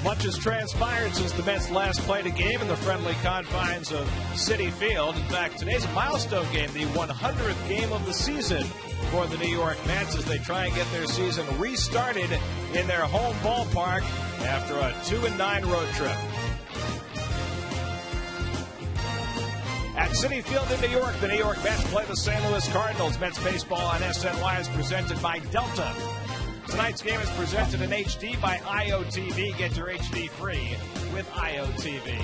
Much has transpired since the Mets last played a game in the friendly confines of Citi Field. In fact, today's a milestone game, the 100th game of the season for the New York Mets as they try and get their season restarted in their home ballpark after a 2-9 road trip. At Citi Field in New York, the New York Mets play the St. Louis Cardinals. Mets baseball on SNY is presented by Delta. Tonight's game is presented in HD by IOTV. Get your HD free with IOTV.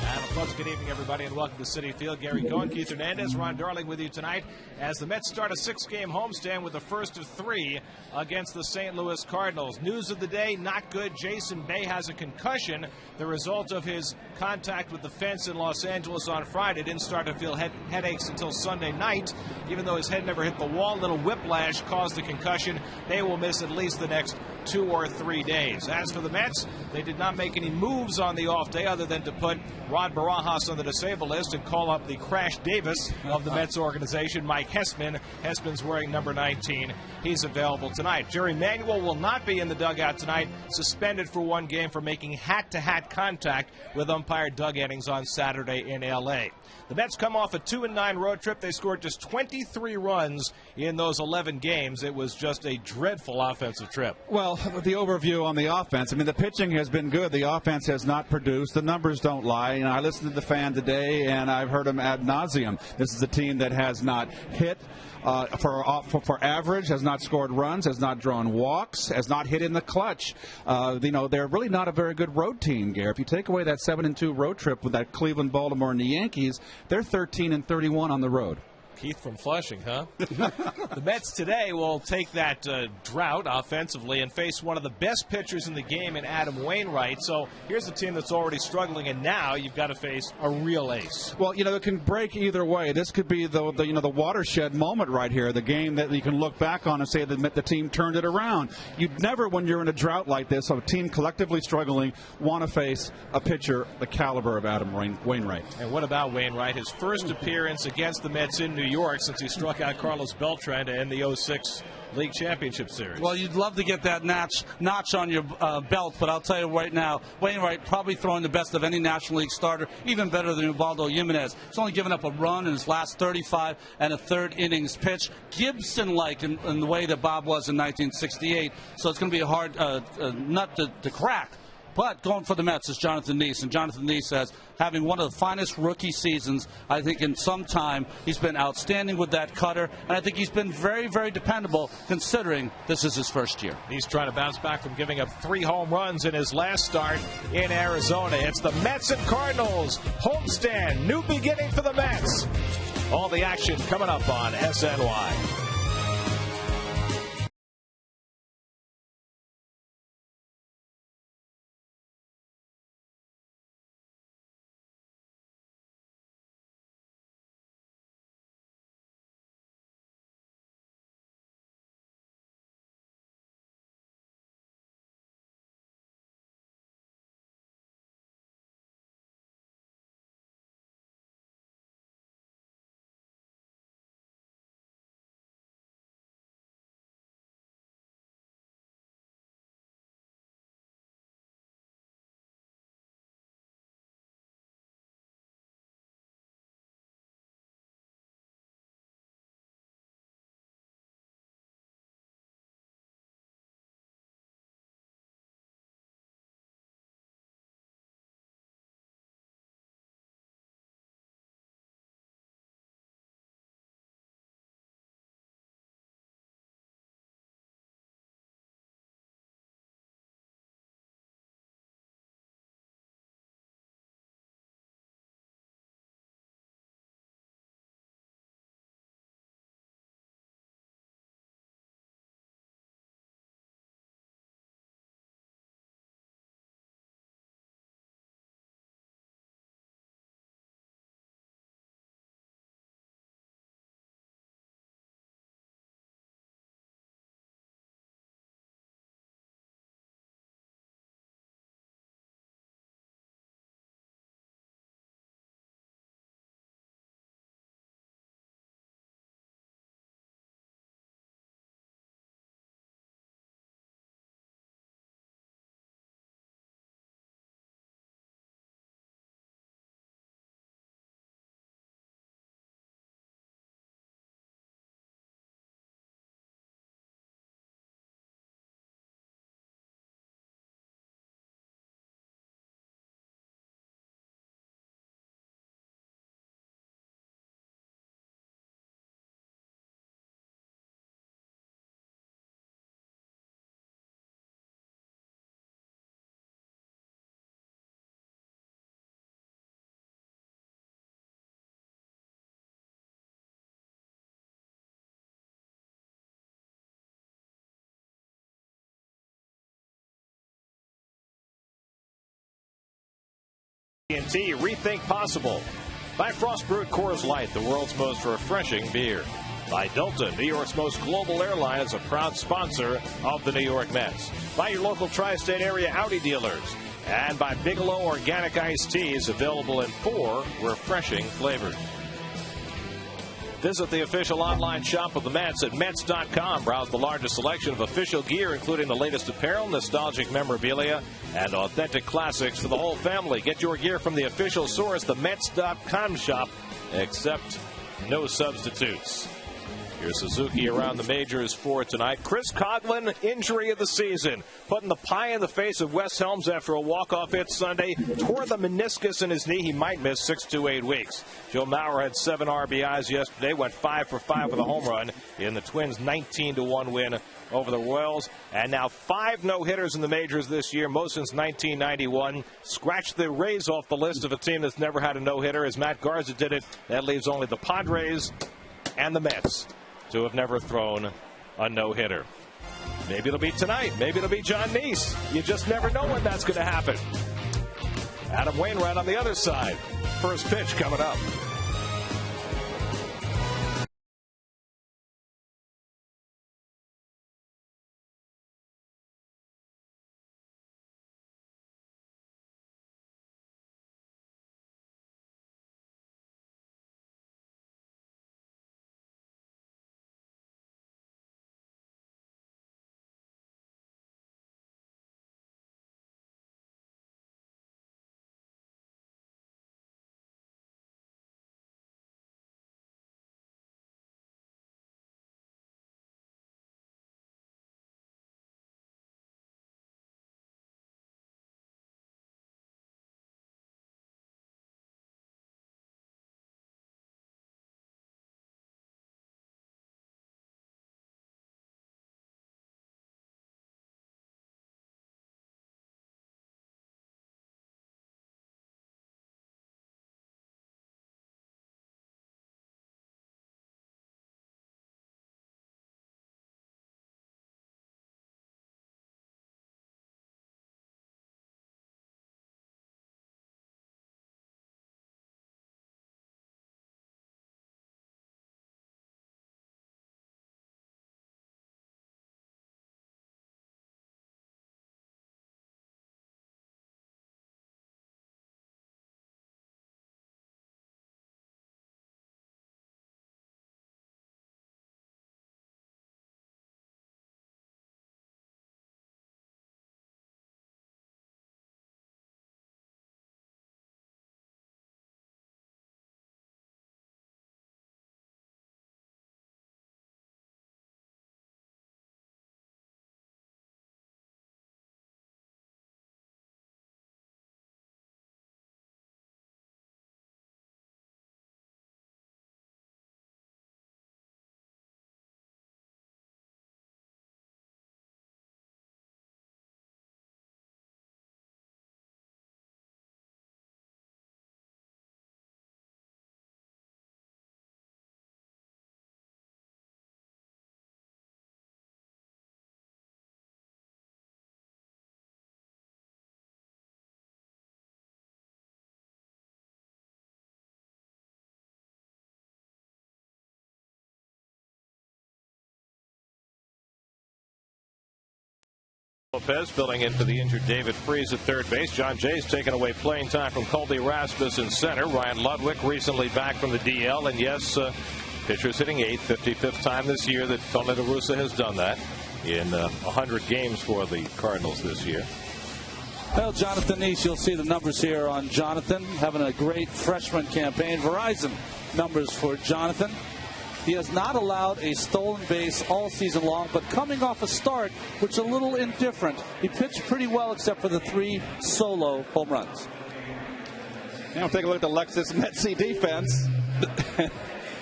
And a pleasant good evening, everybody, and welcome to Citi Field. Gary Cohen, Keith Hernandez, Ron Darling with you tonight as the Mets start a 6-game homestand with the first of 3 against the St. Louis Cardinals. News of the day, not good. Jason Bay has a concussion. The result of his contact with the fence in Los Angeles on Friday. Didn't start to feel headaches until Sunday night. Even though his head never hit the wall, little whiplash caused the concussion. They will miss at least the next 2 or 3 days. As for the Mets, they did not make any moves on the off day other than to put Rod Barajas on the disabled list and call up the Crash Davis of the Mets organization, Mike Hessman. Hessman's wearing number 19. He's available tonight. Jerry Manuel will not be in the dugout tonight, suspended for 1 game for making hat-to-hat contact with umpire Doug Eddings on Saturday in L.A. The Mets come off a 2-9 road trip. They scored just 23 runs in those 11 games. It was just a dreadful offensive trip. Well, the overview on the offense, I mean, the pitching has been good. The offense has not produced. The numbers don't lie. And I listened to the fan today, and I've heard him ad nauseum. This is a team that has not hit for average, has not scored runs, has not drawn walks, has not hit in the clutch. They're really not a very good road team, Gary. If you take away that 7-2 road trip with that Cleveland, Baltimore, and the Yankees, they're 13-31 on the road. Keith from Flushing, huh? The Mets today will take that drought offensively and face one of the best pitchers in the game in Adam Wainwright. So here's a team that's already struggling, and now you've got to face a real ace. Well, it can break either way. This could be the watershed moment right here, the game that you can look back on and say that the team turned it around. You'd never, when you're in a drought like this, a team collectively struggling, want to face a pitcher the caliber of Adam Wainwright. And what about Wainwright? His first appearance against the Mets in New York since he struck out Carlos Beltran to end the 06 League Championship Series. Well, you'd love to get that notch on your belt, but I'll tell you right now, Wainwright probably throwing the best of any National League starter, even better than Ubaldo Jimenez. He's only given up a run in his last 35 and a third innings pitch. Gibson-like in the way that Bob was in 1968, so it's going to be a hard nut to crack. But going for the Mets is Jonathan Neese, and Jonathan Neese says, having one of the finest rookie seasons, I think, in some time. He's been outstanding with that cutter, and I think he's been very, very dependable considering this is his first year. He's trying to bounce back from giving up 3 home runs in his last start in Arizona. It's the Mets and Cardinals homestand, new beginning for the Mets. All the action coming up on SNY. AT&T, rethink possible. By Frost Brewed Coors Light, the world's most refreshing beer. By Delta, New York's most global airline, is a proud sponsor of the New York Mets. By your local tri-state area Audi dealers. And by Bigelow Organic Iced Teas, available in 4 refreshing flavors. Visit the official online shop of the Mets at Mets.com. Browse the largest selection of official gear, including the latest apparel, nostalgic memorabilia, and authentic classics for the whole family. Get your gear from the official source, the Mets.com shop, except no substitutes. Here's Suzuki around the majors for tonight. Chris Coghlan, injury of the season. Putting the pie in the face of Wes Helms after a walk-off hit Sunday. Tore the meniscus in his knee. He might miss 6 to 8 weeks. Joe Mauer had 7 RBIs yesterday. Went 5 for 5 with a home run in the Twins' 19-1 win over the Royals. And now 5 no-hitters in the majors this year, most since 1991. Scratch the Rays off the list of a team that's never had a no-hitter. As Matt Garza did it, that leaves only the Padres and the Mets to have never thrown a no-hitter. Maybe it'll be tonight. Maybe it'll be John Neese. You just never know when that's going to happen. Adam Wainwright on the other side. First pitch coming up. Lopez filling in for the injured David Freese at third base. John Jay's taken away playing time from Colby Rasmus in center. Ryan Ludwig recently back from the DL. And yes, pitchers hitting 8th, 55th time this year that Tony La Russa has done that in 100 games for the Cardinals this year. Well, Jonathan Neese, you'll see the numbers here on Jonathan. Having a great freshman campaign. Verizon numbers for Jonathan. He has not allowed a stolen base all season long, but coming off a start which is a little indifferent. He pitched pretty well except for the 3 solo home runs. Now we'll take a look at the Lexus Metsy defense.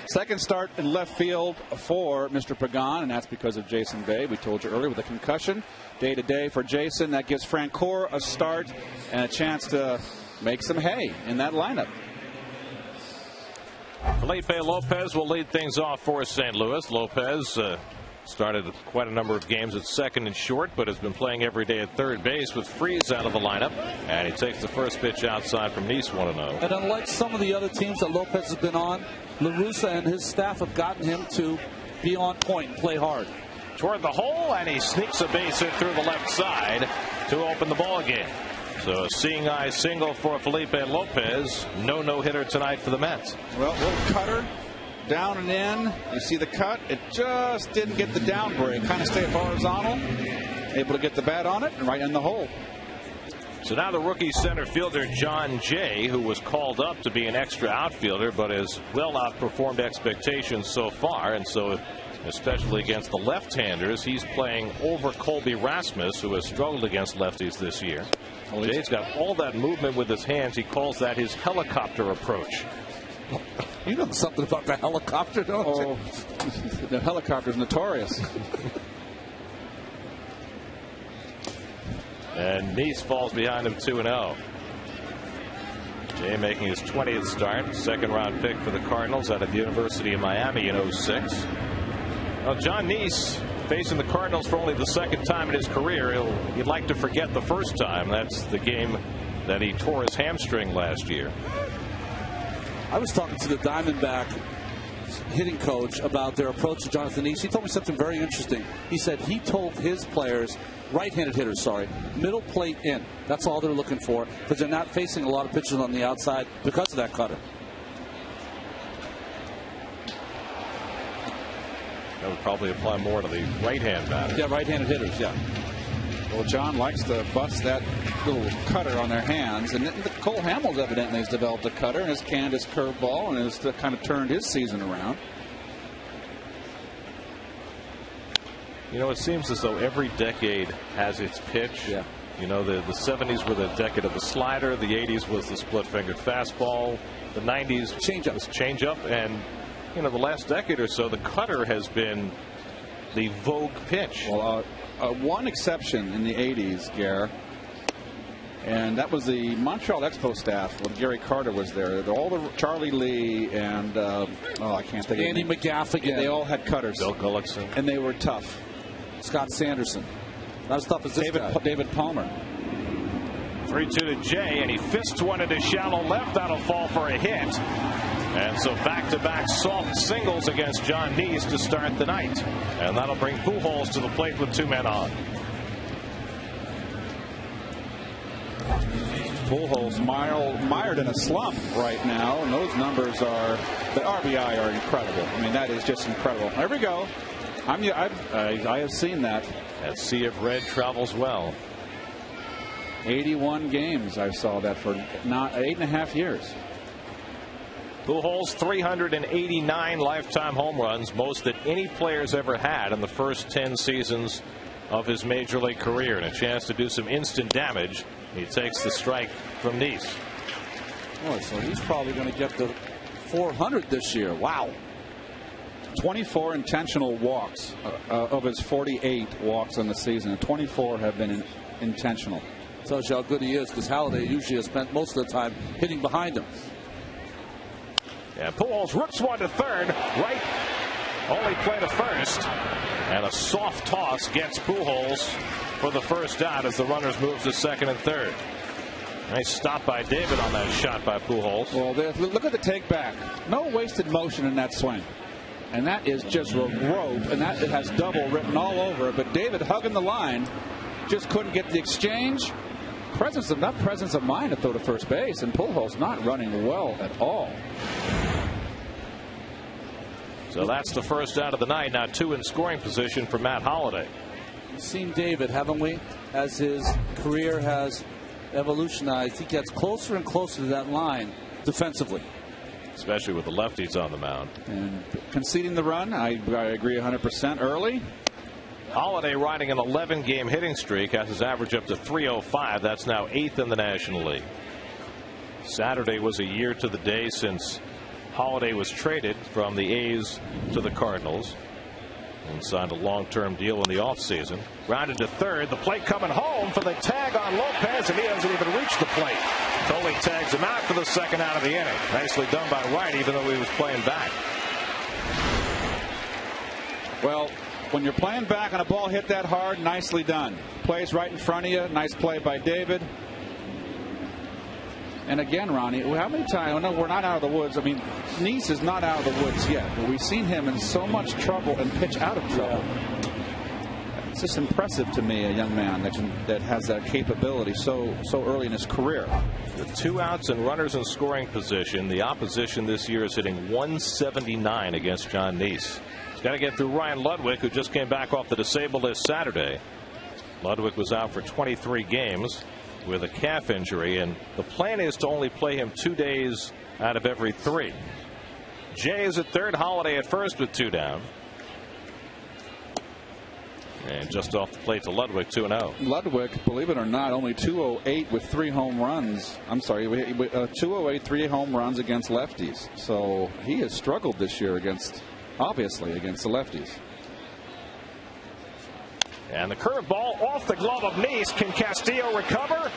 Second start in left field for Mr. Pagan, and that's because of Jason Bay. We told you earlier with a concussion. Day-to-day for Jason. That gives Francoeur a start and a chance to make some hay in that lineup. Felipe Lopez will lead things off for St. Louis. Lopez Started quite a number of games at second and short, but has been playing every day at third base with Freese out of the lineup. And he takes the first pitch outside from Nice, 1-0. And unlike some of the other teams that Lopez has been on, La Russa and his staff have gotten him to be on point and play hard. Toward the hole, and he sneaks a base hit through the left side to open the ball game. So a seeing eye single for Felipe Lopez. No-hitter tonight for the Mets. Well, little cutter. Down and in. You see the cut. It just didn't get the down break. Kind of stayed horizontal. Able to get the bat on it and right in the hole. So now the rookie center fielder John Jay, who was called up to be an extra outfielder, but has well outperformed expectations so far. And so especially against the left-handers, he's playing over Colby Rasmus, who has struggled against lefties this year. Well, Jay's got all that movement with his hands. He calls that his helicopter approach. You know something about the helicopter, don't you? The helicopter's notorious. And Nice falls behind him 2-0. Jay making his 20th start, second-round pick for the Cardinals out of the University of Miami in 06. Well, John Nice facing the Cardinals for only the second time in his career. He'd like to forget the first time. That's the game that he tore his hamstring last year. I was talking to the Diamondback hitting coach about their approach to Jonathan Nice. He told me something very interesting. He said he told his players, right-handed hitters, middle plate in. That's all they're looking for, because they're not facing a lot of pitchers on the outside because of that cutter. That would probably apply more to the right-hand batter. Yeah, right-handed hitters, yeah. Well, John likes to bust that little cutter on their hands. And Cole Hamels evidently has developed a cutter and has canned his curveball and has kind of turned his season around. You know, it seems as though every decade has its pitch. Yeah. You know, the 70s were the decade of the slider. The 80s was the split-fingered fastball. The 90s was changeup. And, you know, the last decade or so, the cutter has been the vogue pitch. Well, one exception in the 80s, Gare, and that was the Montreal Expo staff when Gary Carter was there. All the Charlie Lee and I can't think of Andy McGaffigan. They all had cutters. Bill Gullickson. And they were tough. Scott Sanderson. Not as tough as this guy. David Palmer. 3-2 to Jay, and he fists one into shallow left. That'll fall for a hit. And so back-to-back soft singles against John Nice to start the night. And that'll bring Pujols to the plate with 2 men on. Pujols mired in a slump right now, and those numbers are, the RBI are incredible. I mean, that is just incredible. There we go. I have seen that. That sea of red travels well. 81 games I saw that for 8.5 years. Pujols 389 lifetime home runs, most that any player's ever had in the first 10 seasons of his major league career, and a chance to do some instant damage. He takes the strike from Nice. Oh, so he's probably going to get to 400 this year. Wow. 24 intentional walks of his 48 walks in the season. 24 have been intentional. Tells you how good he is, because Halladay usually has spent most of the time hitting behind him. And Pujols rips one to third. Right, only play to first. And a soft toss gets Pujols for the first out as the runners move to second and third. Nice stop by David on that shot by Pujols. Well, look at the take back. No wasted motion in that swing. And that is just a rope, and that has double written all over it. But David hugging the line, just couldn't get the exchange. Presence of mind to throw to first base, and Pujols not running well at all. So that's the first out of the night. Now 2 in scoring position for Matt Halladay. We've seen David, haven't we? As his career has evolutionized, he gets closer and closer to that line defensively. Especially with the lefties on the mound. And conceding the run, I agree 100% early. Halladay riding an 11-game hitting streak, has his average up to 305. That's now 8th in the National League. Saturday was a year to the day since Halladay was traded from the A's to the Cardinals and signed a long-term deal in the offseason. Grounded to third. The plate coming home for the tag on Lopez, and he hasn't even reached the plate. Totally tags him out for the second out of the inning. Nicely done by Wright, even though he was playing back. Well, when you're playing back on a ball hit that hard, nicely done. Plays right in front of you. Nice play by David. And again, Ronnie, how many times? I know we're not out of the woods. I mean, Nice is not out of the woods yet, but we've seen him in so much trouble and pitch out of trouble. It's just impressive to me, a young man that has that capability so early in his career. With 2 outs and runners in scoring position, the opposition this year is hitting 179 against John Nice. He's got to get through Ryan Ludwig, who just came back off the disabled list Saturday. Ludwig was out for 23 games with a calf injury, and the plan is to only play him 2 days out of every 3. Jay is at third, Holiday at first with 2 down. And just off the plate to Ludwig, 2-0. Ludwig, believe it or not, only 208 with 3 home runs. I'm sorry, 208, 3 home runs against lefties. So he has struggled this year obviously against the lefties. And the curveball off the glove of Nice. Can Castillo recover?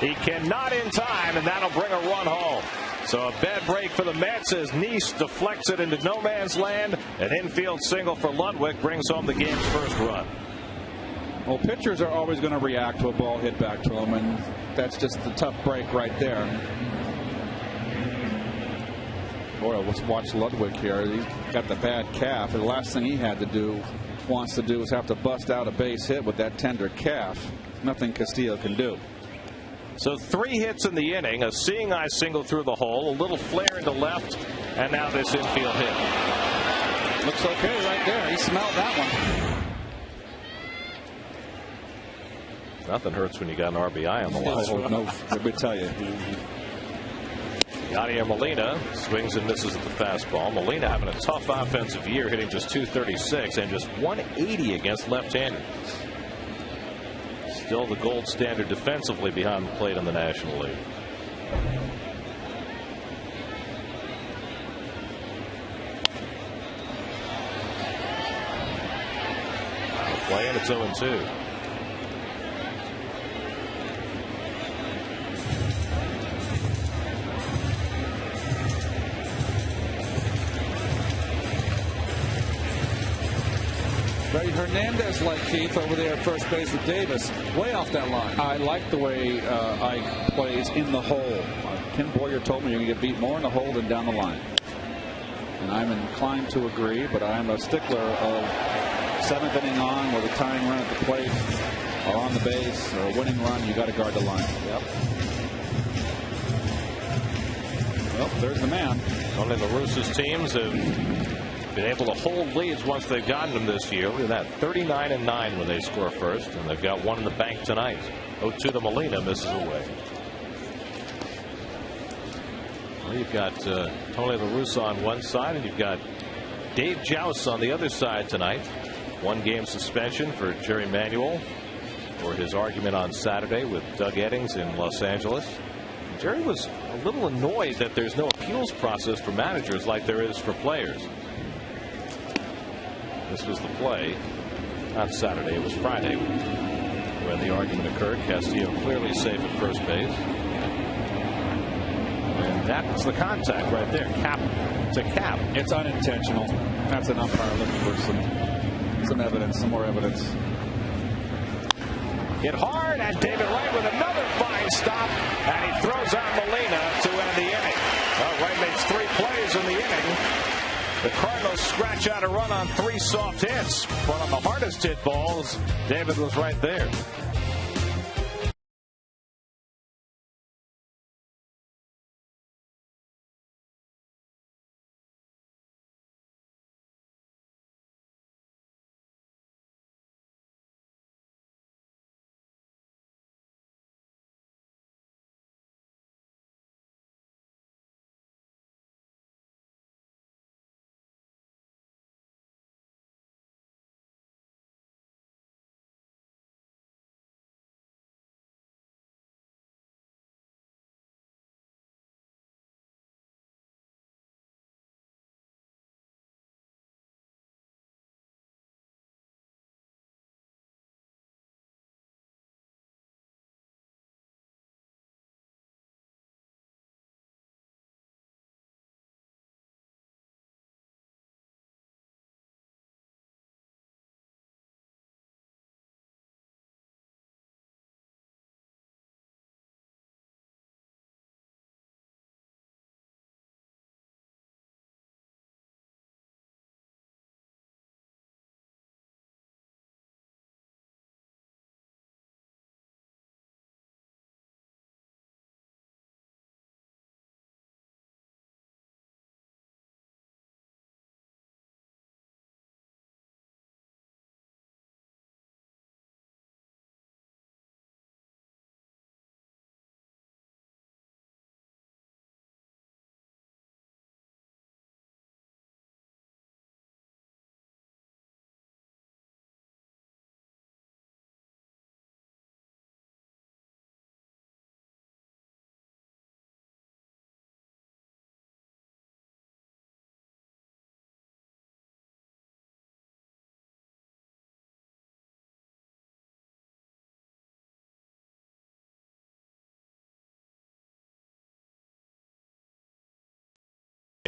He cannot in time, and that'll bring a run home. So a bad break for the Mets as Nice deflects it into no man's land. An infield single for Ludwig brings home the game's first run. Well, pitchers are always going to react to a ball hit back to them, and that's just the tough break right there. Boy, let's watch Ludwig here. He's got the bad calf, and the last thing he wants to do is have to bust out a base hit with that tender calf. Nothing Castillo can do. So 3 hits in the inning, a seeing eye single through the hole, a little flare into left, and now this infield hit. Looks okay right there. He smelled that one. Nothing hurts when you got an RBI on the line. Oh, no, let me tell you. Yadier Molina swings and misses at the fastball. Molina having a tough offensive year, hitting just .236 and just .180 against left-handers. Still the gold standard defensively behind the plate in the National League. Play and it's 0-2. Very Hernandez-like, Keith, over there at first base with Davis. Way off that line. I like the way Ike plays in the hole. Ken Boyer told me you're going to get beat more in the hole than down the line. And I'm inclined to agree, but I'm a stickler of 7th inning on with a tying run at the plate or on the base or a winning run. You got to guard the line. Yep. Well, there's the man. Only the Russo's teams have been able to hold leads once they've gotten them this year. Look at that, 39-9 when they score first, and they've got one in the bank tonight. 0-2 to Molina, misses away. Well, you've got Tony La Russa on one side, and you've got Dave Joust on the other side tonight. 1-game suspension for Jerry Manuel for his argument on Saturday with Doug Eddings in Los Angeles. Jerry was a little annoyed that there's no appeals process for managers like there is for players. This was the play, not Saturday, it was Friday when the argument occurred. Castillo clearly safe at first base. And that's the contact right there. Cap. It's a cap. It's unintentional. That's an umpire looking for some evidence, some more evidence. Hit hard, and David Wright with another fine stop, and he throws out Molina to end the inning. Well, Wright makes 3 plays in the inning. The Cardinals scratch out a run on 3 soft hits, but on the hardest hit balls, David was right there.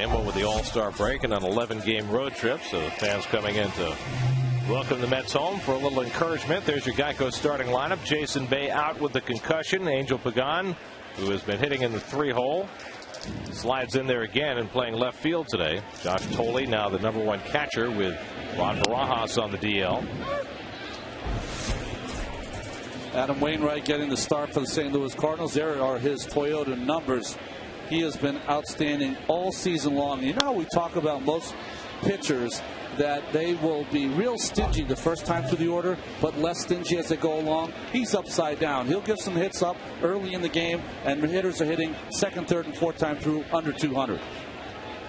One with the All-Star break and an 11-game road trip. So the fans coming in to welcome the Mets home for a little encouragement. There's your Geico starting lineup. Jason Bay out with the concussion. Angel Pagan, who has been hitting in the 3-hole, slides in there again and playing left field today. Josh Tolley now the #1 catcher with Ron Barajas on the DL. Adam Wainwright getting the start for the St. Louis Cardinals. There are his Toyota numbers. He has been outstanding all season long. You know how we talk about most pitchers that they will be real stingy the first time through the order, but less stingy as they go along? He's upside down. He'll give some hits up early in the game, and hitters are hitting second, third, and fourth time through under 200.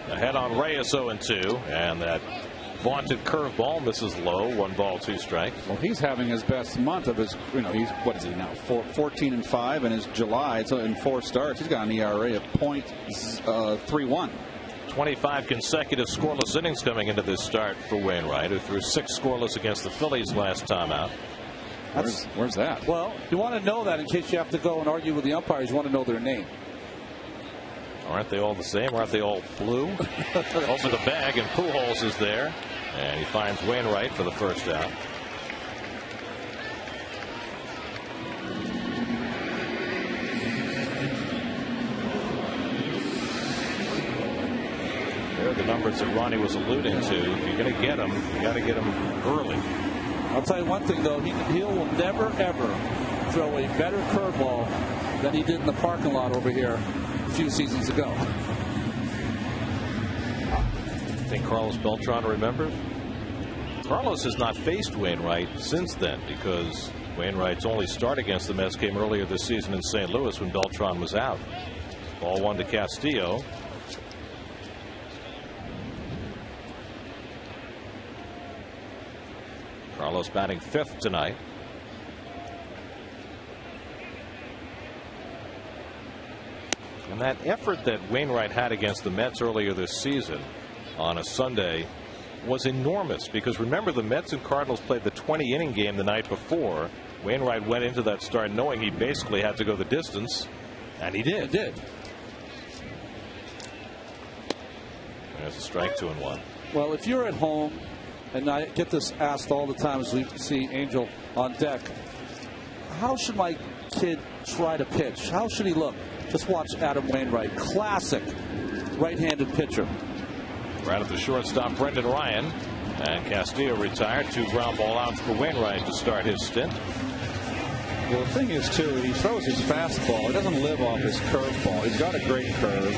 Ahead on Reyes 0-2, and that vaunted curveball misses low. 1 ball, 2 strikes. Well, he's having his best month of his, he's, what is he now, 14-5 in his July. So in 4 starts, he's got an ERA of .31. 25 consecutive scoreless innings coming into this start for Wainwright, who threw 6 scoreless against the Phillies last time out. Where's that? Well, you want to know that in case you have to go and argue with the umpires. You want to know their name. Aren't they all the same? Aren't they all blue? Over the bag, and Pujols is there. And he finds Wainwright for the first out. There are the numbers that Ronnie was alluding to. If you're going to get them, you got to get them early. I'll tell you one thing, though. He will never, ever throw a better curveball than he did in the parking lot over here a few seasons ago. I think Carlos Beltran remembers. Carlos has not faced Wainwright since then, because Wainwright's only start against the Mets came earlier this season in St. Louis when Beltran was out. Ball 1 to Castillo. Carlos batting 5th tonight. And that effort that Wainwright had against the Mets earlier this season on a Sunday was enormous, because remember, the Mets and Cardinals played the 20-inning game the night before. Wainwright went into that start knowing he basically had to go the distance, and he did. There's a strike, 2-1. Well, if you're at home, and I get this asked all the time as we see Angel on deck, how should my kid try to pitch? How should he look? Just watch Adam Wainwright, classic right-handed pitcher. Right at the shortstop, Brendan Ryan, and Castillo retired. 2 ground ball outs for Wainwright to start his stint. Well, the thing is, too, he throws his fastball. He doesn't live off his curveball. He's got a great curve,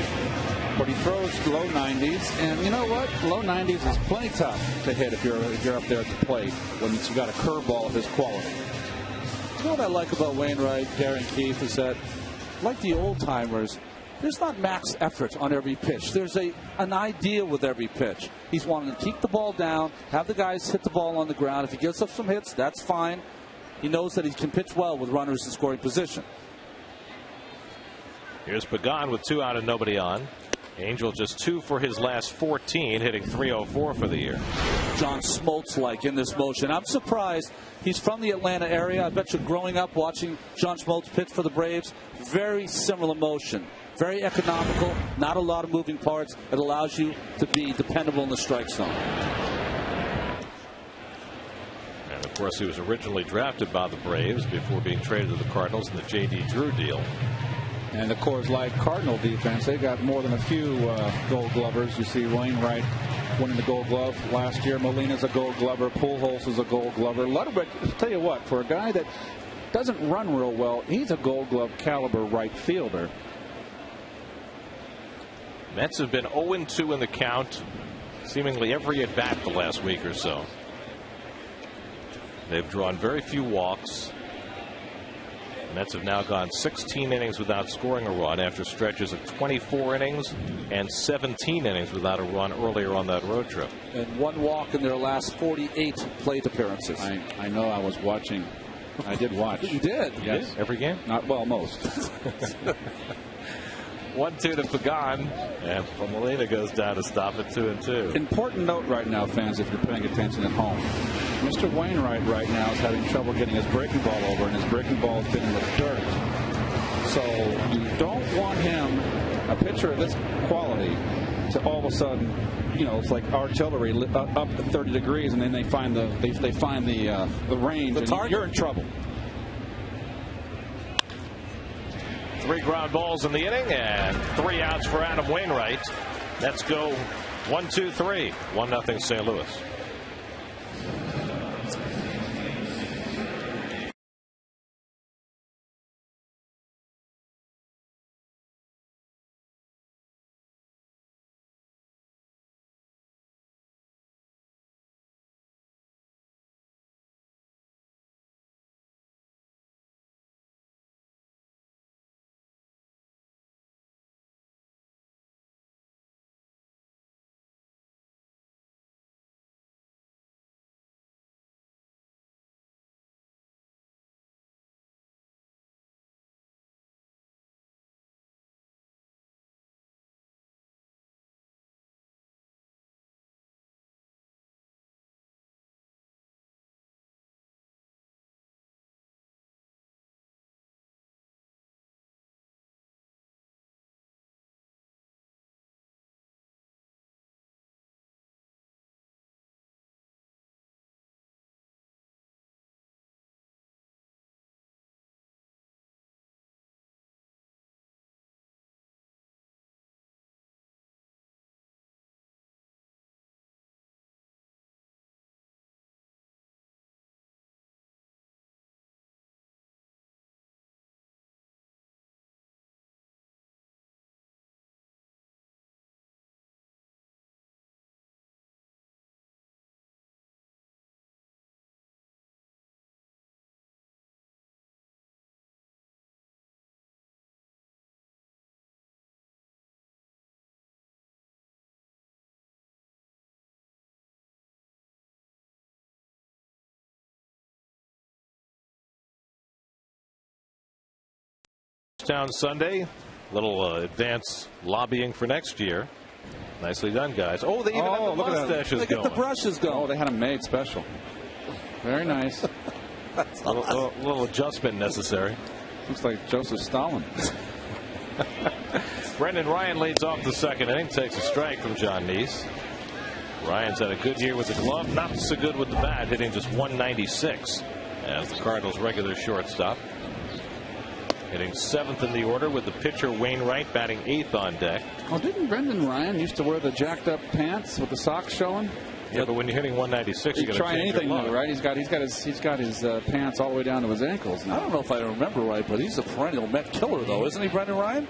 but he throws low 90s, and you know what? Low 90s is plenty tough to hit if you're up there at the plate when you've got a curveball of his quality. You know what I like about Wainwright, Darren Keefe, is that, like the old timers, there's not max effort on every pitch. There's an idea with every pitch. He's wanting to keep the ball down, have the guys hit the ball on the ground. If he gives up some hits, that's fine. He knows that he can pitch well with runners in scoring position. Here's Pagan with 2 out and nobody on. Angel just 2 for his last 14, hitting .304 for the year. John Smoltz-like in this motion. I'm surprised. He's from the Atlanta area. I bet you growing up watching John Smoltz pitch for the Braves, very similar motion. Very economical, not a lot of moving parts. It allows you to be dependable in the strike zone. And of course, he was originally drafted by the Braves before being traded to the Cardinals in the J.D. Drew deal. And of course, like Cardinal defense, they got more than a few Gold Glovers. You see Wainwright winning the Gold Glove last year. Molina's a Gold Glover. Pujols is a Gold Glover. Ludwig, I'll tell you what, for a guy that doesn't run real well, he's a Gold Glove caliber right fielder. Mets have been 0-2 in the count seemingly every at bat the last week or so. They've drawn very few walks. Mets have now gone 16 innings without scoring a run after stretches of 24 innings and 17 innings without a run earlier on that road trip. And 1 walk in their last 48 plate appearances. I know. I was watching. I did watch. You did? Yes. Every game? Not well, most. 1-2 to Pagan, and Molina goes down to stop at 2-2. Important note right now, fans, if you're paying attention at home. Mr. Wainwright right now is having trouble getting his breaking ball over, and his breaking ball is getting in the dirt. So you don't want him, a pitcher of this quality, to all of a sudden, it's like artillery up 30 degrees, and then they find the range, and you're in trouble. 3 ground balls in the inning and 3 outs for Adam Wainwright. Let's go 1, 2, 3. 1-0 St. Louis. Town Sunday, little advance lobbying for next year. Nicely done, guys. Oh, they even have the mustaches They got the brushes going. Oh, they had them made special. Very nice. A little adjustment necessary. Looks like Joseph Stalin. Brendan Ryan leads off the second inning, takes a strike from John Neese. Ryan's had a good year with the glove, not so good with the bat, hitting just 196 as the Cardinals' regular shortstop. Hitting 7th in the order with the pitcher Wainwright batting 8th on deck. Oh, didn't Brendan Ryan used to wear the jacked up pants with the socks showing? Yeah, but when you're hitting 196, you got to try anything new, right? He's got his pants all the way down to his ankles now. I don't know if I remember right, but he's a perennial Met killer, though, isn't he, Brendan Ryan?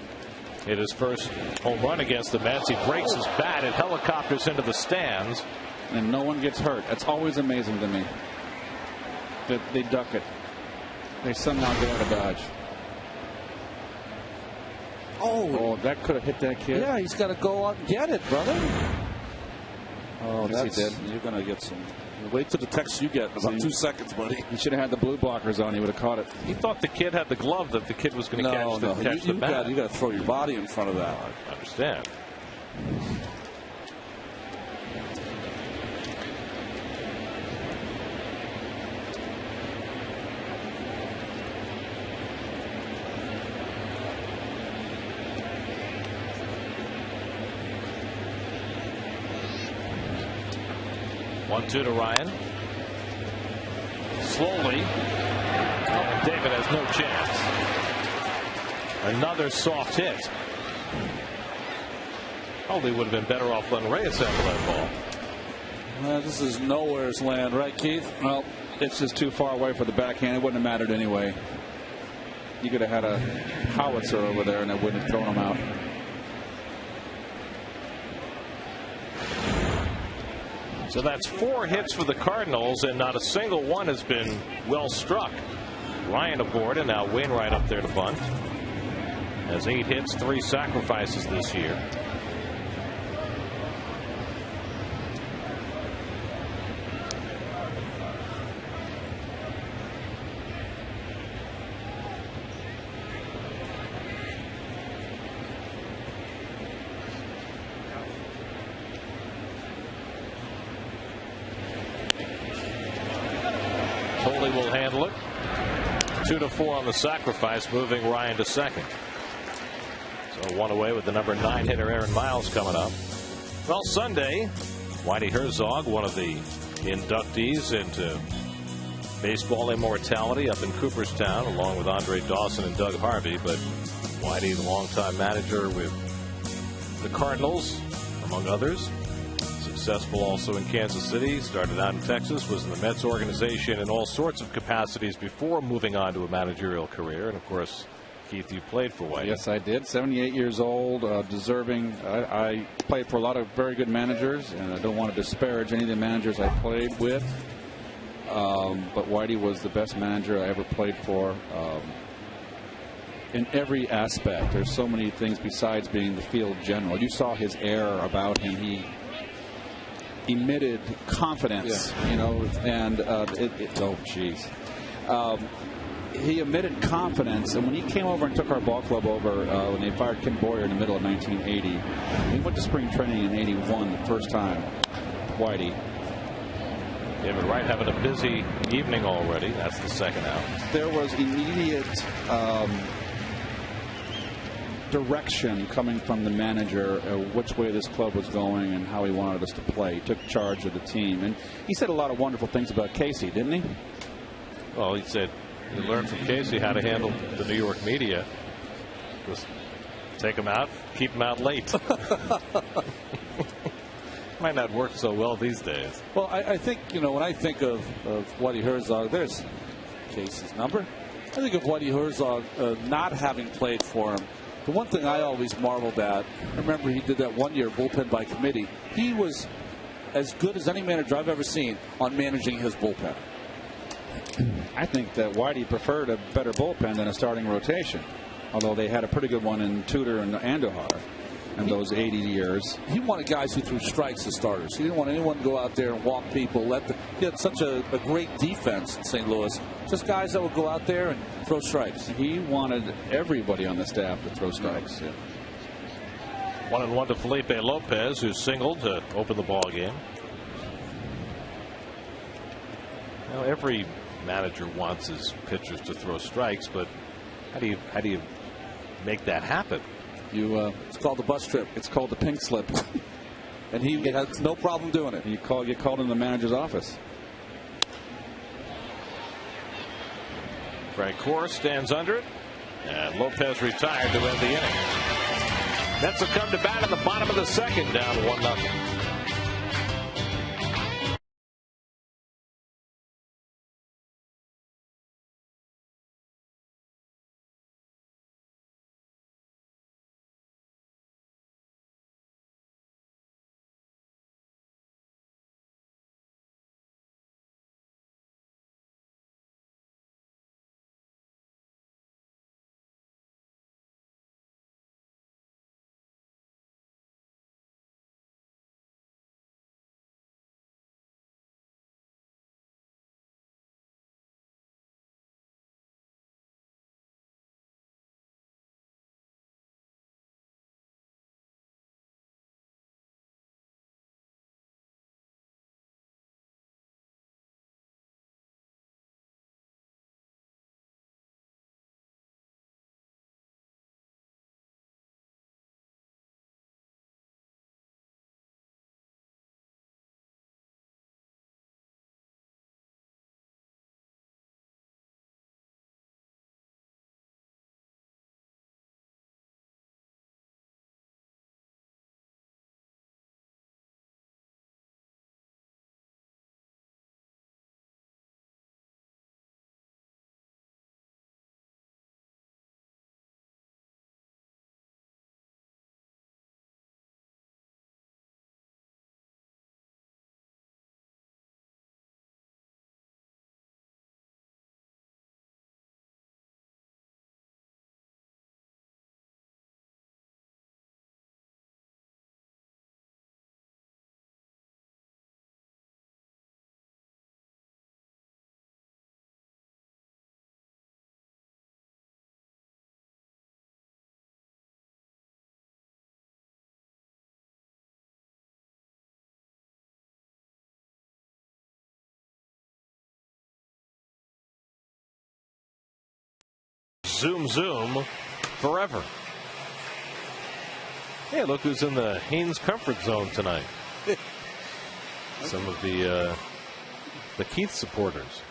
Hit his first home run against the Mets. He breaks his bat and helicopters into the stands. And no one gets hurt. That's always amazing to me. That they duck it. They somehow get out of dodge. Oh, that could have hit that kid. Yeah, he's got to go out and get it, brother. Oh, yes, he did. You're going to get some. Wait till the text you get in about 2 seconds, buddy. He should have had the blue blockers on. He would have caught it. He thought the kid had the glove that the kid was going to catch the bat. You got to throw your body in front of that. I understand. One-two to Ryan. Slowly. And David has no chance. Another soft hit. Probably would have been better off letting Reyes handle that ball. Well, this is nowhere's land, right, Keith? Well, it's just too far away for the backhand. It wouldn't have mattered anyway. You could have had a howitzer over there, and it wouldn't have thrown him out. So that's 4 hits for the Cardinals, and not a single one has been well struck. Ryan aboard, and now Wainwright up there to bunt. Has 8 hits, 3 sacrifices this year. Will handle it. 2-4 on the sacrifice, moving Ryan to second. So one away with the number 9 hitter Aaron Miles coming up. Well, Sunday, Whitey Herzog, one of the inductees into baseball immortality up in Cooperstown, along with Andre Dawson and Doug Harvey. But Whitey, the longtime manager with the Cardinals, among others. Successful also in Kansas City, started out in Texas, was in the Mets organization in all sorts of capacities before moving on to a managerial career. And, of course, Keith, you played for Whitey. Yes, I did. 78 years old, deserving. I played for a lot of very good managers, and I don't want to disparage any of the managers I played with. But Whitey was the best manager I ever played for. In every aspect. There's so many things besides being the field general. You saw his air about him. He emitted confidence, you know, and he emitted confidence. And when he came over and took our ball club over, when they fired Kim Boyer in the middle of 1980, he went to spring training in '81 the first time. Whitey. David Wright having a busy evening already. That's the second out. There was immediate direction coming from the manager, which way this club was going and how he wanted us to play. He took charge of the team. And he said a lot of wonderful things about Casey, didn't he? Well, he said he learned from Casey how to handle the New York media. Just take them out, keep them out late. Might not work so well these days. Well, I think, you know, when I think of Whitey Herzog, there's Casey's number. I think of Whitey Herzog not having played for him. The one thing I always marveled at, I remember he did that 1 year bullpen by committee. He was as good as any manager I've ever seen on managing his bullpen. I think that Whitey preferred a better bullpen than a starting rotation, although they had a pretty good one in Tudor and Andujar in those 80 years. He wanted guys who threw strikes as starters. He didn't want anyone to go out there and walk people. He had such a great defense in St. Louis. Just guys that would go out there and throw strikes. He wanted everybody on the staff to throw strikes. Yeah. 1-1 to Felipe Lopez, who singled to open the ball game. Now, every manager wants his pitchers to throw strikes, but how do you make that happen? It's called the bus trip. It's called the pink slip. And he has no problem doing it. You get called in the manager's office. Frank Corr stands under it, and Lopez retired to end the inning. Mets have come to bat in the bottom of the second, down 1-0. Zoom, zoom, forever. Hey, look who's in the Haynes comfort zone tonight. Some of the Keith supporters.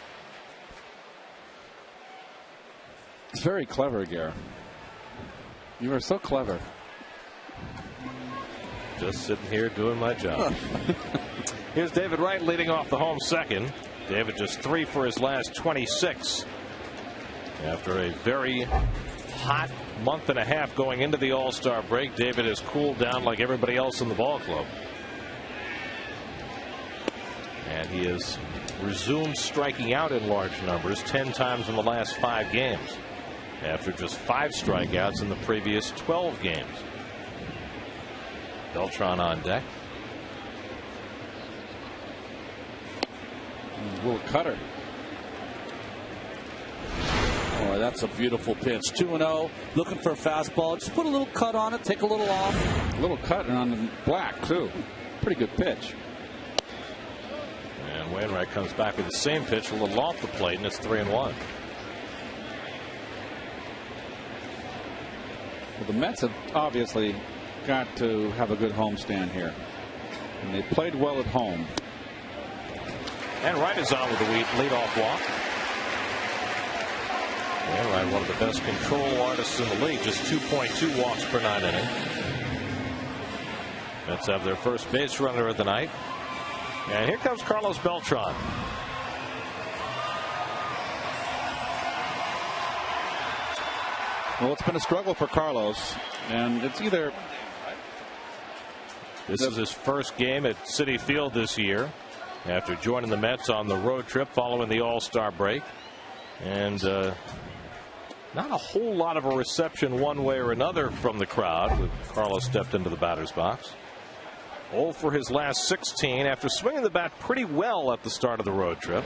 It's very clever, Gare. You are so clever. Just sitting here doing my job. Here's David Wright leading off the home second. David just 3 for his last 26. After a very hot month and a half going into the All-Star break, David has cooled down like everybody else in the ball club. And he has resumed striking out in large numbers 10 times in the last 5 games, after just 5 strikeouts in the previous 12 games. Beltran on deck. A little cutter. Oh, that's a beautiful pitch. 2-0. Looking for a fastball. Just put a little cut on it. Take a little off. A little cut and on the black, too. Pretty good pitch. And Wainwright comes back with the same pitch, a little off the plate, and it's 3-1. Well, the Mets have obviously got to have a good homestand here. And they played well at home. And Wright is on with the leadoff walk. Wainwright, one of the best control artists in the league, just 2.2 walks per 9 inning. Mets have their first base runner of the night. And here comes Carlos Beltran. Well, it's been a struggle for Carlos, and it's either. This is his first game at Citi Field this year, after joining the Mets on the road trip following the All-Star break. And not a whole lot of a reception one way or another from the crowd when Carlos stepped into the batter's box. 0 for his last 16 after swinging the bat pretty well at the start of the road trip.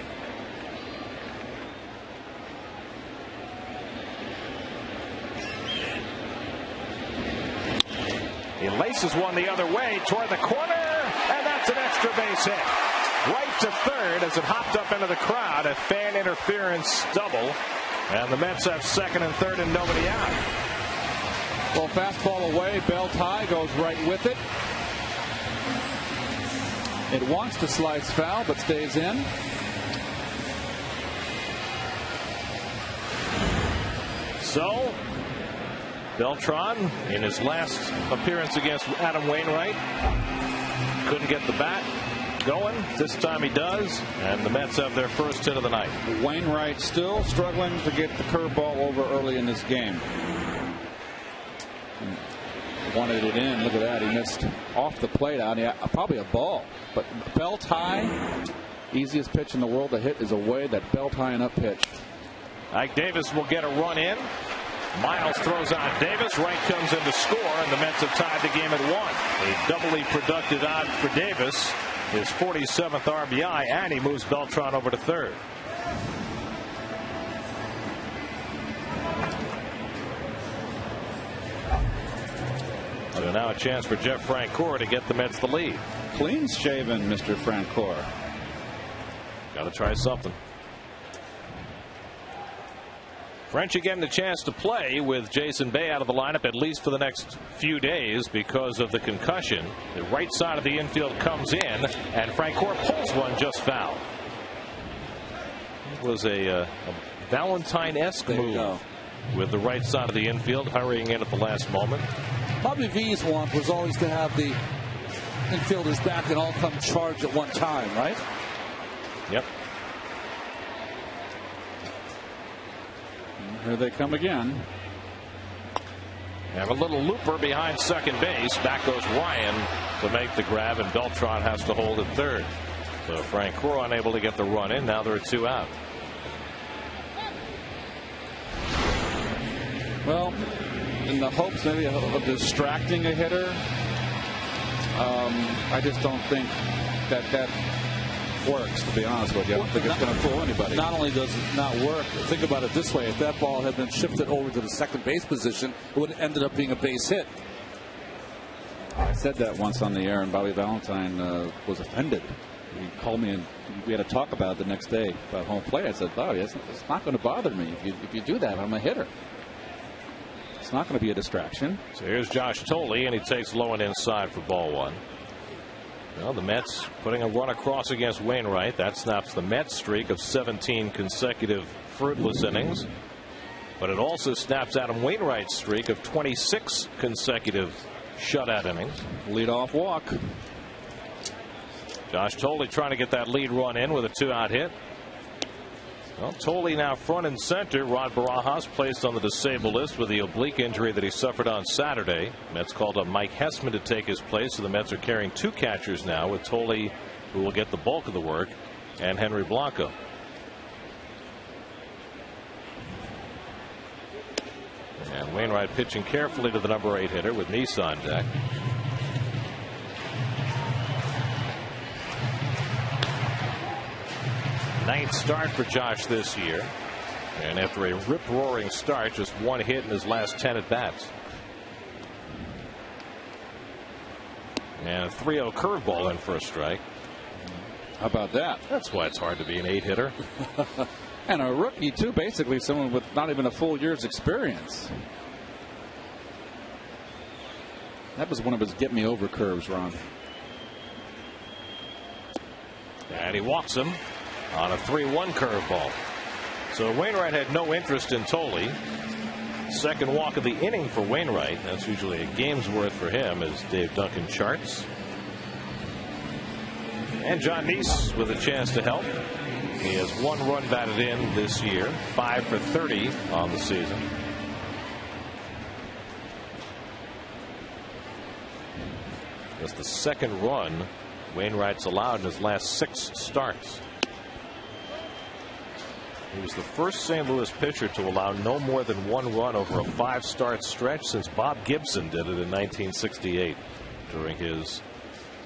He laces one the other way toward the corner, and that's an extra base hit. Right to third as it hopped up into the crowd. A fan interference double. And the Mets have second and third and nobody out. Well, fastball away. Belt high, goes right with it. It wants to slice foul, but stays in. So, Beltran, in his last appearance against Adam Wainwright, couldn't get the bat going. This time he does, and the Mets have their first hit of the night. Wainwright still struggling to get the curveball over early in this game. Wanted it in. Look at that. He missed off the plate out. Probably a ball. But belt high, easiest pitch in the world to hit is away. That belt high and up pitch. Ike Davis will get a run in. Miles throws on Davis. Wright comes in to score, and the Mets have tied the game at 1. A doubly productive odd for Davis. His 47th RBI, and he moves Beltran over to third. So now a chance for Jeff Francoeur to get the Mets the lead. Clean shaven, Mr. Francoeur. Got to try something. Frenchie getting the chance to play with Jason Bay out of the lineup at least for the next few days because of the concussion. The right side of the infield comes in, and Francoeur pulls one just foul. It was a Valentine-esque move with the right side of the infield, hurrying in at the last moment. Bobby V's want was always to have the infielders back and all come charge at one time, right? Yep. Here they come again. Have a little looper behind second base. Back goes Ryan to make the grab, and Beltran has to hold at third. So Francoeur unable to get the run in. Now there are 2 out. Well, in the hopes maybe of distracting a hitter, I just don't think that works, to be honest with you. I don't think it's going to fool anybody. Not only does it not work, think about it this way. If that ball had been shifted over to the second base position, it would have ended up being a base hit. I said that once on the air, and Bobby Valentine was offended. He called me, and we had to talk about it the next day about home plate. I said, Bobby, it's not going to bother me. If you do that, I'm a hitter. It's not going to be a distraction. So here's Josh Tolle, and he takes low and inside for ball one. Well, the Mets putting a run across against Wainwright. That snaps the Mets streak of 17 consecutive fruitless innings. But it also snaps Adam Wainwright's streak of 26 consecutive shutout innings. Leadoff walk. Josh Tolle trying to get that lead run in with a 2-out hit. Well, Tolle now front and center. Rod Barajas placed on the disabled list with the oblique injury that he suffered on Saturday. Mets called up Mike Hessman to take his place, so the Mets are carrying 2 catchers now, with Tolle, who will get the bulk of the work, and Henry Blanco. And Wainwright pitching carefully to the number 8 hitter with Neese on deck. Ninth start for Josh this year, and after a rip-roaring start, just 1 hit in his last 10 at-bats. And a 3-0 curveball in for a strike. How about that? That's why it's hard to be an 8-hitter. And a rookie, too, basically someone with not even a full year's experience. That was one of his get-me-over curves, Ron. And he walks him on a 3-1 curveball. So Wainwright had no interest in Tolle. Second walk of the inning for Wainwright. That's usually a game's worth for him, as Dave Duncan charts. And John Neese with a chance to help. He has 1 run batted in this year, 5 for 30 on the season. That's the second run Wainwright's allowed in his last 6 starts. He was the first St. Louis pitcher to allow no more than 1 run over a 5-start stretch since Bob Gibson did it in 1968 during his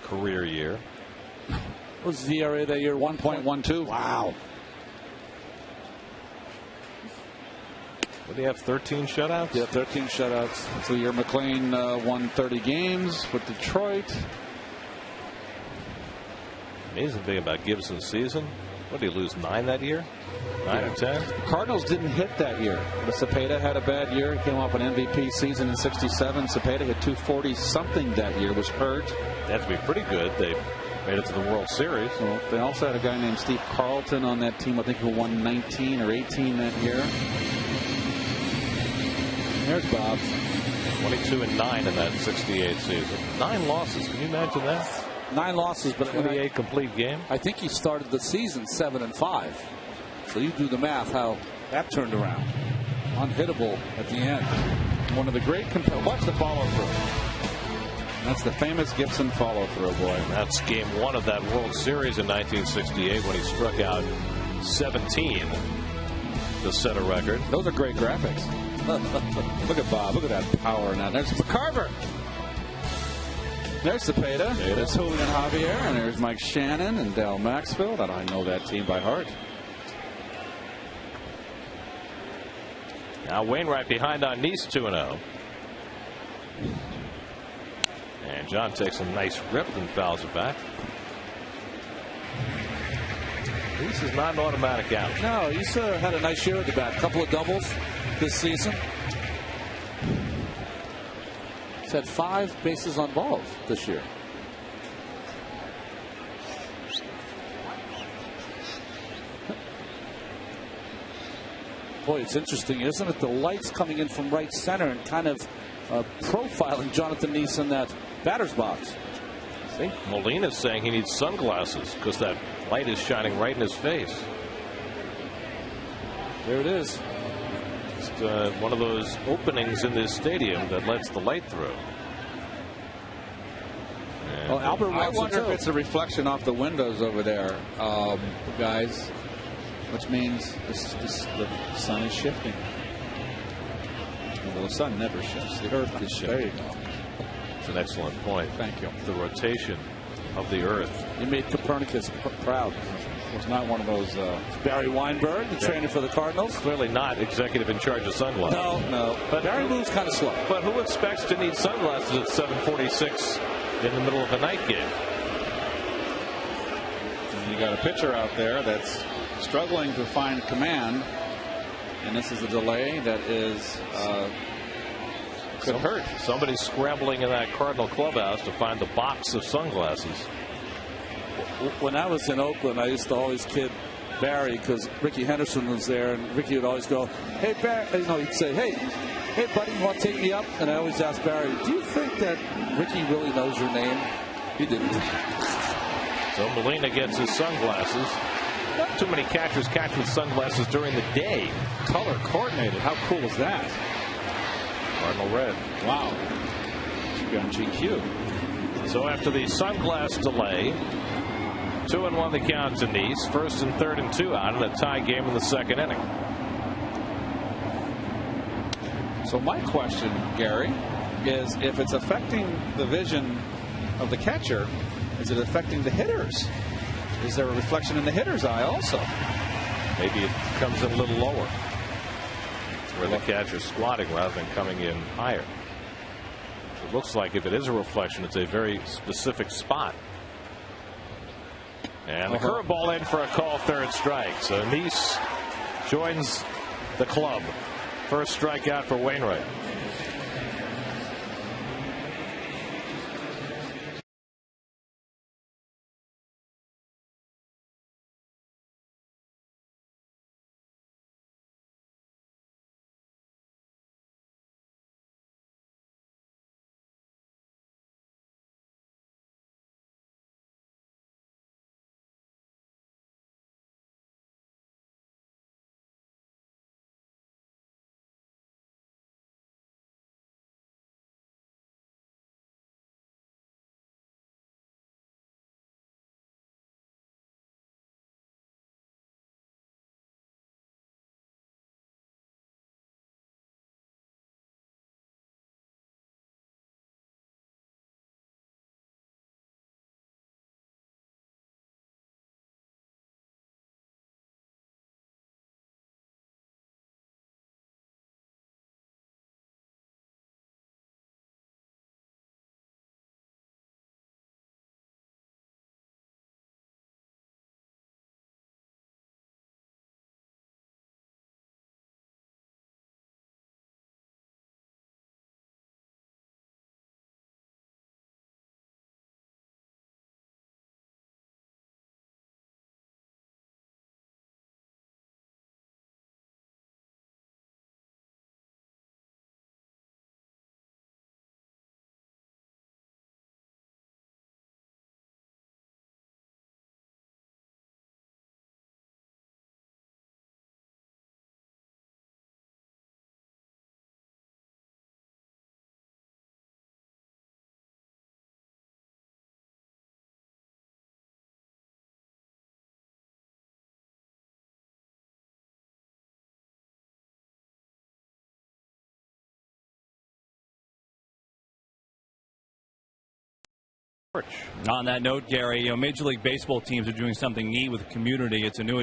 career year. What was the ERA that year? 1.12. Wow. What do you have, 13 shutouts? Yeah, 13 shutouts. So your McLean won 30 games with Detroit. Amazing thing about Gibson's season. What did he lose, 9 that year? 9 or 10? The Cardinals didn't hit that year. But Cepeda had a bad year. He came off an MVP season in '67. Cepeda hit 240 something that year. Was hurt. That'd be pretty good. They made it to the World Series. So they also had a guy named Steve Carlton on that team. I think who won 19 or 18 that year. There's Bob. 22-9 in that '68 season. 9 losses. Can you imagine that? 9 losses, but 28 complete games. I think he started the season 7-5. So you do the math how that turned around. Unhittable at the end. One of the great watch the follow through. That's the famous Gibson follow through, boy. That's game 1 of that World Series in 1968 when he struck out 17 to set a record. Those are great graphics. Look at Bob. Look at that power now. There's Carver. There's Cepeda. There's Julian Javier. And there's Mike Shannon and Dal Maxfield. And I know that team by heart. Now Wainwright behind on Neese 2-0. And John takes a nice rip and fouls it back. Neese is not an automatic out. No, he's had a nice year at the bat. A couple of doubles this season. He's had 5 bases on balls this year. Boy, it's interesting, isn't it? The lights coming in from right center and kind of profiling Jonathan Neese in that batter's box. See, Molina's saying he needs sunglasses because that light is shining right in his face. There it is. Just one of those openings in this stadium that lets the light through. Well, Albert I wonder if it's a reflection off the windows over there, guys, which means the sun is shifting. Well, the sun never shifts. The earth is shifting. There you go. It's an excellent point. Thank you. The rotation of the earth. You made Copernicus proud. It's not one of those. Barry Weinberg, the trainer for the Cardinals. Clearly not executive in charge of sunglasses. No. But Barry moves kind of slow. But who expects to need sunglasses at 7:46 in the middle of a night game? And you got a pitcher out there that's struggling to find command, and this is a delay that is Could hurt. Somebody's scrambling in that Cardinal clubhouse to find the box of sunglasses. When I was in Oakland, I used to always kid Barry because Ricky Henderson was there, and Ricky would always go, "Hey, Barry," he'd say, "Hey, buddy, you want to take me up?" And I always ask Barry, "Do you think that Ricky really knows your name?" He didn't. So Molina gets his sunglasses. Not too many catchers catch with sunglasses during the day. Color coordinated. How cool is that? Cardinal red. Wow. Should be on GQ. So after the sunglass delay, 2-1 the count to Nice. 1st and 3rd and 2 out in a tie game in the 2nd inning. So my question, Gary, is if it's affecting the vision of the catcher, is it affecting the hitters? Is there a reflection in the hitter's eye also? Maybe it comes in a little lower, where the catcher's squatting rather than coming in higher. It looks like if it is a reflection, it's a very specific spot. And the curveball in for a call, 3rd strike. So Nice joins the club. 1st strikeout for Wainwright. On that note, Gary, Major League Baseball teams are doing something neat with the community. It's a new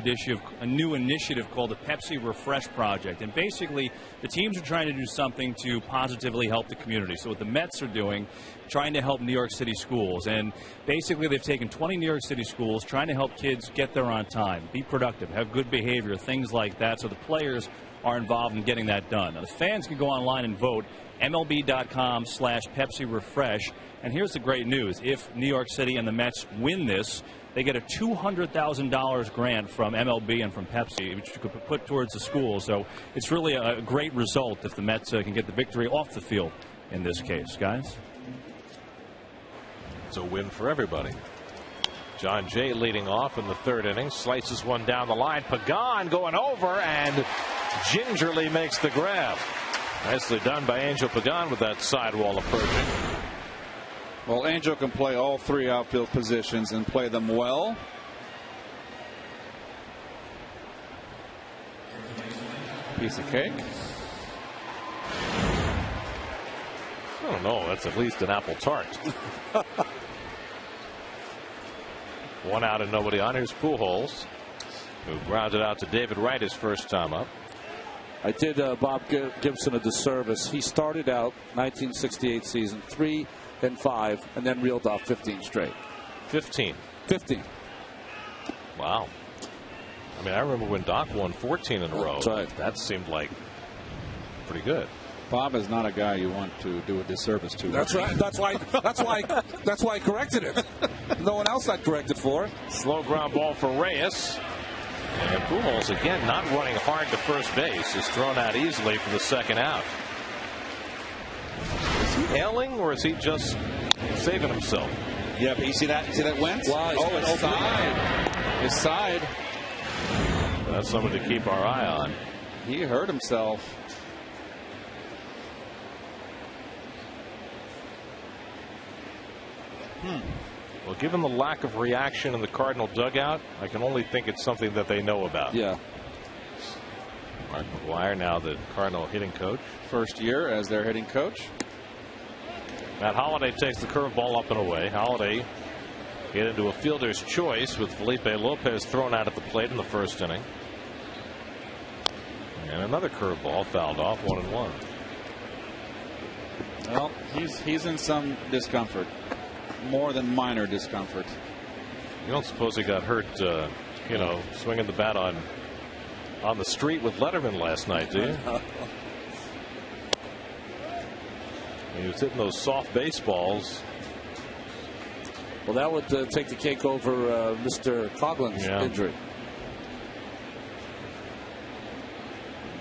initiative called the Pepsi Refresh Project. And basically, the teams are trying to do something to positively help the community. So what the Mets are doing, trying to help New York City schools. And basically, they've taken 20 New York City schools, trying to help kids get there on time, be productive, have good behavior, things like that. So the players are involved in getting that done. Now, the fans can go online and vote, MLB.com/Pepsi Refresh. And here's the great news. If New York City and the Mets win this, they get a $200,000 grant from MLB and from Pepsi, which you could put towards the school. So it's really a great result if the Mets can get the victory off the field in this case, guys. It's a win for everybody. John Jay leading off in the 3rd inning, slices one down the line. Pagan going over and gingerly makes the grab. Nicely done by Angel Pagan with that sidewall approaching. Well, Angel can play all 3 outfield positions and play them well. Piece of cake. I don't know. That's at least an apple tart. 1 out and nobody on. Here's Pujols, who grounded out to David Wright his first time up. I did Bob Gibson a disservice. He started out 1968 season 3-5 and then reeled off 15 straight. 15. Wow. I mean, I remember when Doc won 14 in a row. That's right. That seemed like pretty good. Bob is not a guy you want to do a disservice to. That's right. That's why I corrected it. No one else I'd corrected for. Slow ground ball for Reyes. And Pujols, again, not running hard to first base, is thrown out easily for the second out. Is he ailing, or is he just saving himself? Yeah, but you see that? Wentz? Wow, his side. His side. That's something to keep our eye on. He hurt himself. Well, given the lack of reaction in the Cardinal dugout, I can only think it's something that they know about. Yeah. Mark McGwire, now the Cardinal hitting coach. First year as their hitting coach. Matt Holliday takes the curveball up and away. Holliday get into a fielder's choice with Felipe Lopez thrown out at the plate in the first inning. And another curveball fouled off, 1-1. Well, he's in some discomfort. More than minor discomfort. You don't suppose he got hurt, swinging the bat on the street with Letterman last night, do you? He was hitting those soft baseballs. Well, that would take the cake over Mr. Coughlin's injury.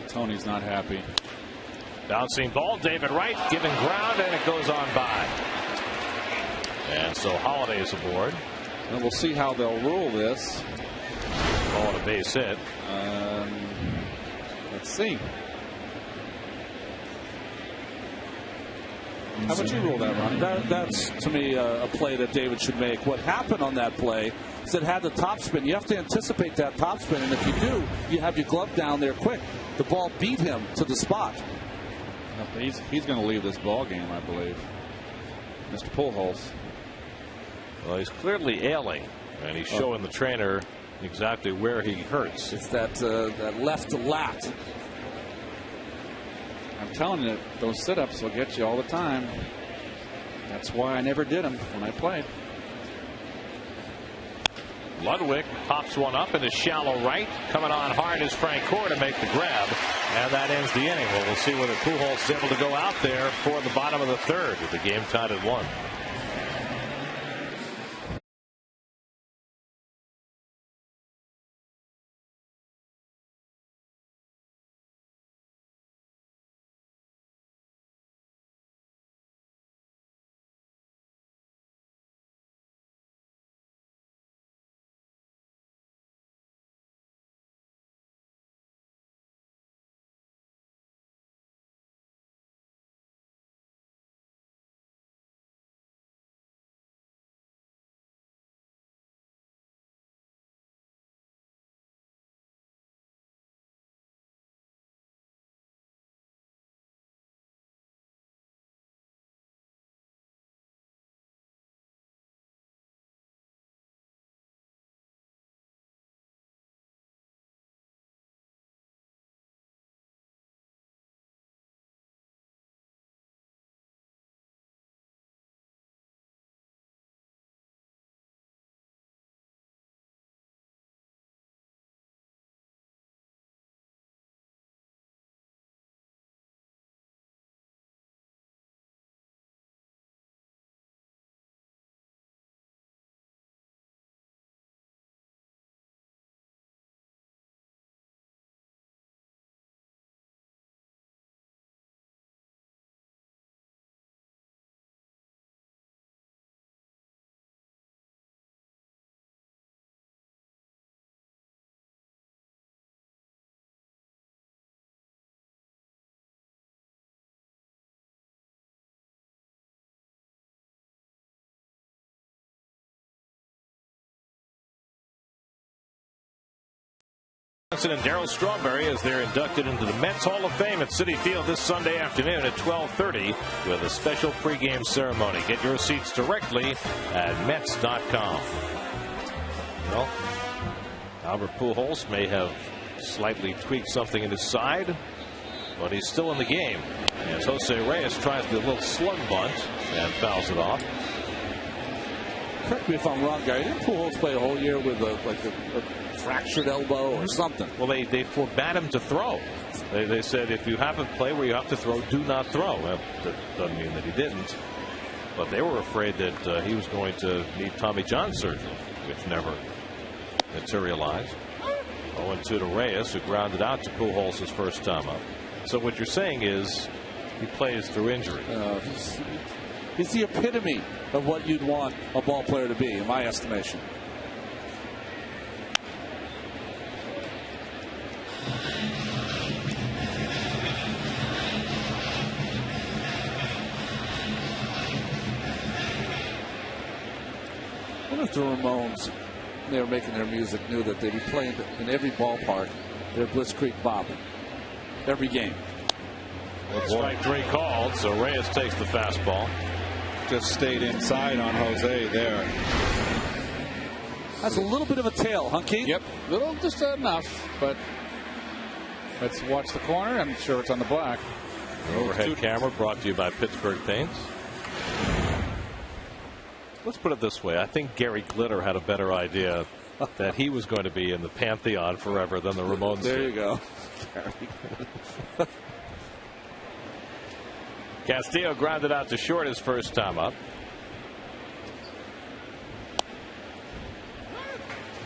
Tony's not happy. Bouncing ball, David Wright giving ground, and it goes on by. And so Holliday is aboard. And we'll see how they'll rule this. Call it a base hit. Let's see. How would you rule that, Ronnie? That's, to me, a play that David should make. What happened on that play is it had the topspin. You have to anticipate that topspin, and if you do, you have your glove down there quick. The ball beat him to the spot. He's going to leave this ball game, I believe. Mr. Pujols. Well, he's clearly ailing, and he's showing the trainer exactly where he hurts. It's that left lat. I'm telling you, those sit-ups will get you all the time. That's why I never did them when I played. Ludwig pops one up in his shallow right. Coming on hard is Frank Core to make the grab. And that ends the inning. Well, we'll see whether Pujols is able to go out there for the bottom of the third with the game tied at 1. And Darryl Strawberry as they're inducted into the Mets Hall of Fame at Citi Field this Sunday afternoon at 12:30 with a special pregame ceremony. Get your seats directly at Mets.com. Well, Albert Pujols may have slightly tweaked something in his side, but he's still in the game. As Jose Reyes tries the little slug bunt and fouls it off. Correct me if I'm wrong, Gary. Didn't Pujols play a whole year with a fractured elbow or something? Well, they forbade him to throw. They said if you have a play where you have to throw, do not throw. That doesn't mean that he didn't. But they were afraid that he was going to need Tommy John surgery, which never materialized. 0-2 to Reyes, who grounded out to Pujols his first time up. So what you're saying is he plays through injury. He's the epitome of what you'd want a ball player to be, in my estimation. What if the Ramones, they were making their music, knew that they'd be playing in every ballpark their Bliss Creek Bop every game? Strike 3 called, so Reyes takes the fastball. Just stayed inside on Jose there. That's a little bit of a tail, huh, Keith? Yep, little, just enough. But let's watch the corner. I'm sure it's on the black. Overhead camera brought to you by Pittsburgh Paints. Let's put it this way. I think Gary Glitter had a better idea that he was going to be in the Pantheon forever than the Ramones. There you go. Castillo grounded out to short his first time up.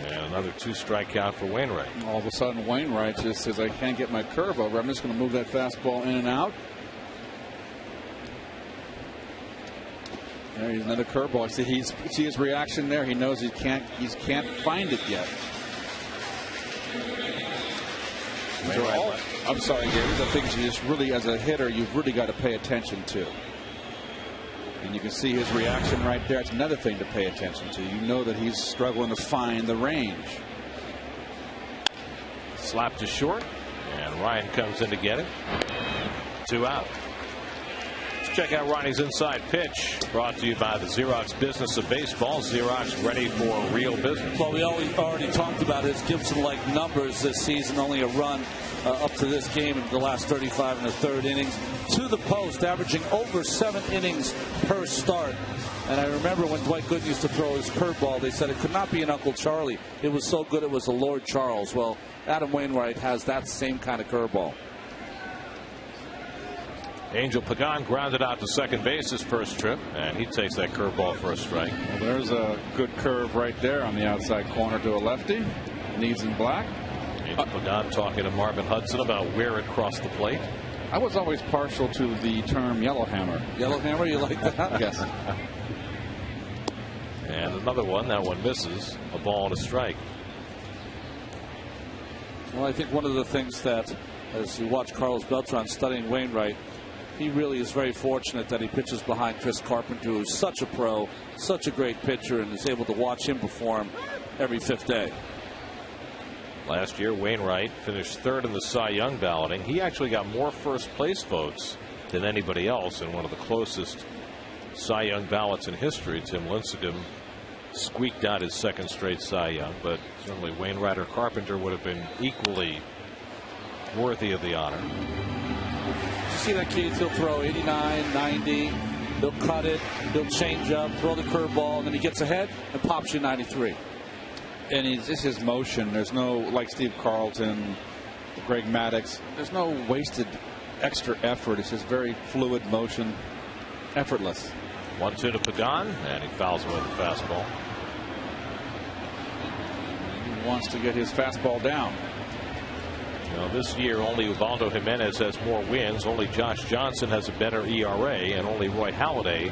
And another 2-strike count for Wainwright. All of a sudden, Wainwright just says, I can't get my curve over. I'm just going to move that fastball in and out. There's another curveball. See his reaction there. He knows he can't find it yet. I'm sorry, Gary. These are things you just really, as a hitter, you've really got to pay attention to. And you can see his reaction right there. It's another thing to pay attention to. You know that he's struggling to find the range. Slap to short, and Ryan comes in to get it. 2 out. Let's check out Ronnie's inside pitch, brought to you by the Xerox Business of Baseball. Xerox, ready for real business. Well, we already talked about his Gibson-like numbers this season. Only a run up to this game in the last 35 in the third innings. To the post, averaging over 7 innings per start. And I remember when Dwight Gooden used to throw his curveball, they said it could not be an Uncle Charlie. It was so good it was a Lord Charles. Well, Adam Wainwright has that same kind of curveball. Angel Pagan grounded out to second base his first trip, and he takes that curveball for a strike. Well, there's a good curve right there on the outside corner to a lefty. Needs in black. Angel Pagan talking to Marvin Hudson about where it crossed the plate. I was always partial to the term yellowhammer. Yellowhammer, you like that? Yes. And another one. That one misses. A ball and a strike. Well, I think one of the things that, as you watch Carlos Beltran studying Wainwright, he really is very fortunate that he pitches behind Chris Carpenter, who's such a pro, such a great pitcher, and is able to watch him perform every 5th day. Last year, Wainwright finished 3rd in the Cy Young balloting. He actually got more first place votes than anybody else in one of the closest Cy Young ballots in history. Tim Lincecum squeaked out his 2nd straight Cy Young, but certainly Wainwright or Carpenter would have been equally worthy of the honor. You see that kid, he'll throw 89, 90, he'll cut it, he'll change up, throw the curveball, and then he gets ahead and pops you 93. And it's just his motion. There's no, like Steve Carlton, Greg Maddux, there's no wasted extra effort. It's just very fluid motion, effortless. 1-2 to Pagan, and he fouls away the fastball. He wants to get his fastball down. You know, this year only Ubaldo Jimenez has more wins, only Josh Johnson has a better ERA, and only Roy Halladay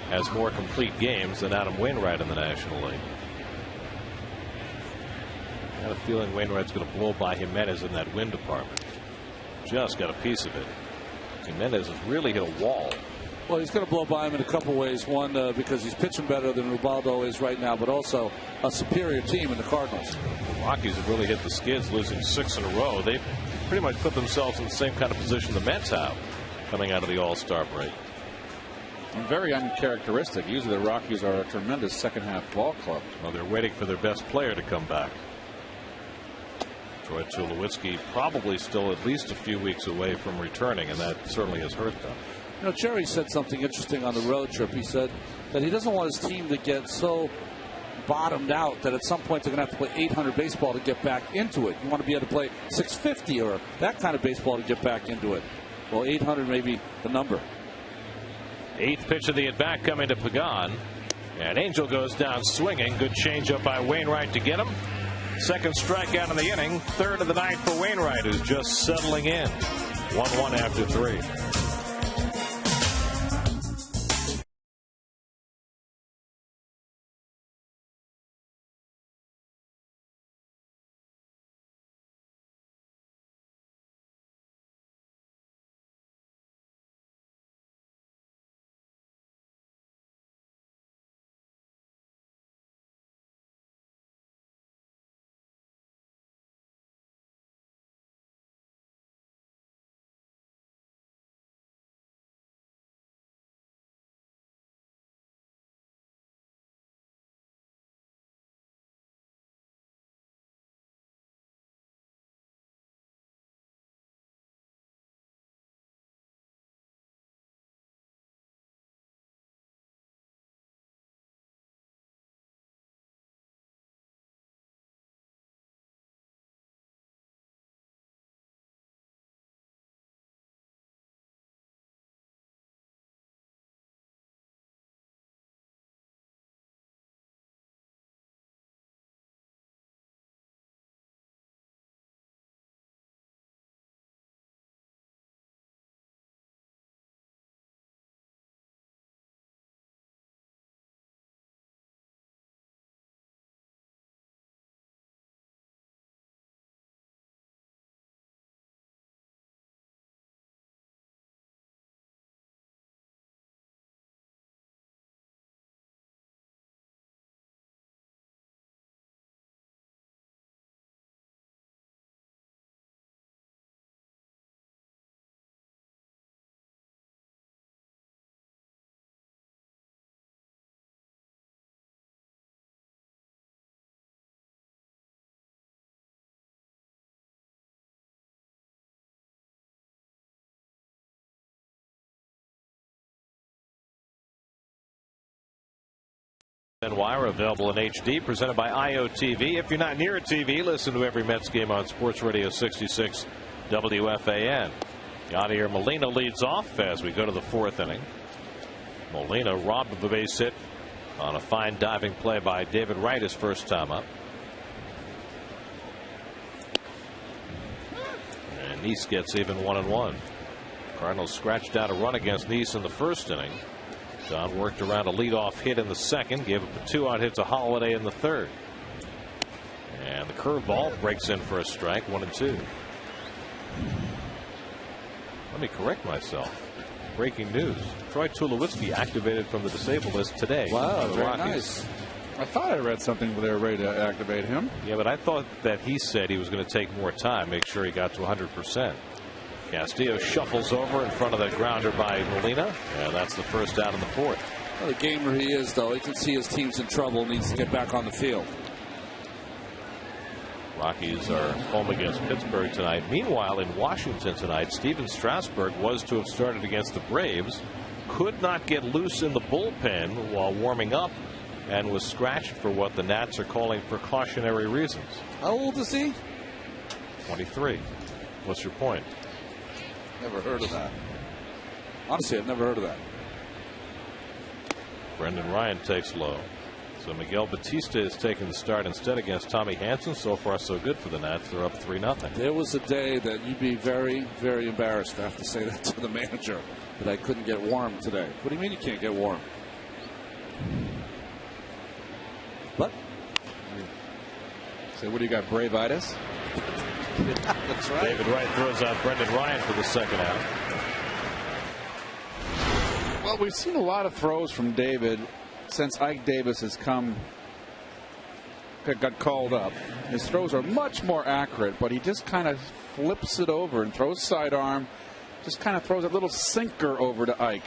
has more complete games than Adam Wainwright in the National League. I got a feeling Wainwright's going to blow by Jimenez in that win department. Just got a piece of it. Jimenez has really hit a wall. Well, he's going to blow by him in a couple ways. One, because he's pitching better than Ubaldo is right now, but also a superior team in the Cardinals. The Rockies have really hit the skids, losing 6 in a row. They've pretty much put themselves in the same kind of position the Mets have coming out of the All-Star break. And very uncharacteristic. Usually the Rockies are a tremendous second-half ball club. Well, they're waiting for their best player to come back. Troy Tulowitzki probably still at least a few weeks away from returning, and that certainly has hurt them. You know, Jerry said something interesting on the road trip. He said that he doesn't want his team to get so bottomed out that at some point they're going to have to play 800 baseball to get back into it. You want to be able to play 650 or that kind of baseball to get back into it. Well, 800 may be the number. 8th pitch of the at-bat coming to Pagan. And Angel goes down swinging. Good changeup by Wainwright to get him. Second strikeout in the inning. Third of the ninth for Wainwright, who's just settling in. 1-1 after 3. Wire available in HD, presented by IOTV. If you're not near a TV, listen to every Mets game on Sports Radio 66 WFAN. Yadier Molina leads off as we go to the 4th inning. Molina robbed of a base hit on a fine diving play by David Wright his first time up. And Nice gets even 1-1. Cardinals scratched out a run against Nice in the first inning. Don worked around a leadoff hit in the second, gave up a 2-out hit to Holiday in the third. And the curveball breaks in for a strike, 1-2. Let me correct myself. Breaking news. Troy Tulowitzki activated from the disabled list today. Wow, the very Rockies. nice. I thought I read something where they were ready to activate him. Yeah, but I thought that he said he was going to take more time, make sure he got to 100%. Castillo shuffles over in front of the grounder by Molina, and that's the first out in the 4th. Well, the gamer he is, though, he can see his team's in trouble, needs to get back on the field. Rockies are home against Pittsburgh tonight. Meanwhile, in Washington tonight, Steven Strasburg was to have started against the Braves, could not get loose in the bullpen while warming up, and was scratched for what the Nats are calling precautionary reasons. How old is he? 23. What's your point? Never heard of that. Honestly, I've never heard of that. Brendan Ryan takes low. So Miguel Batista is taking the start instead against Tommy Hanson. So far, so good for the Nats. They're up 3-0. There was a day that you'd be very, very embarrassed to have to say that to the manager, that I couldn't get warm today. What do you mean you can't get warm? What? So what do you got, Bravitis? That's right. David Wright throws out Brendan Ryan for the second out. Well, we've seen a lot of throws from David since Ike Davis has got called up. His throws are much more accurate, but he just kind of flips it over and throws sidearm, just kind of throws a little sinker over to Ike.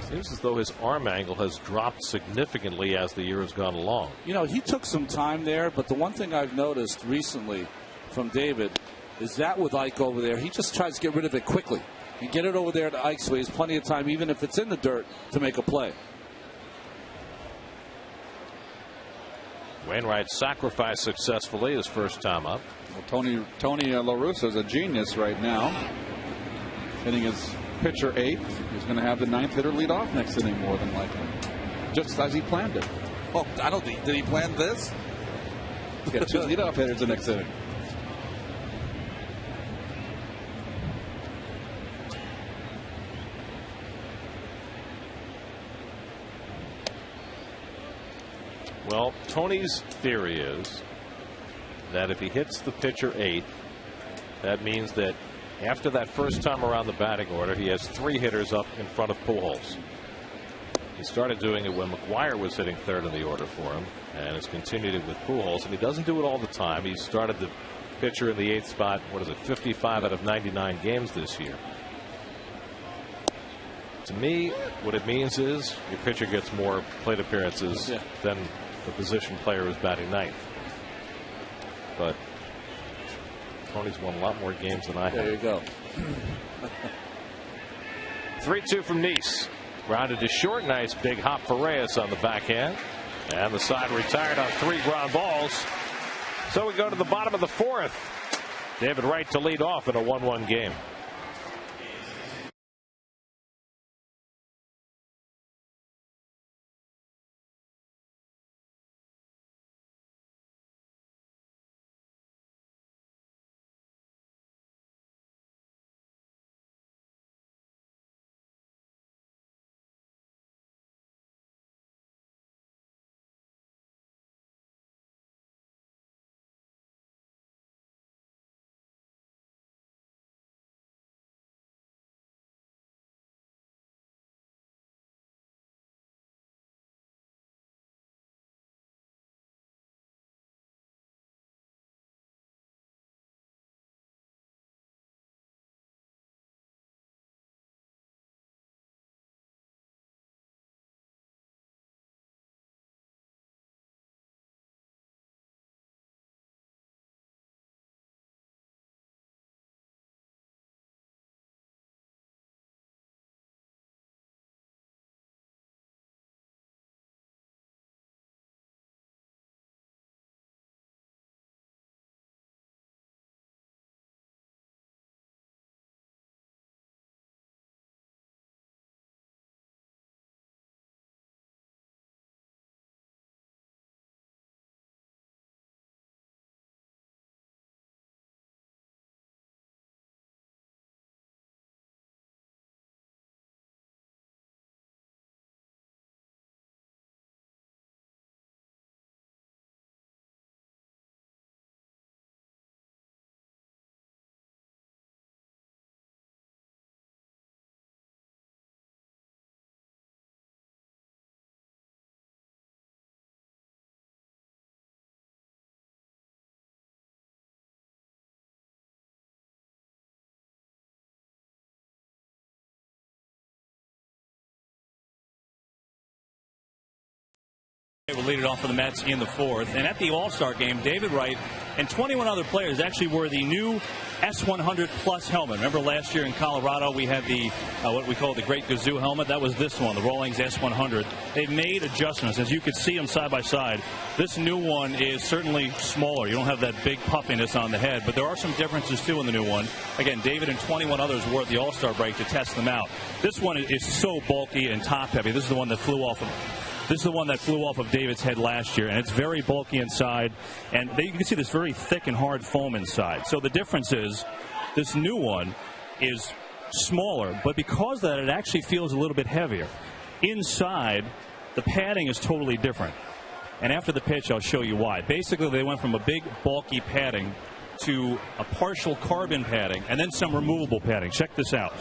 Seems as though his arm angle has dropped significantly as the year has gone along. You know, he took some time there, but the one thing I've noticed recently from David is that with Ike over there, he just tries to get rid of it quickly and get it over there to Ike so he has plenty of time, even if it's in the dirt, to make a play. Wainwright sacrificed successfully his first time up. Well, Tony La Russa is a genius right now, hitting his pitcher 8th. He's going to have the 9th hitter lead off next inning more than likely, just as he planned it. Oh, I don't think, did he plan this? He's got 2 leadoff hitters the next inning. Well, Tony's theory is that if he hits the pitcher 8th, that means that after that first time around the batting order, he has 3 hitters up in front of Pujols. He started doing it when McGuire was hitting 3rd in the order for him, and has continued it with Pujols. And he doesn't do it all the time. He started the pitcher in the 8th spot, 55 out of 99 games this year. To me, what it means is your pitcher gets more plate appearances than the position player who's batting 9th. But Tony's won a lot more games than I have. There you go. 3-2 from Nice. Grounded to short. Nice big hop for Reyes on the backhand. And the side retired on 3 ground balls. So we go to the bottom of the 4th. David Wright to lead off in a 1-1 game. Will lead it off for the Mets in the 4th. And at the All-Star game, David Wright and 21 other players actually wore the new S100 Plus helmet. Remember last year in Colorado we had the what we call the Great Gazoo helmet? That was this one, the Rawlings S100. They've made adjustments. As you can see them side by side, this new one is certainly smaller. You don't have that big puffiness on the head, but there are some differences too in the new one. Again, David and 21 others were at the All-Star break to test them out. This one is so bulky and top-heavy. This is the one that flew off of David's head last year, and it's very bulky inside, and you can see this very thick and hard foam inside. So the difference is this new one is smaller, but because of that, it actually feels a little bit heavier. Inside, the padding is totally different, and after the pitch, I'll show you why. Basically, they went from a big, bulky padding to a partial carbon padding, and then some removable padding. Check this out.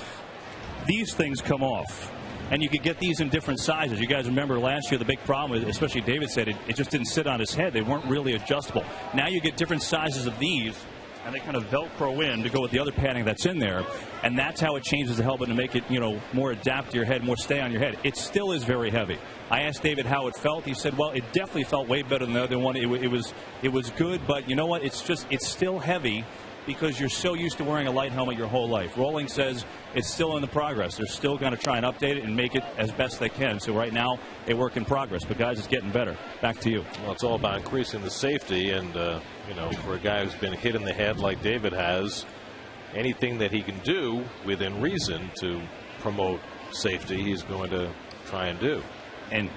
These things come off. And you could get these in different sizes. You guys remember last year the big problem, especially David said, it just didn't sit on his head. They weren't really adjustable. Now you get different sizes of these, and they kind of Velcro in to go with the other padding that's in there. And that's how it changes the helmet to make it, more adapt to your head, more stay on your head. It still is very heavy. I asked David how it felt. He said, well, it definitely felt way better than the other one. It was good, but you know what? It's still heavy. because you're so used to wearing a light helmet your whole life. Rolling says it's still in the progress. They're still going to try and update it and make it as best they can. So right now, a work in progress. But, guys, it's getting better. Back to you. Well, it's all about increasing the safety. And, for a guy who's been hit in the head like David has, anything that he can do within reason to promote safety, he's going to try and do. And,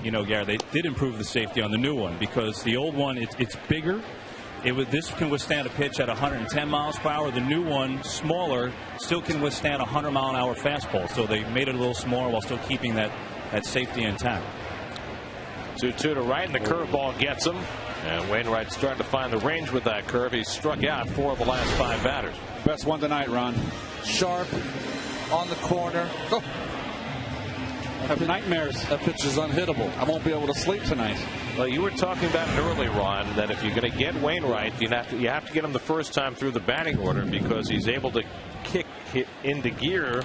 Gary, they did improve the safety on the new one because the old one, it's bigger. This can withstand a pitch at 110 miles per hour. The new one, smaller, still can withstand a 100-mile-an-hour fastball. So they made it a little smaller while still keeping that safety intact. 2-2 to right, and the curveball gets him. And Wainwright's starting to find the range with that curve. He's struck out 4 of the last 5 batters. Best one tonight, Ron. Sharp, on the corner. Oh. I have nightmares. That pitch is unhittable. I won't be able to sleep tonight. Well, you were talking about it early, Ron, that if you're going to get Wainwright, you have to get him the first time through the batting order because he's able to kick into gear,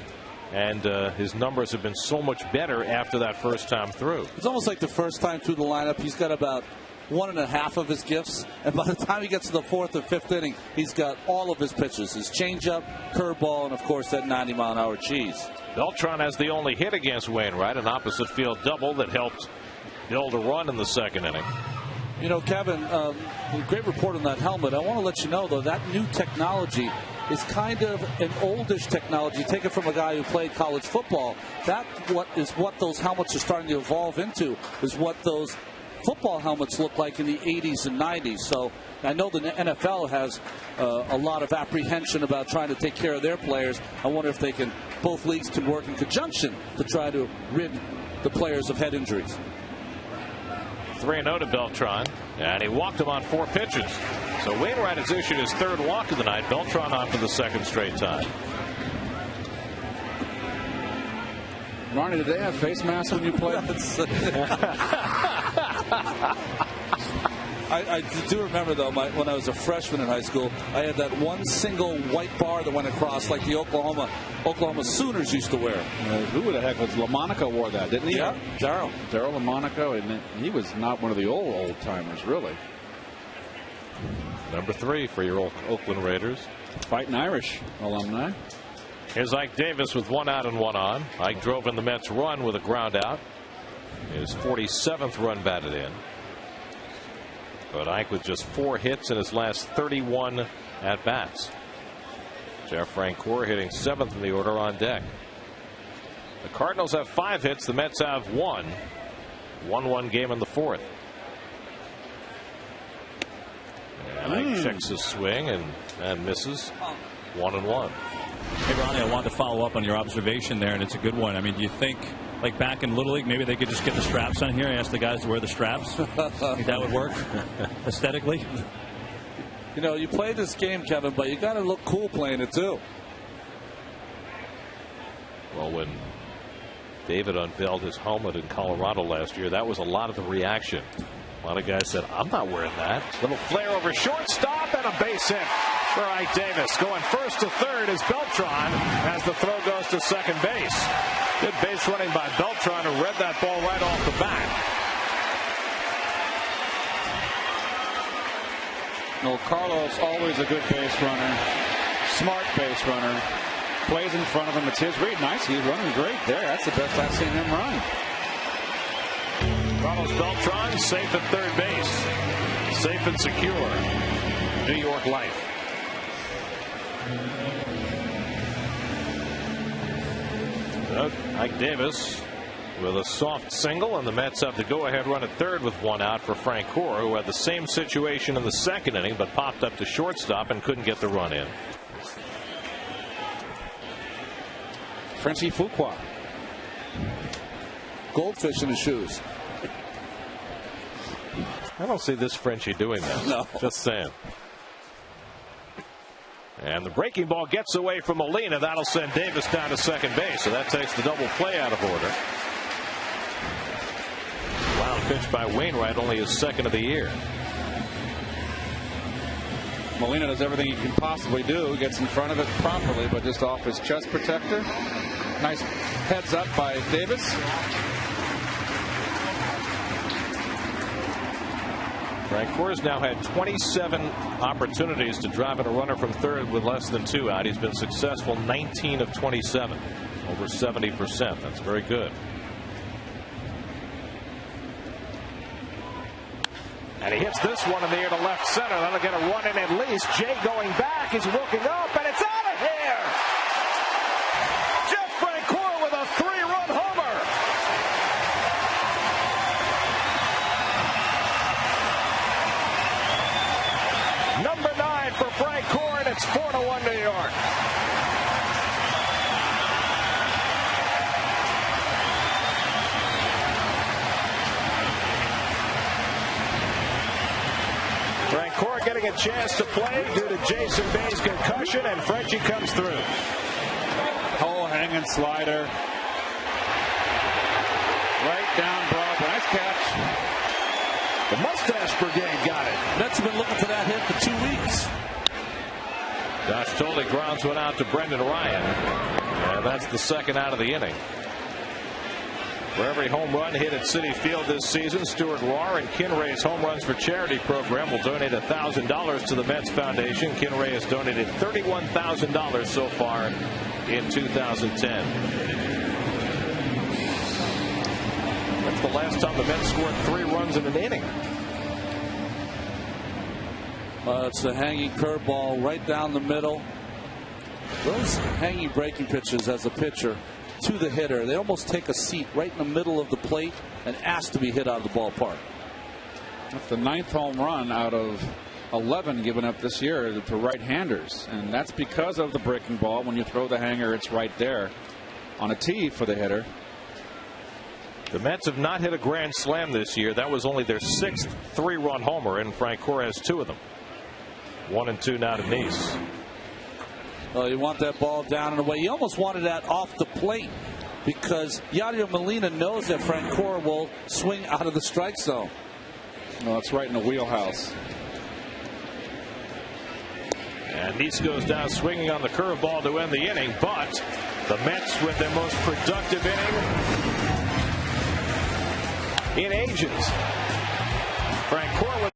and his numbers have been so much better after that first time through. It's almost like the first time through the lineup, he's got about 1.5 of his gifts, and by the time he gets to the 4th or 5th inning, he's got all of his pitches: his changeup, curveball, and of course that 90-mile-an-hour cheese. Beltran has the only hit against Wainwright, an opposite field double that helped build a run in the 2nd inning. Kevin, great report on that helmet. I want to let you know, though, that new technology is kind of an oldish technology. Take it from a guy who played college football. That is what those helmets are starting to evolve into, is what those football helmets look like in the 80s and 90s. So I know the NFL has a lot of apprehension about trying to take care of their players. I wonder if both leagues can work in conjunction to try to rid the players of head injuries. 3-0 to Beltran, and he walked him on 4 pitches. So Wainwright has issued his 3rd walk of the night. Beltran on for the 2nd straight time. Ronnie, did they have face masks when you played? I do remember, though, when I was a freshman in high school, I had that one single white bar that went across like the Oklahoma Sooners used to wear. Who the heck was LaMonaco wore that, didn't he? Yeah, Darryl LaMonaco, and he was not one of the old timers, really. Number 3 for your Oakland Raiders. Fighting Irish alumni. Here's Ike Davis with 1 out and 1 on. Ike drove in the Mets' run with a ground out. His 47th run batted in. But Ike with just 4 hits in his last 31 at-bats. Jeff Francoeur hitting 7th in the order on deck. The Cardinals have 5 hits. The Mets have 1. 1-1 game in the 4th. And Ike checks his swing and misses. 1-1. Hey, Ronnie, I wanted to follow up on your observation there, and it's a good one. I mean, do you think, like back in Little League, maybe they could just get the straps on here and ask the guys to wear the straps? Think that would work aesthetically? You play this game, Kevin, but you got to look cool playing it, too. Well, when David unveiled his helmet in Colorado last year, that was a lot of the reaction. A lot of guys said, I'm not wearing that. Little flare over shortstop and a base hit for Ike Davis. Going first to 3rd is Beltran as the throw goes to 2nd base. Good base running by Beltran, who read that ball right off the bat. Carlos, always a good base runner. Smart base runner. Plays in front of him. It's his read. Nice. He's running great there. That's the best I've seen him run. Carlos Beltran safe at 3rd base. Safe and secure. New York life. Ike Davis with a soft single, and the Mets have the go-ahead run at 3rd with 1 out for Francoeur, who had the same situation in the 2nd inning but popped up to shortstop and couldn't get the run in. Frenchie Fuqua. Goldfish in his shoes. I don't see this Frenchie doing that. No. Just saying. And the breaking ball gets away from Molina. That'll send Davis down to 2nd base. So that takes the double play out of order. Wild pitch by Wainwright, only his 2nd of the year. Molina does everything he can possibly do. Gets in front of it properly, but just off his chest protector. Nice heads up by Davis. Frank Core's now had 27 opportunities to drive in a runner from third with less than 2 out. He's been successful 19 of 27, over 70%. That's very good. And he hits this one in the air to left center. That'll get a run in at least. Jay going back. He's looking up, and it's out of here. Jeff Francoeur with a 3-run homer. Number 9 for Francoeur, and it's 4-1 New York. Francoeur getting a chance to play due to Jason Bay's concussion, and Frenchie comes through. Oh, hanging slider. Right down broad. Nice catch. The Mustache Brigade got it. Mets have been looking for that hit for 2 weeks. Josh Toley grounds one out to Brendan Ryan. And that's the second out of the inning. For every home run hit at Citi Field this season, Stuart Rohr and Kinray's Home Runs for Charity program will donate $1,000 to the Mets Foundation. Kinray has donated $31,000 so far in 2010. That's the last time the Mets scored 3 runs in an inning. It's a hanging curveball right down the middle. Those hanging breaking pitches as a pitcher to the hitter, they almost take a seat right in the middle of the plate and ask to be hit out of the ballpark. That's the 9th home run out of 11 given up this year to right-handers, and that's because of the breaking ball. When you throw the hanger, it's right there on a tee for the hitter. The Mets have not hit a grand slam this year. That was only their 6th 3-run homer, and Francoeur has 2 of them. 1 and 2 now to Nice. Oh, you want that ball down and away. You almost wanted that off the plate because Yadier Molina knows that Francoeur will swing out of the strike zone. Well, that's right in the wheelhouse. And Nice goes down swinging on the curveball to end the inning, but the Mets with their most productive inning in ages. Francoeur with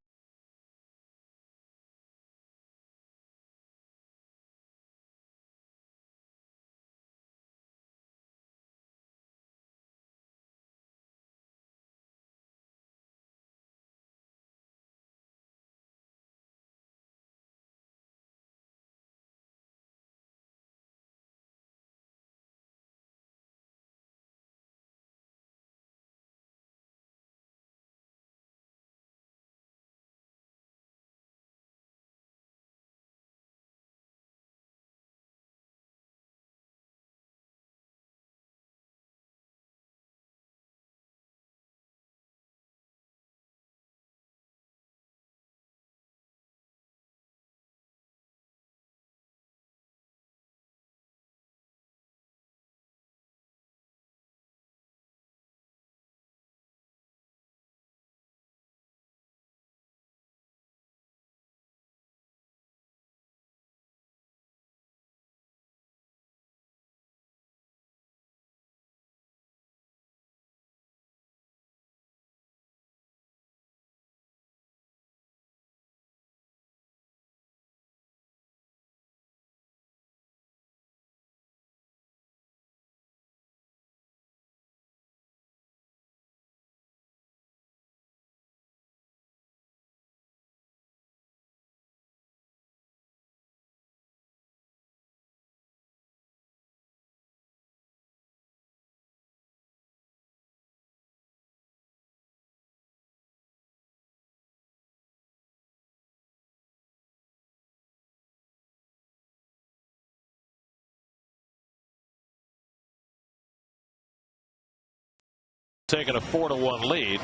taking a 4-1 lead.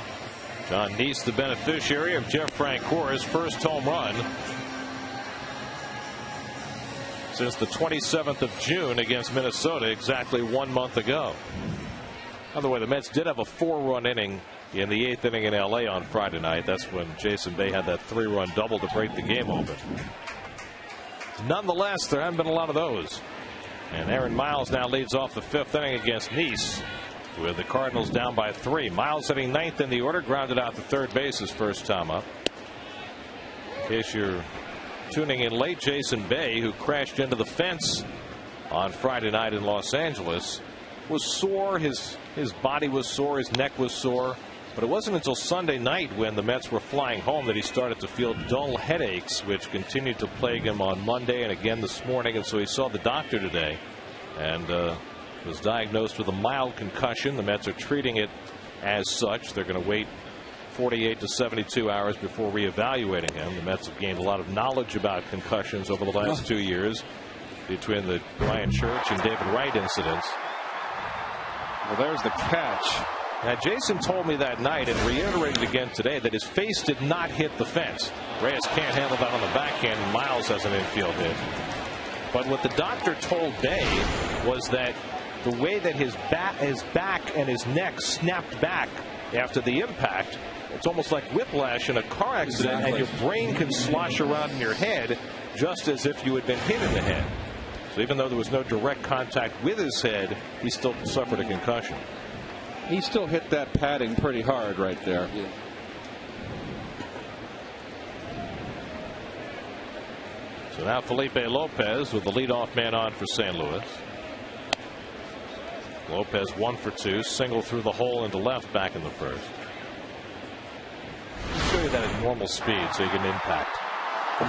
John Nice, the beneficiary of Jeff Francoeur's first home run since the 27th of June against Minnesota, exactly 1 month ago. By the way, the Mets did have a 4-run inning in the 8th inning in L.A. on Friday night. That's when Jason Bay had that 3-run double to break the game open. Nonetheless, there haven't been a lot of those. And Aaron Miles now leads off the 5th inning against Nice, with the Cardinals down by 3. Miles hitting 9th in the order, grounded out to third base his first time up. case you're tuning in late, Jason Bay, who crashed into the fence on Friday night in Los Angeles, was sore. His body was sore. His neck was sore. But it wasn't until Sunday night, when the Mets were flying home, that he started to feel dull headaches, which continued to plague him on Monday and again this morning. And so he saw the doctor today and was diagnosed with a mild concussion. The Mets are treating it as such. They're going to wait 48 to 72 hours before reevaluating him. The Mets have gained a lot of knowledge about concussions over the last 2 years between the Ryan Church and David Wright incidents. Well, there's the catch. Now, Jason told me that night and reiterated again today that his face did not hit the fence. Reyes can't handle that on the backhand, and Miles has an infield hit. But what the doctor told Bay was that the way that his back and his neck snapped back after the impact, it's almost like whiplash in a car accident. Exactly. And your brain can slosh around in your head just as if you had been hit in the head. So even though there was no direct contact with his head, he still suffered a concussion. He still hit that padding pretty hard right there. Yeah. So now Felipe Lopez with the leadoff man on for St. Louis. Lopez 1 for 2, single through the hole into left back in the first. I'll show you that at normal speed so you can impact.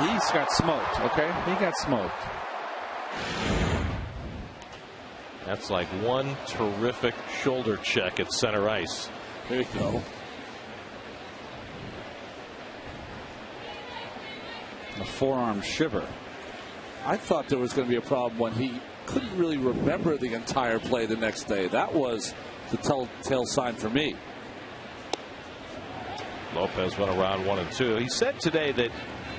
He's got smoked, okay? He got smoked. That's like one terrific shoulder check at center ice. There you go. A forearm shiver. I thought there was going to be a problem when he couldn't really remember the entire play the next day. That was the telltale sign for me. Lopez went around 1 and 2. He said today that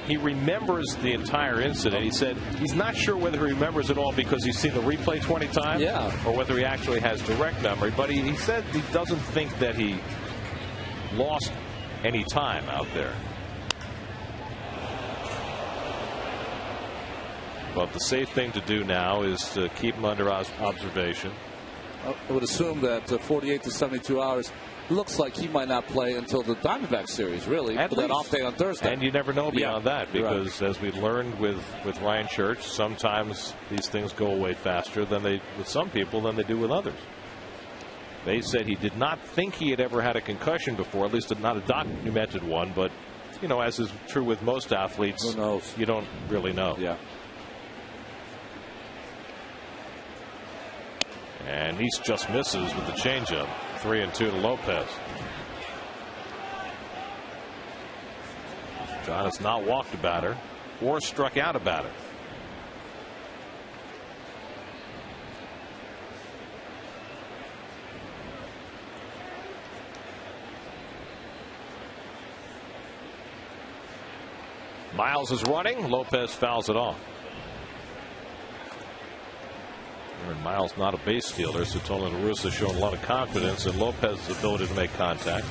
he remembers the entire incident. He said he's not sure whether he remembers it all because he's seen the replay 20 times, or whether he actually has direct memory. But he said he doesn't think that he lost any time out there. But the safe thing to do now is to keep him under observation. I would assume that 48 to 72 hours looks like he might not play until the Diamondback series, really, with that off day on Thursday. And you never know beyond that, because as we learned with Ryan Church, sometimes these things go away faster than with some people than they do with others. They said he did not think he had ever had a concussion before, at least not a documented one. But, you know, as is true with most athletes, who knows? You don't really know. Yeah. And Nice just misses with the changeup. 3-2 to Lopez. John has not walked a batter or struck out a batter. Miles is running. Lopez fouls it off. And Miles not a base stealer, so Tony La Russa has shown a lot of confidence in Lopez's ability to make contact.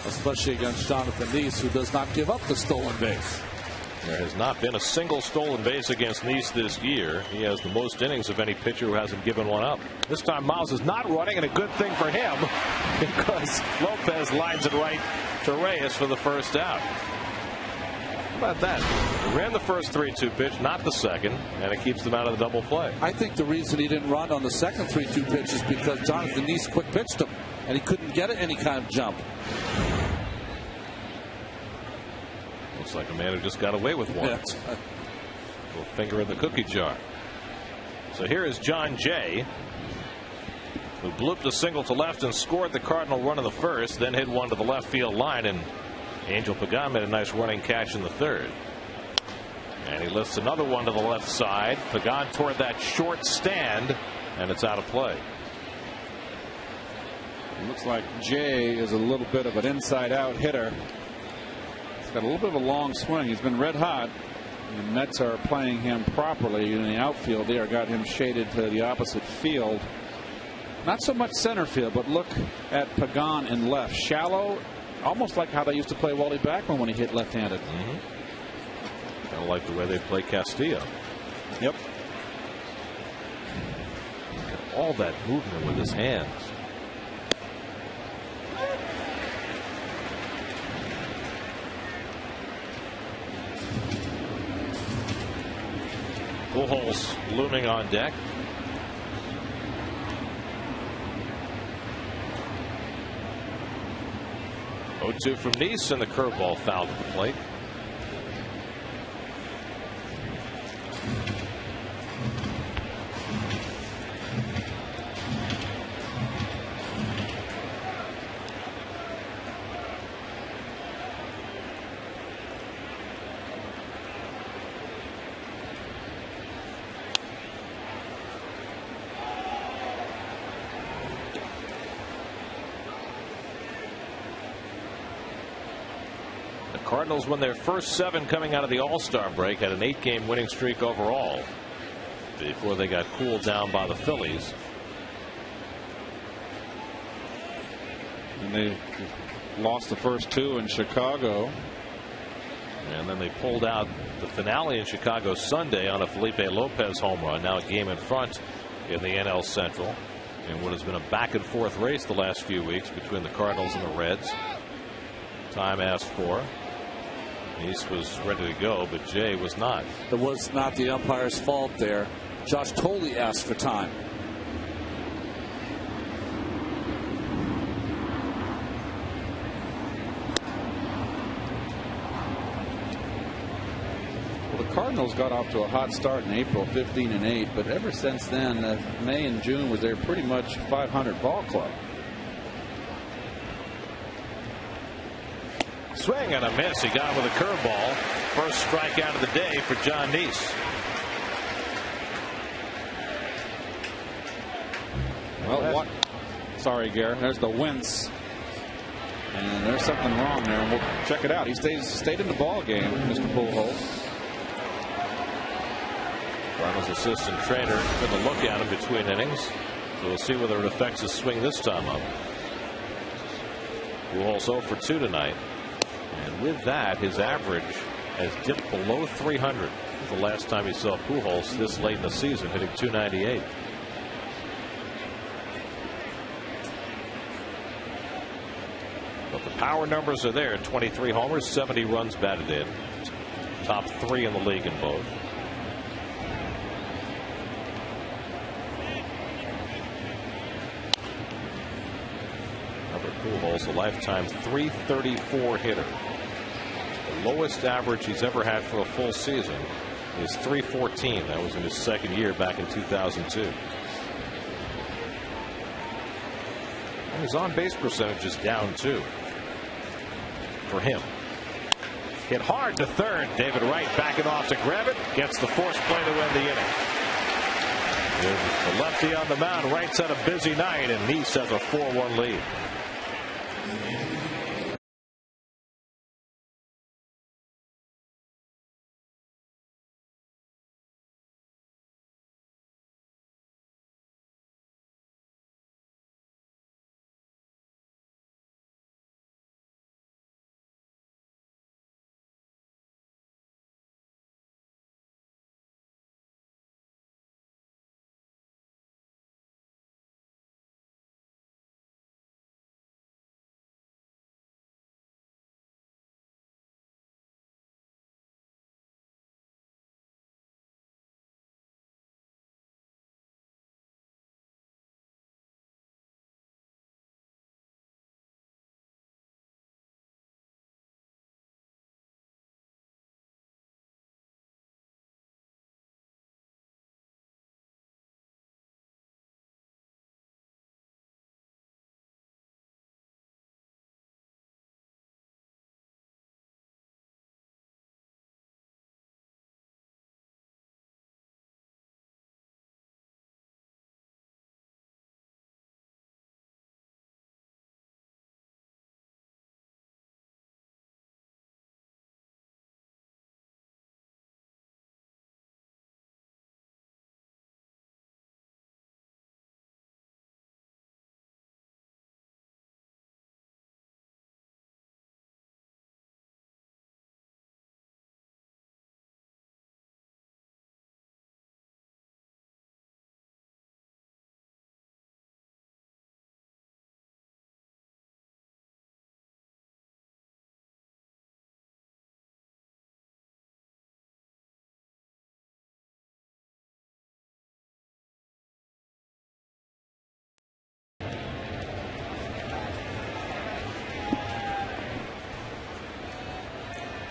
Especially against Jonathan Nice, who does not give up the stolen base. There has not been a single stolen base against Nice this year. He has the most innings of any pitcher who hasn't given one up. This time Miles is not running, and a good thing for him, because Lopez lines it right to Reyes for the first out. How about that? He ran the first 3-2 pitch, not the second, and it keeps them out of the double play. I think the reason he didn't run on the second 3-2 pitch is because Jonathan Nice quick pitched him, and he couldn't get any kind of jump. Looks like a man who just got away with one. Yeah. Little finger in the cookie jar. So here is John Jay, who blooped a single to left and scored the Cardinal run in the first, then hit one to the left field line, and Angel Pagan made a nice running catch in the third. And he lifts another one to the left side. Pagan toward that short stand, and it's out of play. It looks like Jay is a little bit of an inside-out hitter. He's got a little bit of a long swing. He's been red hot. The Mets are playing him properly in the outfield. They got him shaded to the opposite field. Not so much center field, but look at Pagan in left. Shallow, almost like how they used to play Wally Backman when he hit left-handed. Kind of like the way they play Castillo. Yep. Look at all that movement with his hands. Pujols looming on deck. 0-2 from Nice, and the curveball fouled at the plate. Cardinals won their first 7 coming out of the All-Star break, had an 8-game winning streak overall before they got cooled down by the Phillies. And they lost the first 2 in Chicago. And then they pulled out the finale in Chicago Sunday on a Felipe Lopez home run. Now a game in front in the NL Central, in what has been a back and forth race the last few weeks between the Cardinals and the Reds. Time asked for. Nice was ready to go, but Jay was not. It was not the umpire's fault there. Josh Tolley asked for time. Well, the Cardinals got off to a hot start in April, 15-8, but ever since then, May and June was their pretty much 500 ball club. Swing and a miss. He got with a curveball. First strikeout of the day for John Nice. Well, what? Sorry, Gary. There's the wince. And there's something wrong there. And we'll check it out. He stayed in the ball game, Mr. Pujols. Cardinals assistant trainer took a look at him between innings. So we'll see whether it affects his swing this time up. Pujols 0 for 2 tonight. And with that, his average has dipped below 300. The last time he saw Pujols this late in the season, hitting .298. But the power numbers are there. 23 homers, 70 runs batted in. Top 3 in the league in both. Albert Pujols, a lifetime .334 hitter. The lowest average he's ever had for a full season is .314. That was in his second year back in 2002. And his on-base percentage is down too for him. Hit hard to third. David Wright backing off to grab it. Gets the force play to win the inning. The lefty on the mound. Wright's had a busy night, and Nice has a 4-1 lead.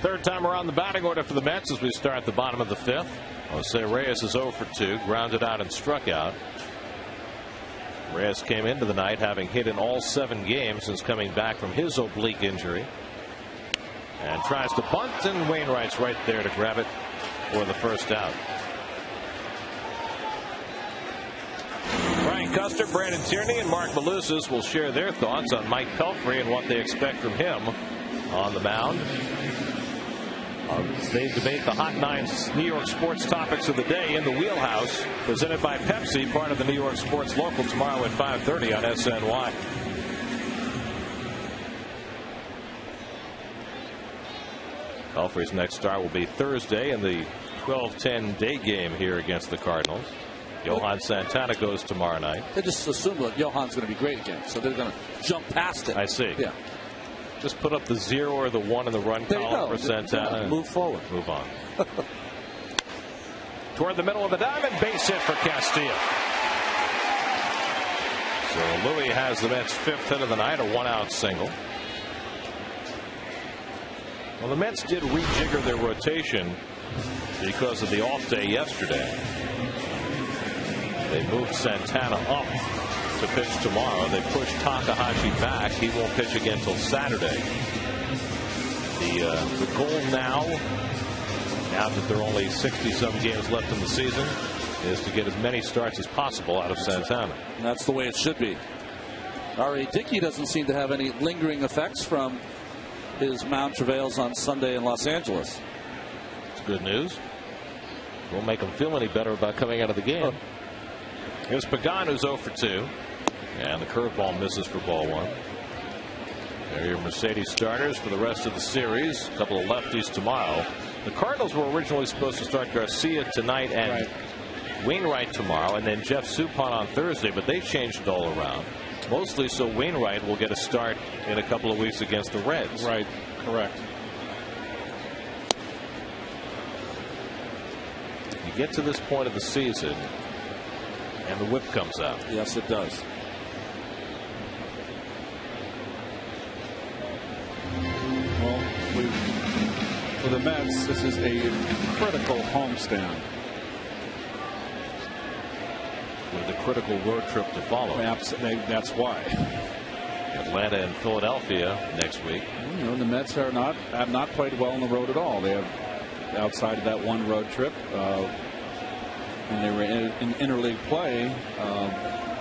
Third time around the batting order for the Mets as we start the bottom of the fifth. Jose Reyes is 0 for 2, grounded out and struck out. Reyes came into the night having hit in all 7 games since coming back from his oblique injury. And tries to bunt, and Wainwright's right there to grab it for the first out. Brian Custer, Brandon Tierney, and Mark Malusis will share their thoughts on Mike Pelfrey and what they expect from him on the mound. They debate the Hot 9's New York sports topics of the day in the Wheelhouse, presented by Pepsi, part of the New York Sports Local, tomorrow at 5:30 on SNY. Pelfrey's next start will be Thursday in the 12:10 day game here against the Cardinals. Johan Santana goes tomorrow night. They just assume that Johan's going to be great again, so they're going to jump past it. I see. Yeah. Just put up the 0 or the 1 in the run column for Santana. Move forward. Move on. Toward the middle of the diamond, base hit for Castillo. So Louis has the Mets' 5th hit of the night, a 1-out single. Well, the Mets did rejigger their rotation because of the off day yesterday. They moved Santana up to pitch tomorrow. They pushed Takahashi back. He won't pitch again until Saturday. The goal now that there are only 60-some games left in the season, is to get as many starts as possible out of Santana. And that's the way it should be. R.A. Dickey doesn't seem to have any lingering effects from his mound travails on Sunday in Los Angeles. It's good news. Won't make him feel any better about coming out of the game. Here's Pagan, who's 0 for 2. And the curveball misses for ball 1. There are your Mercedes starters for the rest of the series. A couple of lefties tomorrow. The Cardinals were originally supposed to start Garcia tonight and Wainwright tomorrow, and then Jeff Suppan on Thursday, but they changed it all around. Mostly so Wainwright will get a start in a couple of weeks against the Reds. Right. Correct. You get to this point of the season, and the whip comes out. Yes, it does. Well, for the Mets, this is a critical homestand. With a critical road trip to follow. That's why. Atlanta and Philadelphia next week. You know, the Mets have not played well on the road at all. They have, outside of that one road trip, when they were in interleague play,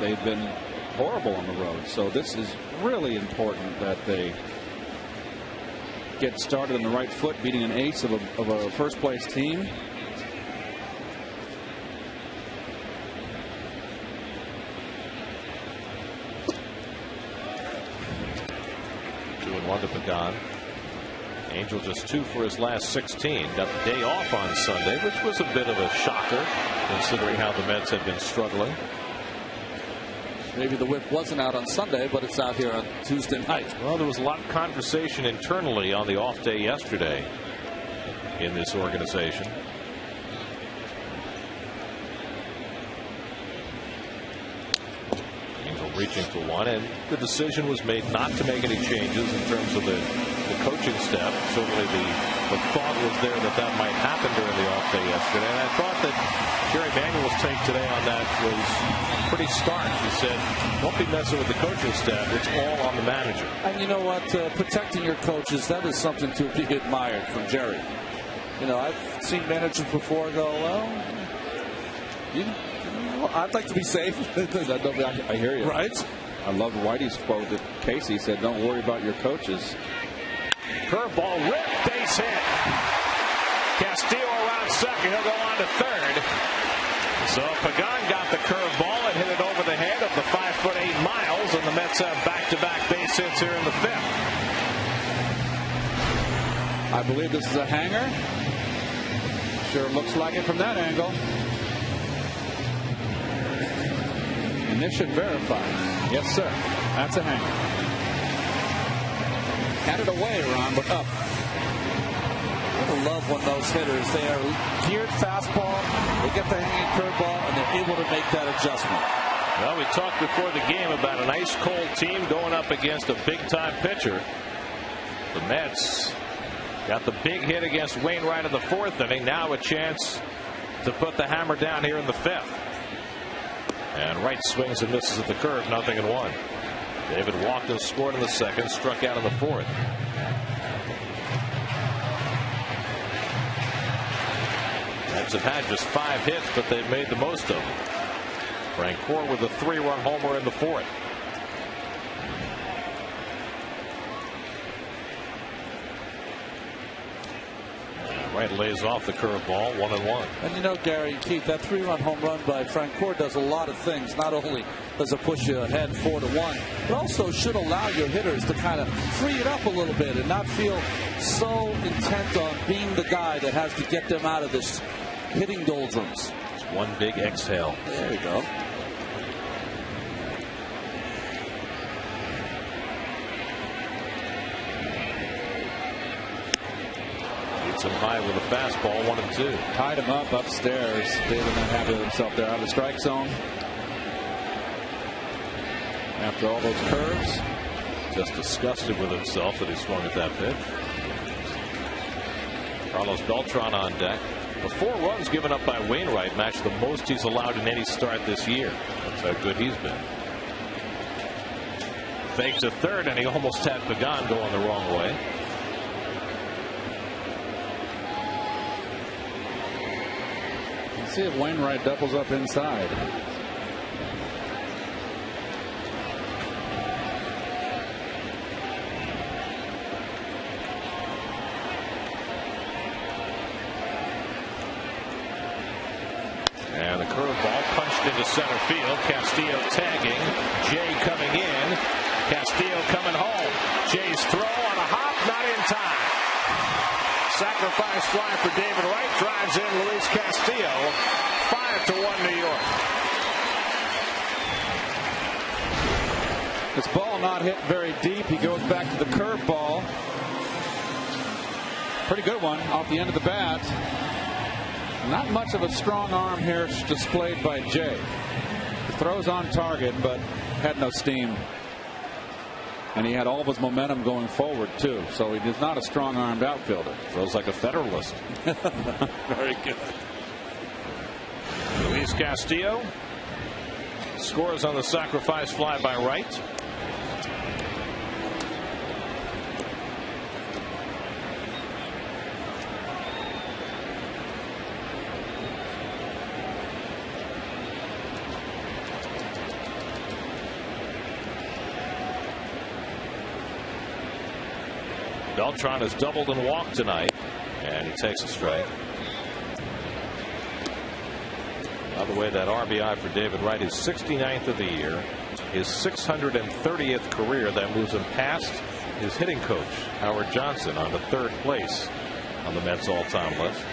they've been horrible on the road. So this is really important that they get started on the right foot, beating an ace of a first place team. To Pagan. Angel just 2 for his last 16. Got the day off on Sunday, which was a bit of a shocker considering how the Mets had been struggling. Maybe the whip wasn't out on Sunday, but it's out here on Tuesday night. Well, there was a lot of conversation internally on the off day yesterday in this organization. Angel reaching for one, and the decision was made not to make any changes in terms of the coaching staff. Certainly the thought was there that might happen during the off day yesterday, and I thought that Jerry Manuel's take today on that was pretty stark. He said, don't be messing with the coaching staff. It's all on the manager. And you know what? Protecting your coaches, that is something to be admired from Jerry. You know, I've seen managers before go, well, I'd like to be safe. I hear you. Right? I love Whitey's quote that Casey said, don't worry about your coaches. Curveball ripped, base hit. Castillo around second. He'll go on to third. So Pagan got the curveball and hit it over the head of the 5'8" Miles, and the Mets have back-to-back base hits here in the 5th. I believe this is a hanger. Sure looks like it from that angle. And this should verify. Yes, sir. That's a hanger. Had it away, Ron, but up. I love when those hitters, they are geared fastball, they get the hanging curveball, and they're able to make that adjustment. Well, we talked before the game about an ice-cold team going up against a big-time pitcher. The Mets Got the big hit against Wainwright in the 4th inning. Now a chance to put the hammer down here in the 5th. And Wright swings and misses at the curve, 0-1. David walked and scored in the 2nd, struck out in the 4th. Mets have had just 5 hits, but they've made the most of them. Frank Core with a 3-run homer in the 4th. Wright lays off the curveball, 1-1. And you know, Gary, Keith, that 3-run home run by Frank Core does a lot of things. Not only does it push you ahead 4-1, but also should allow your hitters to kind of free it up a little bit and not feel so intent on being the guy that has to get them out of this hitting doldrums. It's one big exhale. There you go. Him high with a fastball, 1-2. Tied him up upstairs. David not happy with himself there out of the strike zone. After all those curves. Just disgusted with himself that he swung at that pitch. Carlos Beltran on deck. The 4 runs given up by Wainwright match the most he's allowed in any start this year. That's how good he's been. Fake to third, and he almost had Pagan going the wrong way. See if Wainwright doubles up inside. And the curveball punched into center field. Castillo tagging. Jay coming in. Castillo coming home. Jay's throw on a hop, not in time. Sacrifice fly for David Wright. Drives in Luis Castillo. 5-1 New York. This ball not hit very deep. He goes back to the curveball. Pretty good one off the end of the bat. Not much of a strong arm here displayed by Jay. The throw's on target, but had no steam. And he had all of his momentum going forward, too. So he is not a strong-armed outfielder. Throws like a Federalist. Very good. Luis Castillo scores on the sacrifice fly by Wright. Beltran has doubled and walked tonight, and he takes a strike. By the way, that RBI for David Wright is 69th of the year, his 630th career. That moves him past his hitting coach, Howard Johnson, on the 3rd place on the Mets all-time list.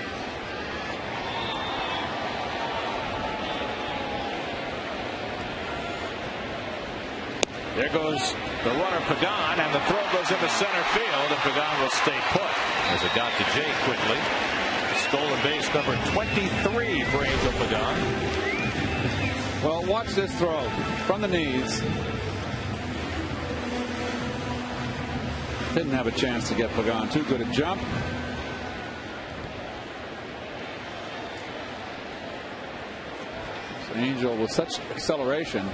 There goes the runner Pagan, and the throw goes into center field, and Pagan will stay put as it got to Jay quickly. Stolen base number 23 for Angel Pagan. Well, watch this throw from the knees. Didn't have a chance to get Pagan. Too good a jump. Angel with such acceleration.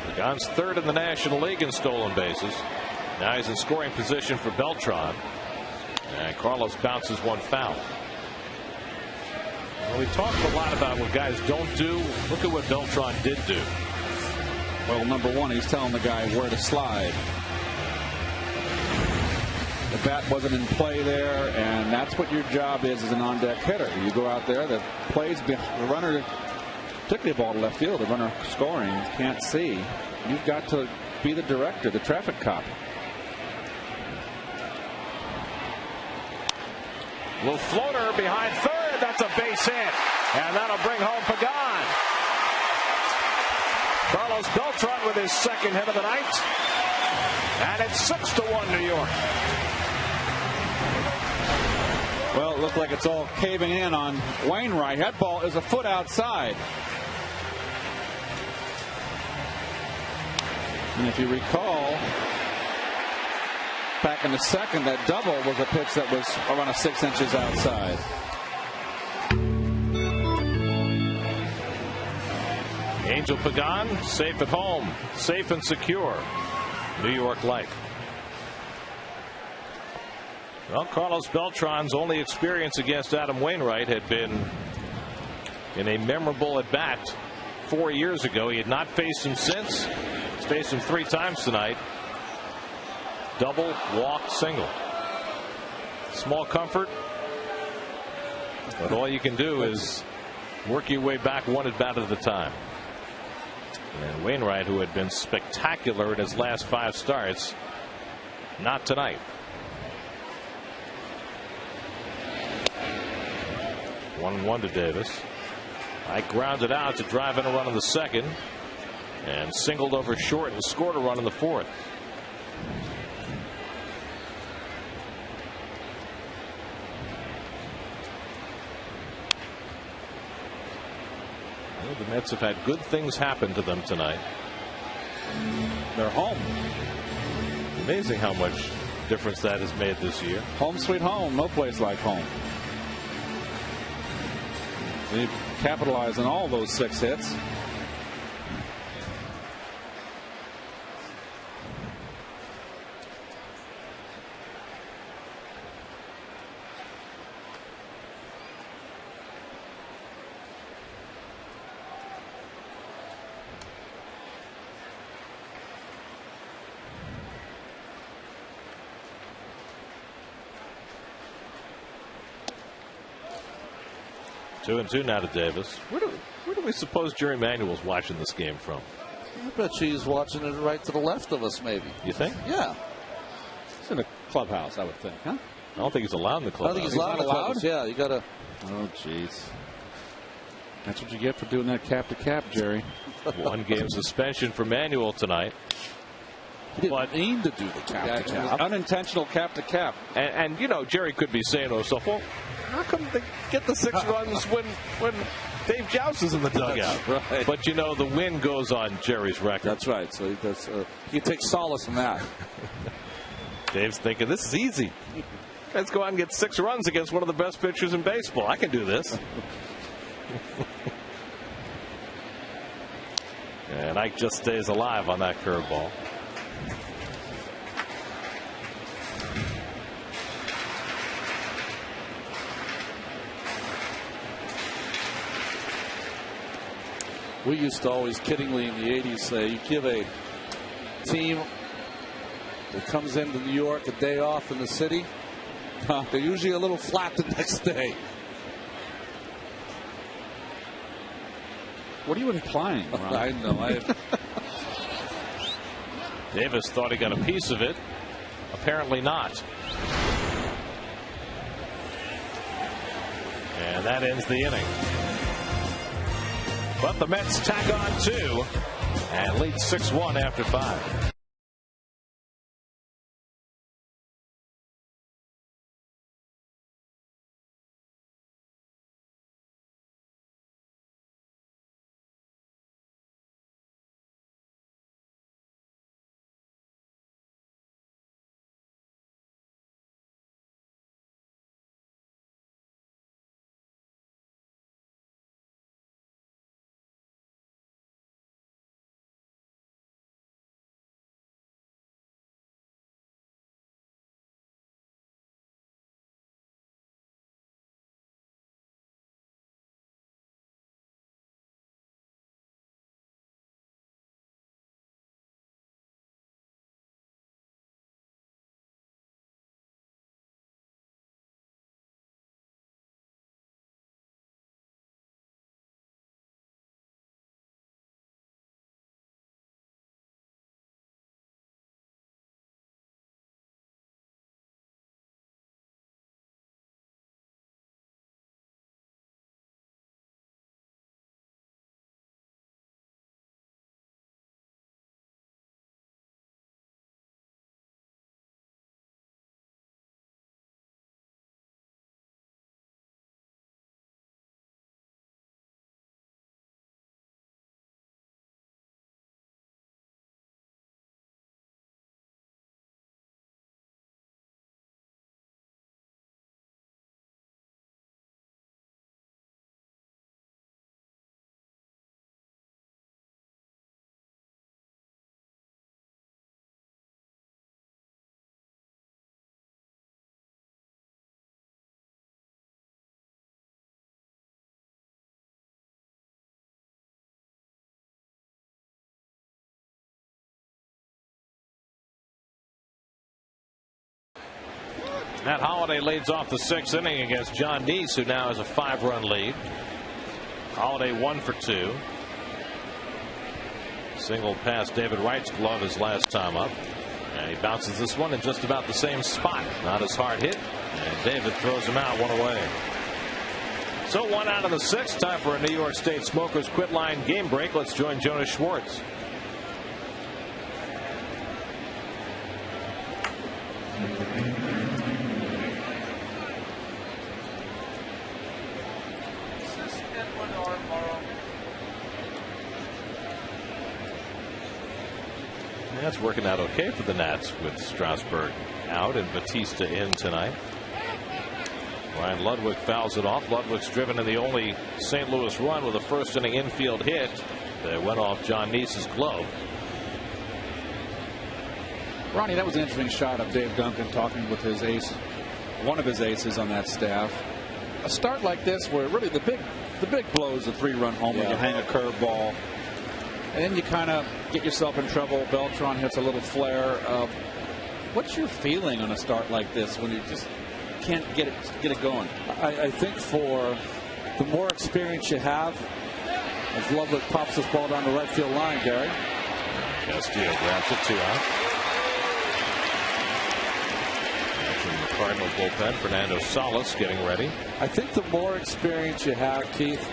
Pagan's 3rd in the National League in stolen bases. Now he's in scoring position for Beltran. And Carlos bounces one foul. Well, we talked a lot about what guys don't do. Look at what Beltran did do. Well, number one, he's telling the guy where to slide. The bat wasn't in play there, and that's what your job is as an on-deck hitter. You go out there, the plays, the runner, particularly a ball to left field, the runner scoring, can't see. You've got to be the director, the traffic cop. Little floater behind third. That's a base hit. And that'll bring home Pagan. Carlos Beltran with his 2nd hit of the night. And it's 6-1 New York. Well, it looked like it's all caving in on Wainwright. That ball is a foot outside. And if you recall, back in the second, that double was a pitch that was around 6 inches outside. Angel Pagan safe at home, safe and secure. New York Life. Well, Carlos Beltran's only experience against Adam Wainwright had been in a memorable at bat 4 years ago. He had not faced him since. He's faced him 3 times tonight. Double, walk, single. Small comfort, but all you can do is work your way back one at bat at a time. And Wainwright, who had been spectacular in his last 5 starts, not tonight. 1-1 to Davis. I grounded out to drive in a run in the second and singled over short and scored a run in the fourth. Well, the Mets have had good things happen to them tonight. They're home. Amazing how much difference that has made this year. Home sweet home. No place like home. They capitalized on all those 6 hits. Two and two now to Davis. Where do we suppose Jerry Manuel's watching this game from? I bet he's watching it right to the left of us, maybe. You think? Yeah. It's in the clubhouse, I would think, huh? I don't think he's allowed in the clubhouse. I think he's allowed in the clubhouse. Yeah, you got to. Oh, jeez. That's what you get for doing that cap to cap, Jerry. 1 game suspension for Manuel tonight. He didn't mean to do the cap to cap. Unintentional cap to cap. And you know, Jerry could be saying to himself, well, how come they get the 6 runs when Dave Joust is in the dugout? Right. But you know, the win goes on Jerry's record. That's right. So he does. He takes solace in that. Dave's thinking, this is easy. Let's go out and get 6 runs against one of the best pitchers in baseball. I can do this. And Ike just stays alive on that curveball. We used to always kiddingly in the 80s say you give a team that comes into New York a day off in the city, they're usually a little flat the next day. What are you implying, Ron? I know. Davis thought he got a piece of it. Apparently not. And that ends the inning. But the Mets tack on 2 and lead 6-1 after 5. Matt Holliday leads off the 6th inning against John Neese, who now has a 5-run lead. Holliday 1 for 2. Single past David Wright's glove his last time up. And he bounces this one in just about the same spot. Not as hard hit. And David throws him out, 1 away. So 1 out of the 6th. Time for a New York State Smokers Quit Line game break. Let's join Jonas Schwartz. That's working out okay for the Nats with Strasburg out and Batista in tonight. Ryan Ludwig fouls it off. Ludwig's driven in the only St. Louis run with a first inning infield hit that went off John Neese's glove. Ronnie, that was an interesting shot of Dave Duncan talking with his ace, one of his aces on that staff. A start like this where really the big blow is a 3-run homer. You hang a curveball. And then you kind of get yourself in trouble. Beltran hits a little flare. What's your feeling on a start like this when you just can't get it going? I think for the more experience you have, as Ludwig pops this ball down the right field line, Gary. Castillo grabs it, 2 out. From the Cardinal bullpen, Fernando Salas getting ready. I think the more experience you have, Keith,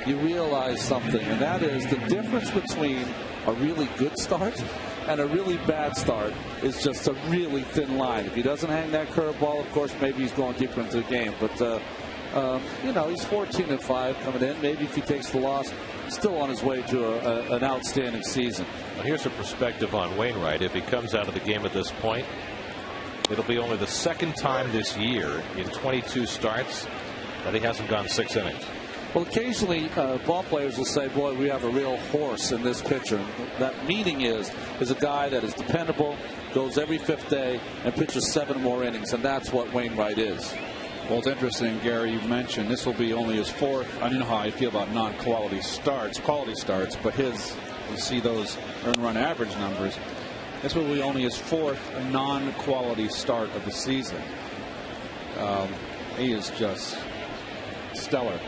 you realize something, and that is the difference between a really good start and a really bad start is just a really thin line. If he doesn't hang that curveball, of course, maybe he's going deeper into the game. But, you know, he's 14-5 coming in. Maybe if he takes the loss, still on his way to an outstanding season. Well, here's a perspective on Wainwright. If he comes out of the game at this point, it'll be only the 2nd time this year in 22 starts that he hasn't gone 6 innings. Well, occasionally ball players will say, boy, we have a real horse in this pitcher. That meaning is a guy that is dependable, goes every 5th day, and pitches 7 more innings, and that's what Wainwright is. Well, it's interesting, Gary, you mentioned this will be only his 4th. I don't know how I feel about non-quality starts, quality starts, but you see those earned run average numbers. This will be only his 4th non-quality start of the season. He is just stellar.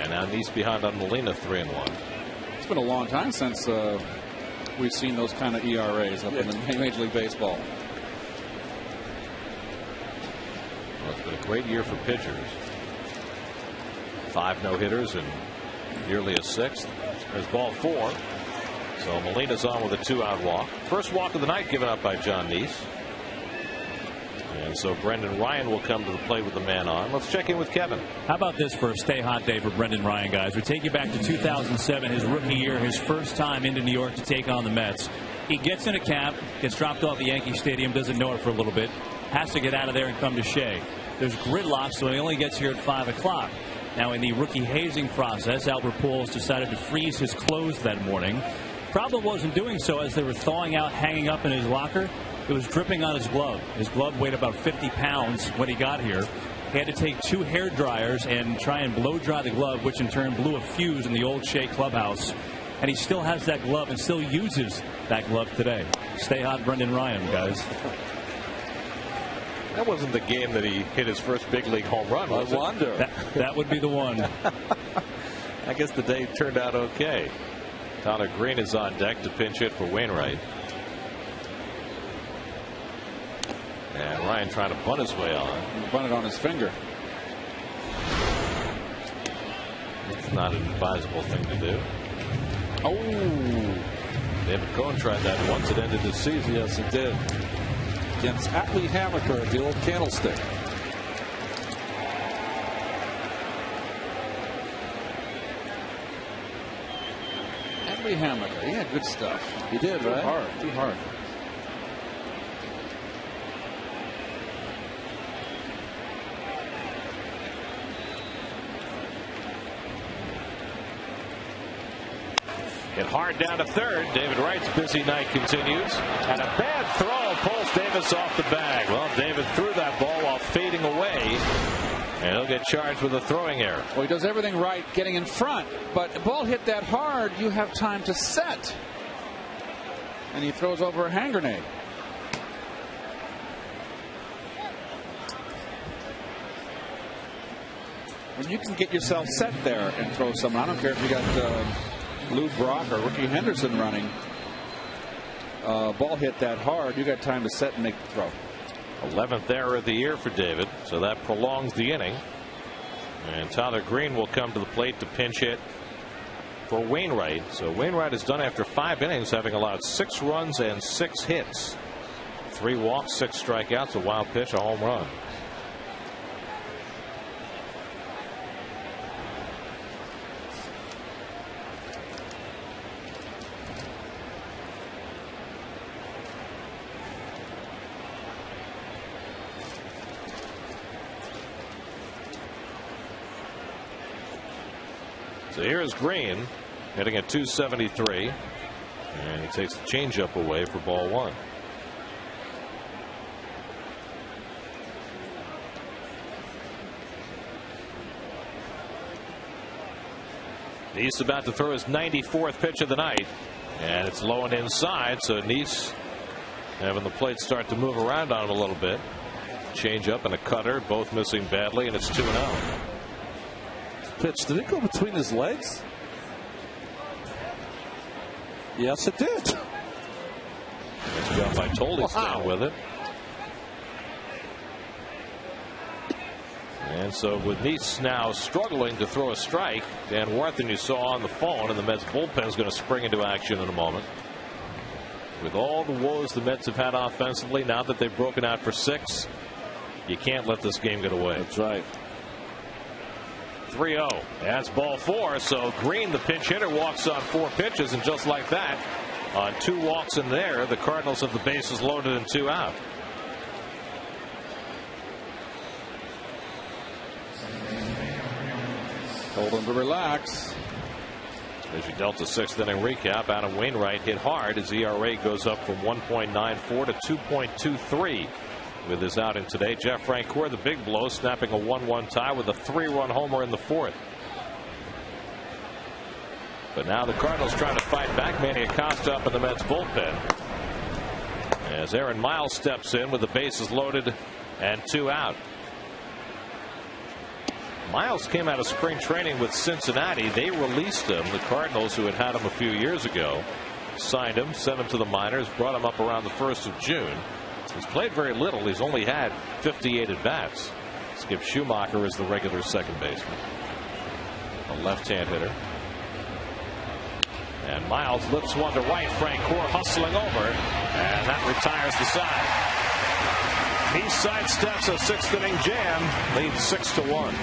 And now Neese behind on Molina, 3-1. It's been a long time since we've seen those kind of ERAs up in Major League Baseball. Well, it's been a great year for pitchers. 5 no-hitters and nearly a 6th. There's ball 4. So Molina's on with a 2-out walk. First walk of the night given up by John Neese. And so Brendan Ryan will come to the plate with the man on. Let's check in with Kevin. How about this for a stay hot day for Brendan Ryan, guys? We take you back to 2007, his rookie year, his first time into New York to take on the Mets. He gets in a cab, gets dropped off at Yankee Stadium, doesn't know it for a little bit, has to get out of there and come to Shea. There's gridlock, so he only gets here at 5 o'clock. Now, in the rookie hazing process, Albert Pujols decided to freeze his clothes that morning. Problem wasn't doing so as they were thawing out, hanging up in his locker. It was dripping on his glove. His glove weighed about 50 pounds when he got here. He had to take 2 hair dryers and try and blow dry the glove, which in turn blew a fuse in the old Shea clubhouse. And he still has that glove and still uses that glove today. Stay hot, Brendan Ryan, guys. That wasn't the game that he hit his first big league home run, was it? I wonder. That would be the one. I guess the day turned out okay. Tyler Green is on deck to pinch hit for Wainwright. And Ryan trying to bunt his way on. He bunted on his finger. It's not an advisable thing to do. Oh. David Cohen tried that once. It ended the season. Yes, it did. Against Atlee Hammaker at the old Candlestick. Atlee Hammaker, he had good stuff. He did, right? Too hard. Hit hard down to 3rd. David Wright's busy night continues. And a bad throw pulls Davis off the bag. Well, David threw that ball while fading away. And he'll get charged with a throwing error. Well, he does everything right getting in front. But the ball hit that hard, you have time to set. And he throws over a hand grenade. when you can get yourself set there and throw someone, I don't care if you got Lou Brock or Ricky Henderson running, ball hit that hard, you got time to set and make the throw. 11th error of the year for David, so that prolongs the inning. And Tyler Green will come to the plate to pinch hit for Wainwright. So Wainwright is done after 5 innings, having allowed 6 runs and 6 hits. 3 walks, 6 strikeouts, a wild pitch, a home run. So here's Green hitting at 273, and he takes the changeup away for ball 1. Neese about to throw his 94th pitch of the night, and it's low and inside, so Neese having the plate start to move around on him a little bit. Changeup and a cutter, both missing badly, and it's 2-0. Pitch, did it go between his legs? Yes, it did. Nice job by Tolley staying with it. And so with Neese now struggling to throw a strike, Dan Warthen you saw on the phone, and the Mets bullpen is going to spring into action in a moment. With all the woes the Mets have had offensively, now that they've broken out for 6, you can't let this game get away. That's right. 3-0. That's ball 4. So Green, the pinch hitter, walks on 4 pitches, and just like that, on 2 walks in there, the Cardinals have the bases loaded and 2 out. Told him to relax. As you dealt a 6th inning recap, Adam Wainwright hit hard. His ERA goes up from 1.94 to 2.23 with his outing today. Jeff Francoeur, the big blow, snapping a 1-1 tie with a 3-run homer in the 4th. But now the Cardinals trying to fight back. Manny Acosta up in the Mets bullpen as Aaron Miles steps in with the bases loaded and 2 out. Miles came out of spring training with Cincinnati. They released him. The Cardinals, who had him a few years ago, signed him, sent him to the minors, brought him up around the 1st of June. He's played very little. He's only had 58 at-bats. Skip Schumacher is the regular second baseman. A left-hand hitter. And Miles lifts one to right. Francoeur hustling over, and that retires the side. He sidesteps a 6th inning jam, leads 6-1.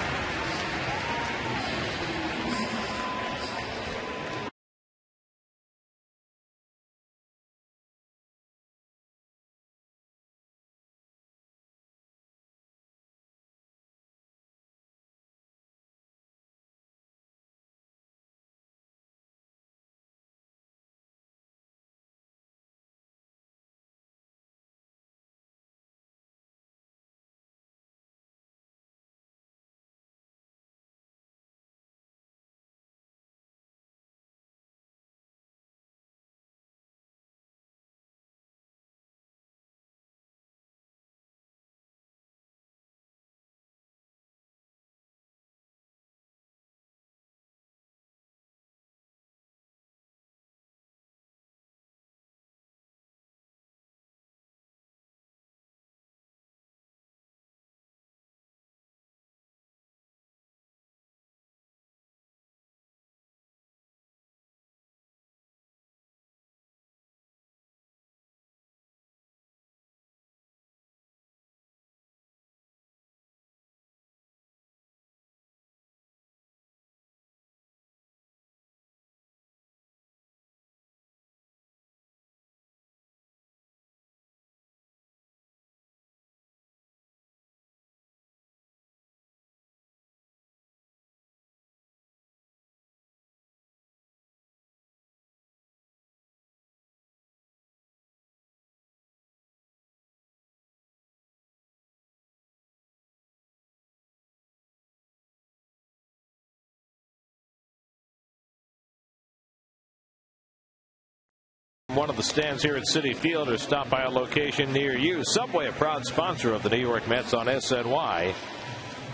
One of the stands here at Citi Field, or stop by a location near you. Subway, a proud sponsor of the New York Mets on SNY.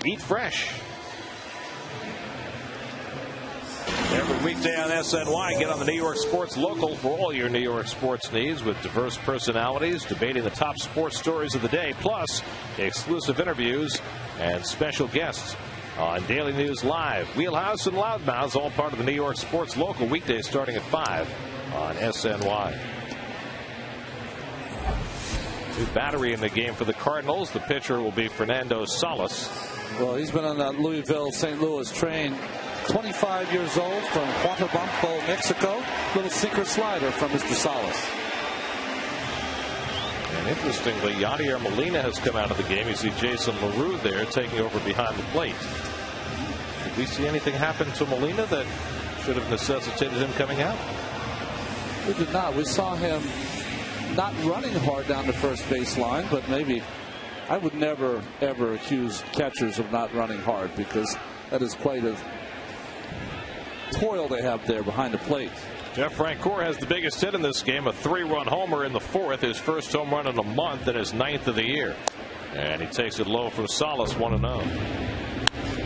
Eat fresh. Every weekday on SNY, get on the New York Sports Local for all your New York sports needs with diverse personalities debating the top sports stories of the day, plus exclusive interviews and special guests on Daily News Live. Wheelhouse and Loudmouths, all part of the New York Sports Local, weekdays starting at 5 on SNY. New battery in the game for the Cardinals. The pitcher will be Fernando Salas. Well, he's been on that Louisville-St. Louis train. 25 years old, from Huatabampo, Mexico. Little sinker slider from Mr. Salas. And interestingly, Yadier Molina has come out of the game. You see Jason LaRue there taking over behind the plate. Did we see anything happen to Molina that should have necessitated him coming out? We did not. We saw him not running hard down the first base line, but maybe I would never, ever accuse catchers of not running hard, because that is quite a toil they have there behind the plate. Jeff Francoeur has the biggest hit in this game, a 3-run homer in the 4th, his first home run in a month and his 9th of the year. And he takes it low from Salas, 1-0.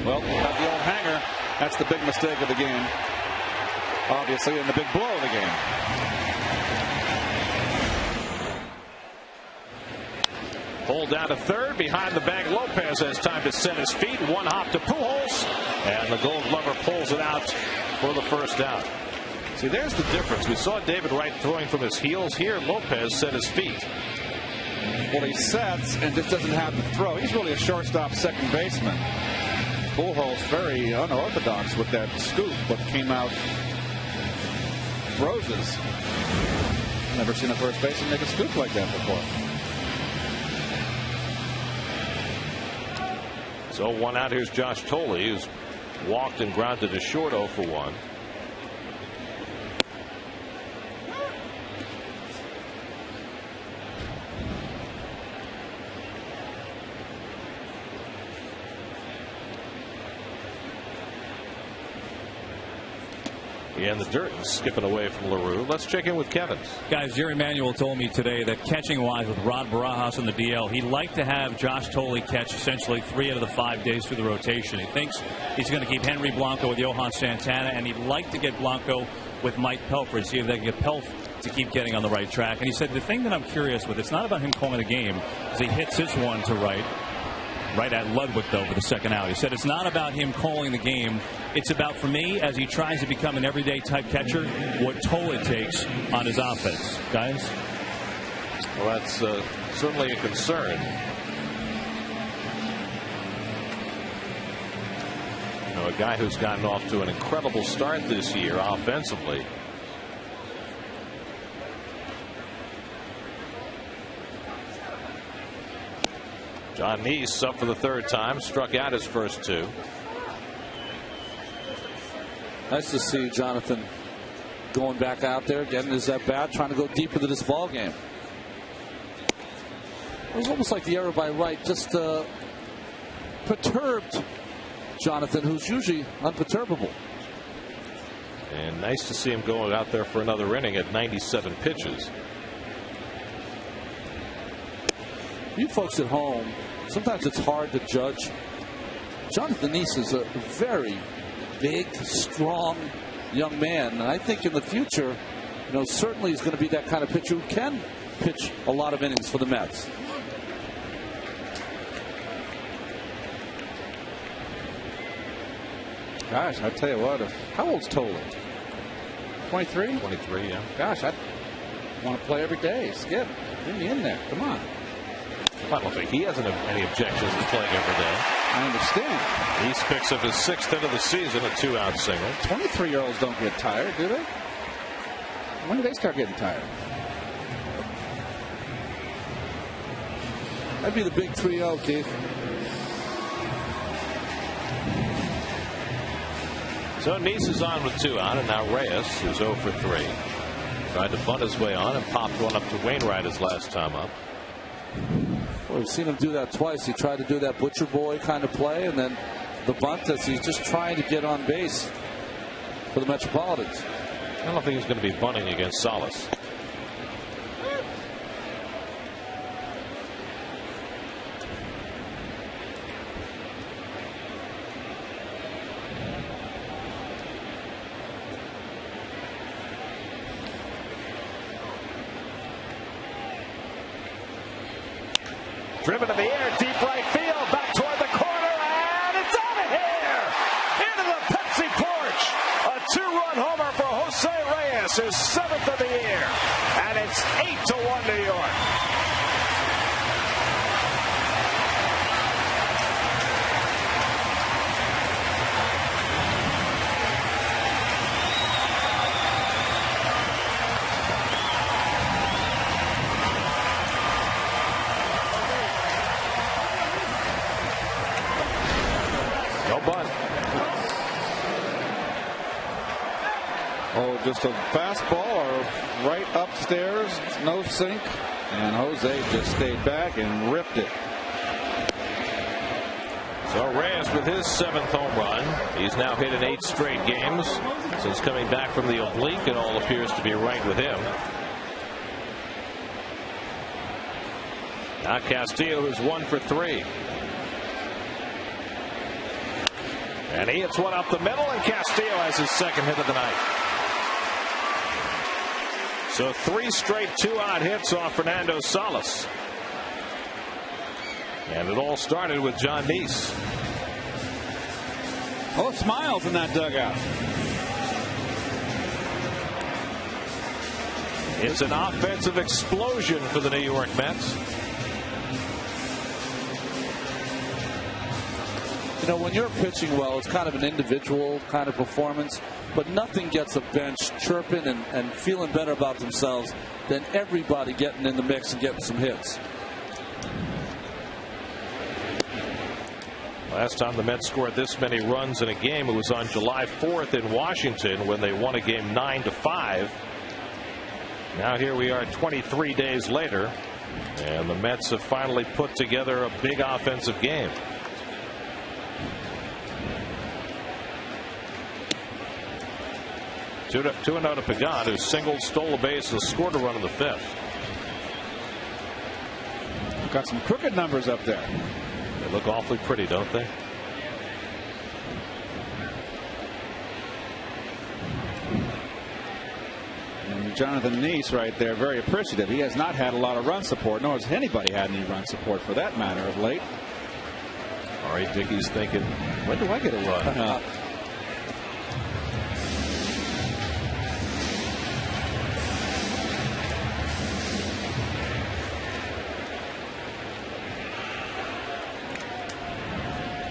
Well, got the old hanger. That's the big mistake of the game, obviously, and the big blow of the game. Pulled down to third. Behind the bag, Lopez has time to set his feet. One hop to Pujols, and the Gold Glover pulls it out for the first out. See, there's the difference. We saw David Wright throwing from his heels. Here, Lopez set his feet. Well, he sets and just doesn't have to throw. He's really a shortstop second baseman. Pujols very unorthodox with that scoop, but came out roses. Never seen a first baseman make a scoop like that before. So 1 out. Here's Josh Tolley, who's walked and grounded to short 0 for 1. And the dirt is skipping away from LaRue. Let's check in with Kevin. Guys, Jerry Manuel told me today that catching-wise with Rod Barajas on the DL, he'd like to have Josh Tolley catch essentially 3 out of the 5 days through the rotation. He thinks he's going to keep Henry Blanco with Johan Santana, and he'd like to get Blanco with Mike Pelfrey, see if they can get Pelf to keep getting on the right track. And he said the thing that I'm curious with, it's not about him calling the game, as he hits this one to right at Ludwig, though, for the second out. He said it's not about him calling the game. It's about, for me, as he tries to become an everyday type catcher, what toll it takes on his offense. Guys? Well, that's certainly a concern. You know, a guy who's gotten off to an incredible start this year offensively. John Neese up for the 3rd time, struck out his first 2. Nice to see Jonathan going back out there, getting his at bat, trying to go deep into this ball game. It was almost like the error by Wright just perturbed Jonathan, who's usually unperturbable. And nice to see him going out there for another inning at 97 pitches. You folks at home, sometimes it's hard to judge. Jonathan Neese is a very big, strong young man, and I think in the future, you know, certainly he's going to be that kind of pitcher who can pitch a lot of innings for the Mets. Gosh, I tell you what, how old's Tolley? 23? 23, yeah. Gosh, I want to play every day. Skip, get me in there. Come on. I don't think he has any objections to playing every day. I understand. He picks up his 6th hit of the season, a 2-out single. 23-year-olds don't get tired, do they? When do they start getting tired? That'd be the big 3-0, Keith. So Neese is on with 2 out, and now Reyes is 0 for 3. Tried to bunt his way on and popped one up to Wainwright his last time up. Well, we've seen him do that twice. He tried to do that butcher boy kind of play, and then the bunt as he's just trying to get on base for the Metropolitans. I don't think he's going to be bunting against Salas. Driven in the air, deep right field, back toward the corner, and it's out of here! Into the Pepsi porch! A 2-run homer for Jose Reyes, his 7th of the year. And it's 8-1 New York. No bunt. Oh, just a fastball or right upstairs, no sink. And Jose just stayed back and ripped it. So Reyes with his 7th home run. He's now hit in 8 straight games since coming back from the oblique. It all appears to be right with him. Now Castillo is 1 for 3. And he hits one up the middle, and Castillo has his 2nd hit of the night. So 3 straight 2-out hits off Fernando Salas. And it all started with John Neese. Oh, smiles in that dugout. It's an offensive explosion for the New York Mets. You know, when you're pitching well, it's kind of an individual kind of performance, but nothing gets a bench chirping and feeling better about themselves than everybody getting in the mix and getting some hits. Last time the Mets scored this many runs in a game, it was on July 4th in Washington when they won a game 9-5. Now here we are 23 days later, and the Mets have finally put together a big offensive game. Two and out to Pagan, who singled, stole a base, and scored a run in the 5th. Got some crooked numbers up there. They look awfully pretty, don't they? And Jonathan Neese right there, very appreciative. He has not had a lot of run support, nor has anybody had any run support for that matter of late. R.A. Dickey's thinking, when do I get a run?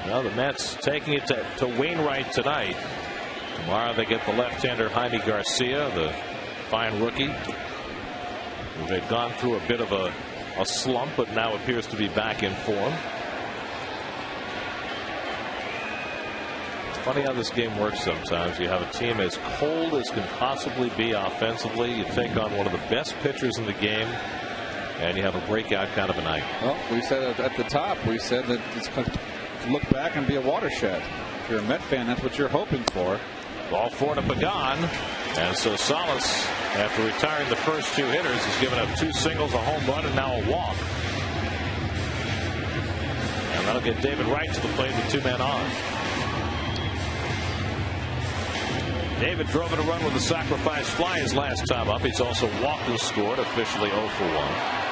Well, the Mets taking it to Wainwright tonight. Tomorrow they get the left-hander Jaime Garcia, the fine rookie, who had gone through a bit of a slump, but now appears to be back in form. It's funny how this game works sometimes. You have a team as cold as can possibly be offensively. You take on one of the best pitchers in the game, and you have a breakout kind of a night. Well, we said at the top, we said that it's going to look back and be a watershed. If you're a Met fan, that's what you're hoping for. Ball 4 to Pagan. And so Salas, after retiring the first 2 hitters, has given up 2 singles, a home run, and now a walk. And that'll get David Wright to the plate with 2 men on. David drove in a run with a sacrifice fly his last time up. He's also walked and scored, officially 0 for 1.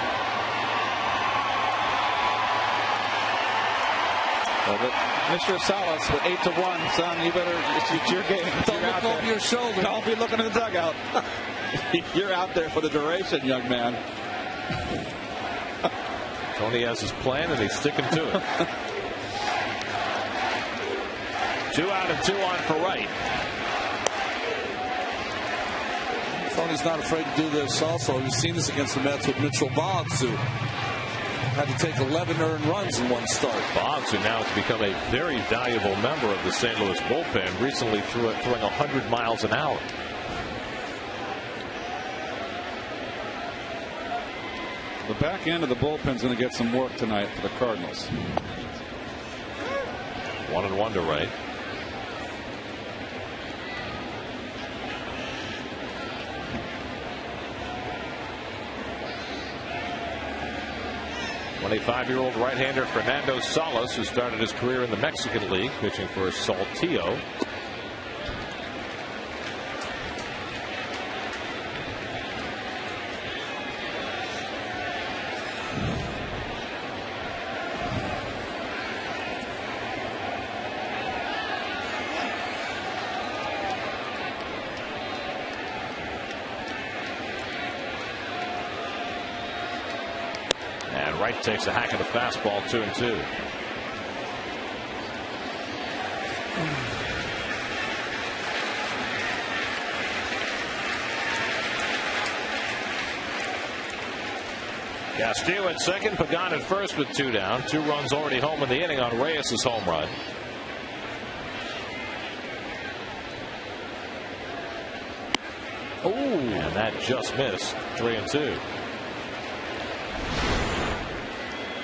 Mr. Salas with 8-1, son. You better, it's your game. Don't look over your shoulder. Don't be looking in the dugout. You're out there for the duration, young man. Tony has his plan, and he's sticking to it. 2 out and 2 on for Wright. Tony's not afraid to do this also. We've seen this against the Mets with Mitchell Boggs, who had to take 11 earned runs in one start. Boggs, who now has become a very valuable member of the St. Louis bullpen, recently throwing 100 miles an hour. The back end of the bullpen's going to get some work tonight for the Cardinals. 1-1 to Wright. A 25-year-old right-hander Fernando Salas, who started his career in the Mexican League pitching for Saltillo. Wright takes a hack at the fastball, 2-2. Castillo at second, Pagan at first with 2 down. 2 runs already home in the inning on Reyes' home run. Oh, and that just missed. 3-2.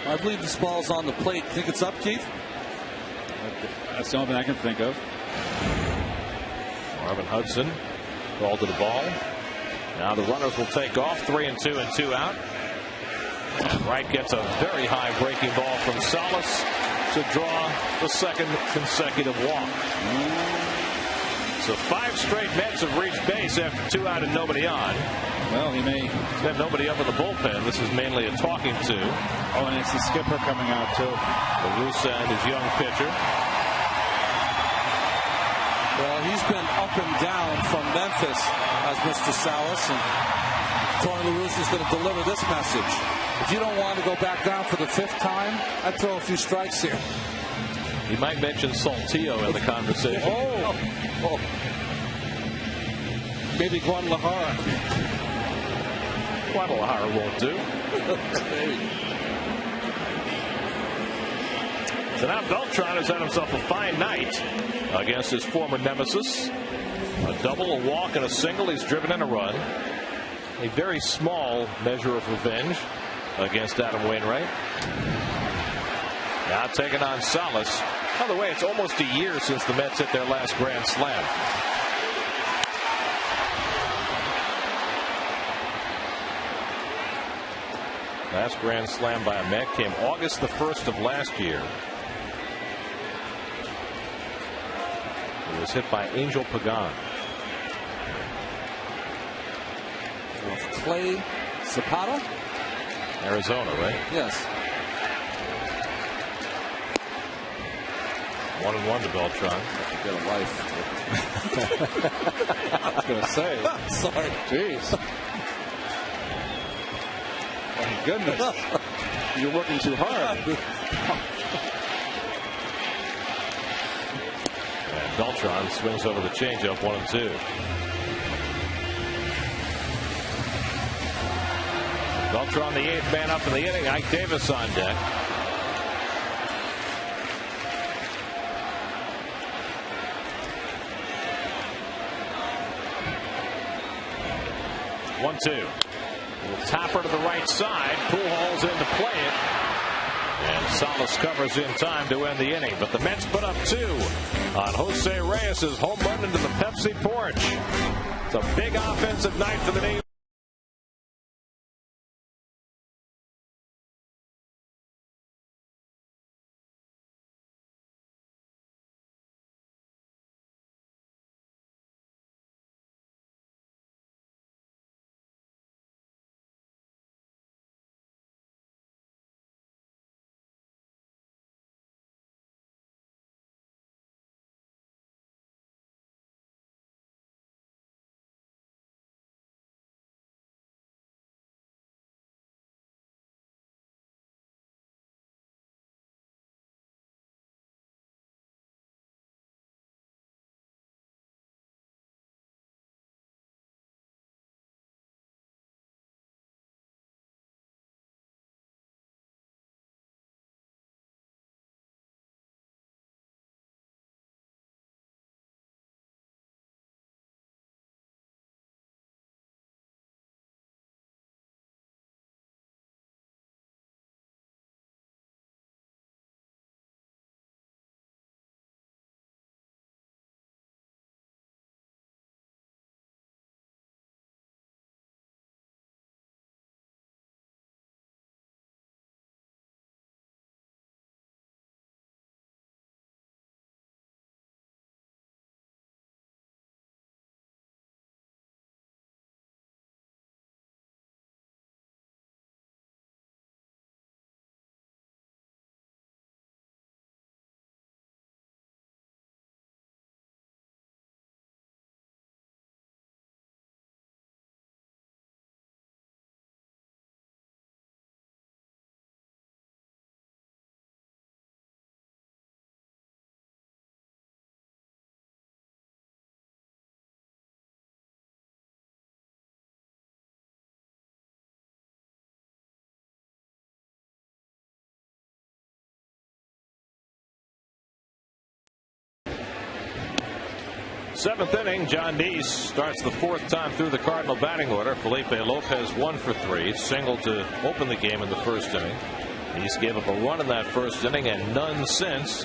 I believe this ball's on the plate. Think it's up, Keith? That's the only thing I can think of. Marvin Hudson called to the ball. Now the runners will take off. 3-2 and 2 out. And Wright gets a very high breaking ball from Salas to draw the second consecutive walk. So 5 straight Mets have reached base after 2 out and nobody on. Well, he may have nobody up in the bullpen. This is mainly a talking to. Oh, and it's the skipper coming out too. The Russa and his young pitcher. Well, he's been up and down from Memphis as Mr. Salas, and Tony La Russa is going to deliver this message. If you don't want to go back down for the 5th time, I'd throw a few strikes here. He might mention Saltillo in the conversation. Oh. Maybe Guadalajara. Guadalajara won't do. So now Beltran has had himself a fine night against his former nemesis. A double, a walk, and a single. He's driven in a run. A very small measure of revenge against Adam Wainwright. Now taking on Salas. By the way, it's almost a year since the Mets hit their last grand slam. Last grand slam by a Met came August the 1st of last year. It was hit by Angel Pagan. Clay Zapata? Arizona, right? Yes. 1-1 to Beltran. Get a life. I was going to say. Sorry. Jeez. My goodness. You're working too hard. And Beltran swings over the changeup, 1-2. Beltran, the 8th man up in the inning. Ike Davis on deck. One-two. Tapper to the right side. Pujols in to play it. And Salas covers in time to end the inning. But the Mets put up 2 on Jose Reyes' home run into the Pepsi porch. It's a big offensive night for the New York. Seventh inning, John Neese starts the fourth time through the Cardinal batting order. Felipe Lopez 1 for 3, singled to open the game in the first inning. Neese gave up a run in that first inning and none since,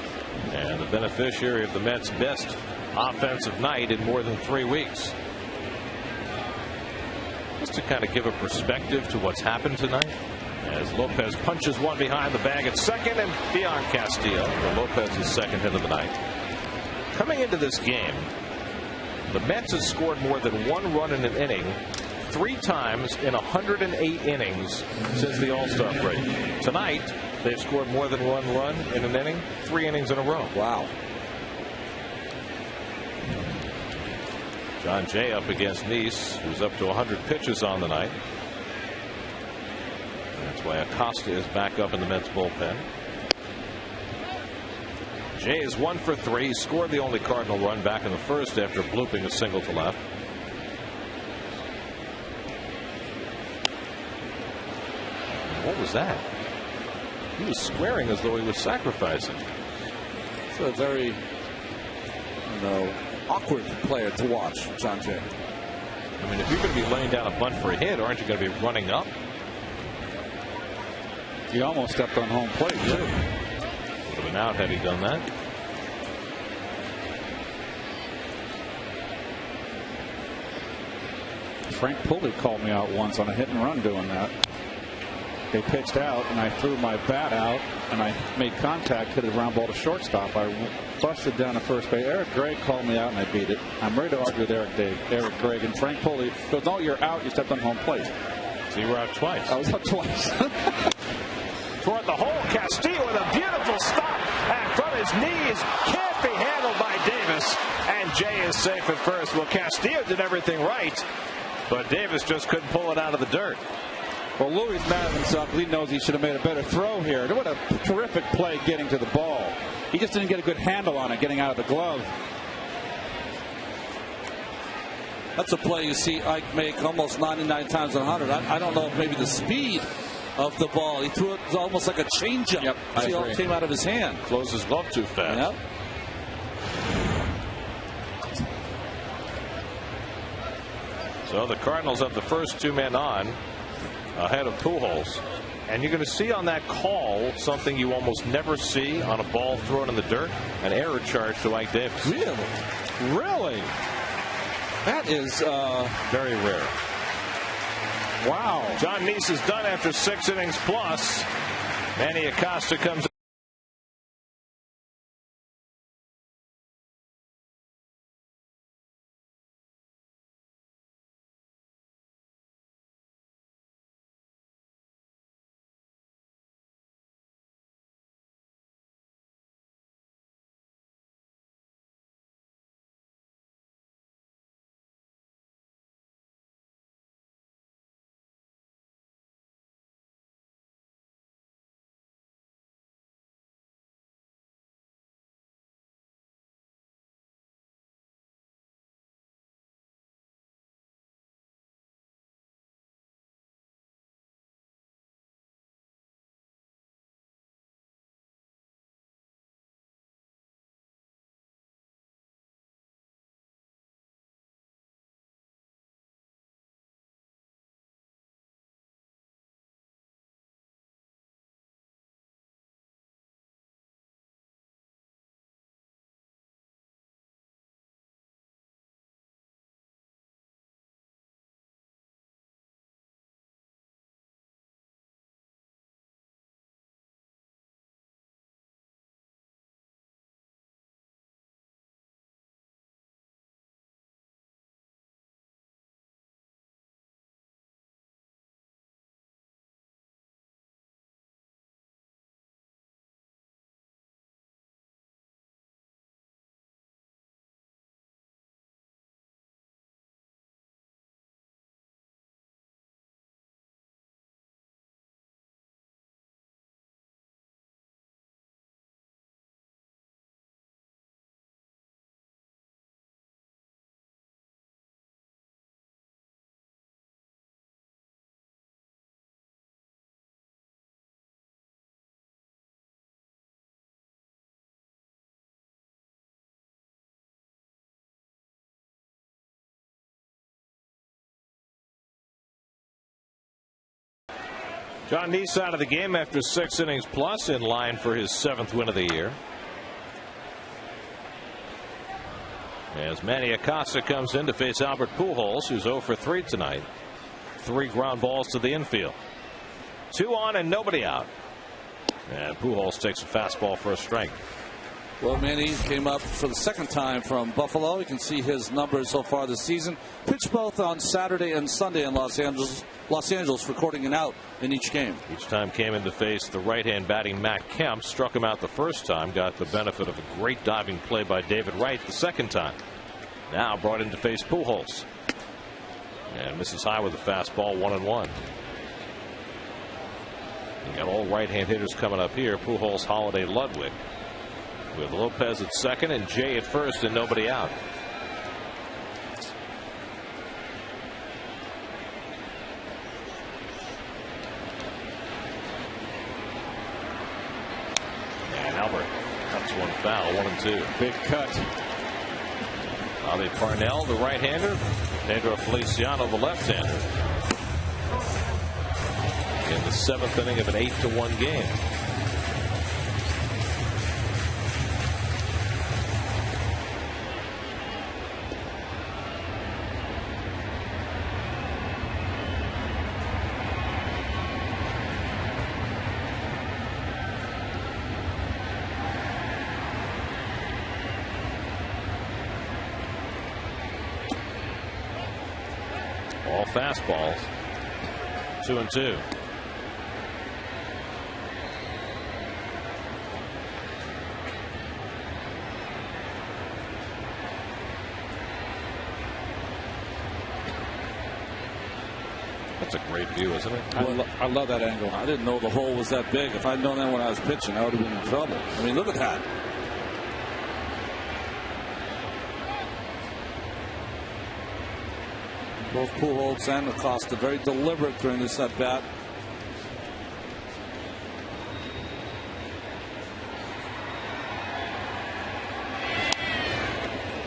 and the beneficiary of the Mets' best offensive night in more than 3 weeks. Just to kind of give a perspective to what's happened tonight, as Lopez punches one behind the bag at second, and beyond Castillo for Lopez's second hit of the night. Coming into this game, the Mets have scored more than 1 run in an inning 3 times in 108 innings since the All-Star break. Tonight, they've scored more than 1 run in an inning 3 innings in a row. Wow. John Jay up against Neese, who's up to 100 pitches on the night. That's why Acosta is back up in the Mets bullpen. Jay is 1 for 3. He scored the only Cardinal run back in the first after blooping a single to left. What was that? He was squaring as though he was sacrificing. It's a very, awkward player to watch, John Jay. I mean, if you're going to be laying down a bunt for a hit, aren't you going to be running up? He almost stepped on home plate, too. Would have been out had he done that. Frank Pulley called me out once on a hit and run doing that. They pitched out, and I threw my bat out, and I made contact, hit a ground ball to shortstop. I busted down to first base. Eric Gregg called me out, and I beat it. I'm ready to argue with Eric Gregg, and Frank Pulley goes, "No, you're out. You stepped on home plate." So you were out twice. I was out twice. Toward the hole, Castillo with a beautiful stop, and from his knees, can't be handled by Davis, and Jay is safe at first. Well, Castillo did everything right, but Davis just couldn't pull it out of the dirt. Well, Louis mad at himself because he knows he should have made a better throw here. What a terrific play getting to the ball. He just didn't get a good handle on it getting out of the glove. That's a play you see Ike make almost 99 times in 100. I don't know if maybe the speed of the ball. He threw it almost like a changeup. Yep, See how it came out of his hand. Closed his glove too fast. Yep. So the Cardinals have the first 2 men on ahead of Pujols. And you're going to see on that call something you almost never see on a ball thrown in the dirt, an error charge to Ike Davis. Really? Really? That is Very rare. wow. John Neese is done after 6 innings plus. Manny Acosta comes John Neese out of the game after 6 innings plus, in line for his 7th win of the year. As Manny Acosta comes in to face Albert Pujols, who's 0 for 3 tonight. 3 ground balls to the infield. 2 on and nobody out. And Pujols takes a fastball for a strike. Well, Manny came up for the 2nd time from Buffalo. You can see his numbers so far this season. Pitched both on Saturday and Sunday in Los Angeles, recording an out in each game. Each time came in to face the right-hand batting Matt Kemp. Struck him out the first time. Got the benefit of a great diving play by David Wright the 2nd time. Now brought in to face Pujols. And misses high with a fastball, 1-1. You got all right-hand hitters coming up here. Pujols, Holiday, Ludwig. With Lopez at 2nd and Jay at 1st and nobody out. And Albert cuts one foul, 1-2. Big cut. Bobby Parnell, the right-hander. Pedro Feliciano, the left-hander. In the 7th inning of an 8-1 game. All fastballs. 2-2. That's a great view, isn't it? I love that angle. I didn't know the hole was that big. If I'd known that when I was pitching, I would have been in trouble. I mean, look at that. Both Pujols and Acosta very deliberate during this at bat.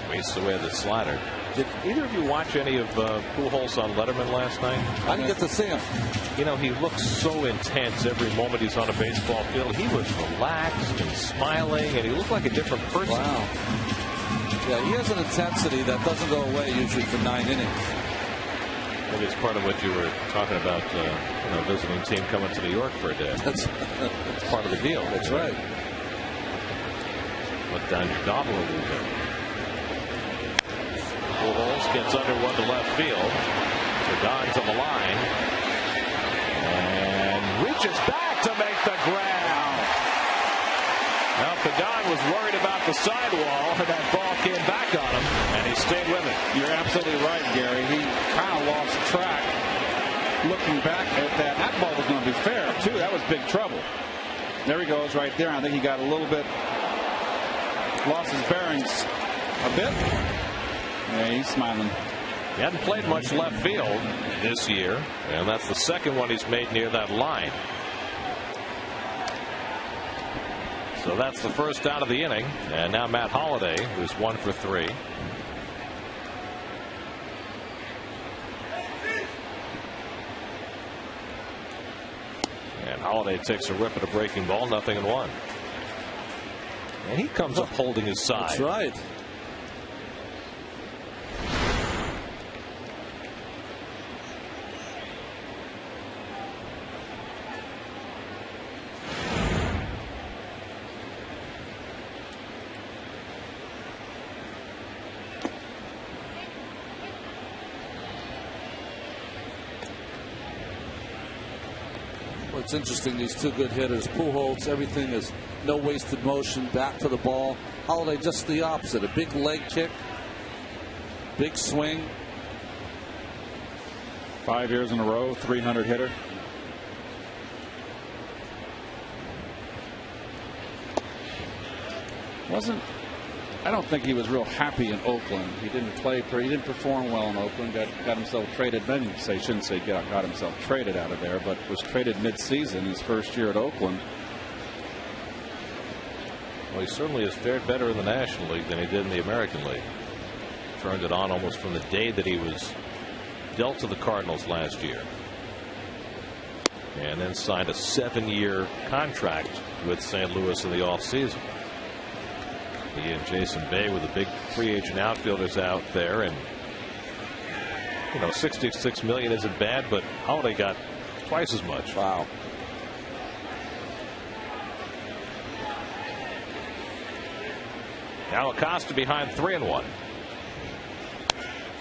Wastes away the slider. Did either of you watch any of Pujols on Letterman last night? I didn't get to see him. You know, he looks so intense every moment he's on a baseball field. He was relaxed and smiling, and he looked like a different person. Wow. Yeah, he has an intensity that doesn't go away usually for 9 innings. Maybe it's part of what you were talking about, visiting team coming to New York for a day. That's part of the deal. That's right. Let down your gobble a little bit. Pujols gets under one to left field. Pagan to the line. And reaches back to make the grab. Now Pagan was worried about the sidewall, and that ball came back on him, and he stayed with it. You're absolutely right, Gary. He kind of lost track looking back at that. That ball was going to be fair, too. That was big trouble. There he goes right there. I think he got a little bit, lost his bearings a bit. Yeah, he's smiling. He hadn't played much left field this year, and that's the 2nd one he's made near that line. So that's the first out of the inning, and now Matt Holliday, who's 1 for 3. And Holliday takes a rip at a breaking ball, 0-1. And he comes up holding his side. That's right. It's interesting, these two good hitters. Pujols, everything is no wasted motion, back to the ball. Holiday just the opposite, a big leg kick, big swing. 5 years in a row, 300 hitter. I don't think he was real happy in Oakland. He didn't perform well in Oakland. Got himself traded. Maybe shouldn't say got himself traded out of there, but was traded mid-season his first year at Oakland. Well, he certainly has fared better in the National League than he did in the American League. Turned it on almost from the day that he was dealt to the Cardinals last year. and then signed a 7-year contract with St. Louis in the offseason. He and Jason Bay were the big free agent outfielders out there, and you know, $66 million isn't bad, but Holiday got twice as much. Wow. Now Acosta behind 3-1.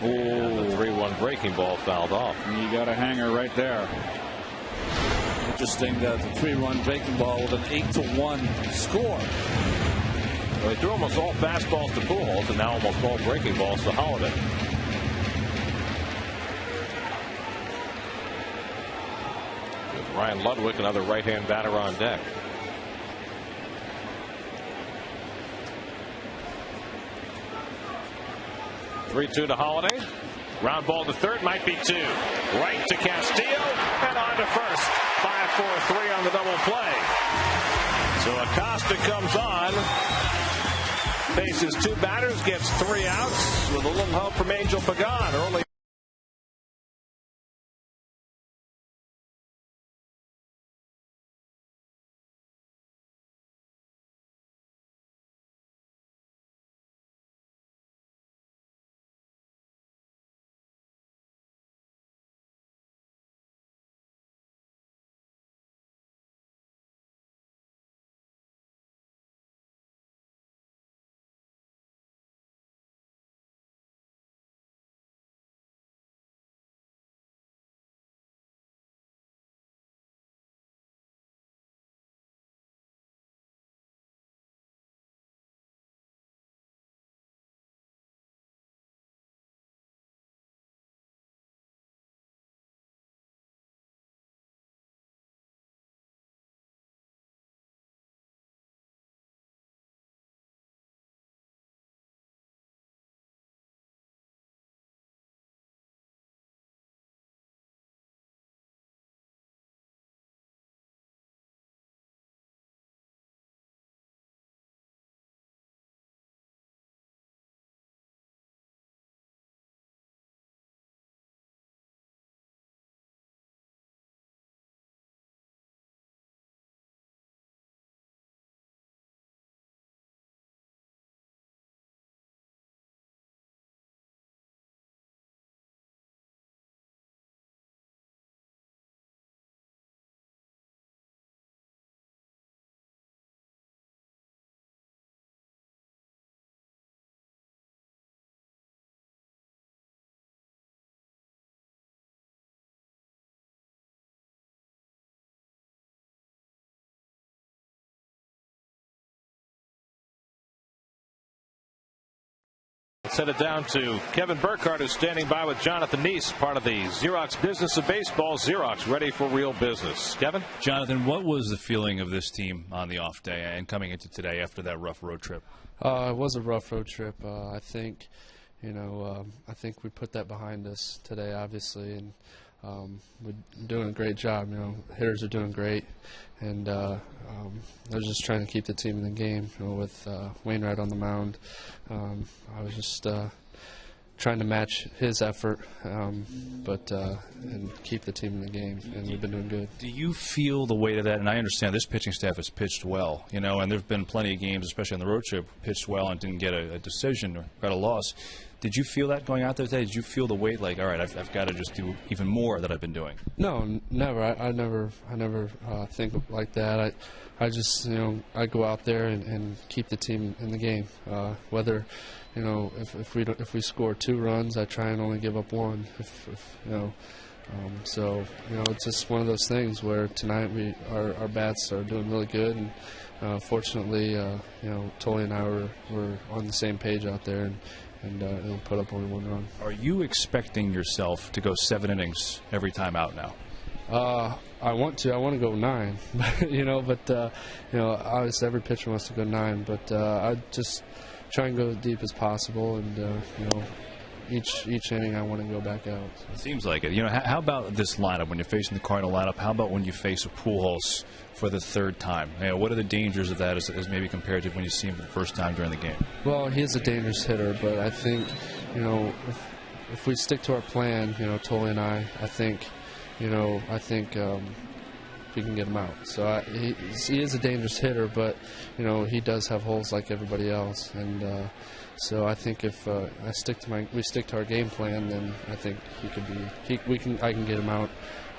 And the 3-1 breaking ball fouled off. You got a hanger right there. Interesting that the 3-run breaking ball with an 8-1 score. Well, they threw almost all fastballs to Pujols and now almost all breaking balls to Holiday. With Ryan Ludwig, another right-hand batter on deck. Three-two to Holiday. Ground ball to third, might be two. Right to Castillo and on to first. 5-4-3 on the double play. So Acosta comes on, faces two batters, gets 3 outs with a little help from Angel Pagan early. Set it down to Kevin Burkhardt, who's standing by with Jonathan Neese, part of the Xerox Business of Baseball. Xerox, ready for real business. Kevin? Jonathan, what was the feeling of this team on the off day and coming into today after that rough road trip? It was a rough road trip. I think, I think we put that behind us today, obviously, and we're doing a great job. Hitters are doing great, and I was just trying to keep the team in the game. With Wainwright on the mound, I was just trying to match his effort, but and keep the team in the game, and we've been doing good. Do you feel the weight of that? And I understand this pitching staff has pitched well, and there have been plenty of games, especially on the road trip, pitched well and didn't get a decision or got a loss. Did you feel that going out there today? Did you feel the weight, like, all right, I've got to just do even more that I've been doing? No, never. I never think like that. I just, I go out there and keep the team in the game. Whether, if we score 2 runs, I try and only give up 1. So it's just one of those things where tonight our bats are doing really good, and fortunately, Tully and I were on the same page out there, and it'll put up only 1 run. Are you expecting yourself to go 7 innings every time out now? I want to. I want to go 9, but obviously every pitcher wants to go 9. But I just try and go as deep as possible, and each inning I want to go back out. It seems like it. How about this lineup when you're facing the Cardinal lineup? How about when you face a Pujols for the 3rd time? What are the dangers of that as maybe compared to when you see him for the first time during the game? Well, he is a dangerous hitter, but I think if we stick to our plan, Tully and I think we can get him out. So he is a dangerous hitter, but he does have holes like everybody else. And so I think if we stick to our game plan, then I think I can get him out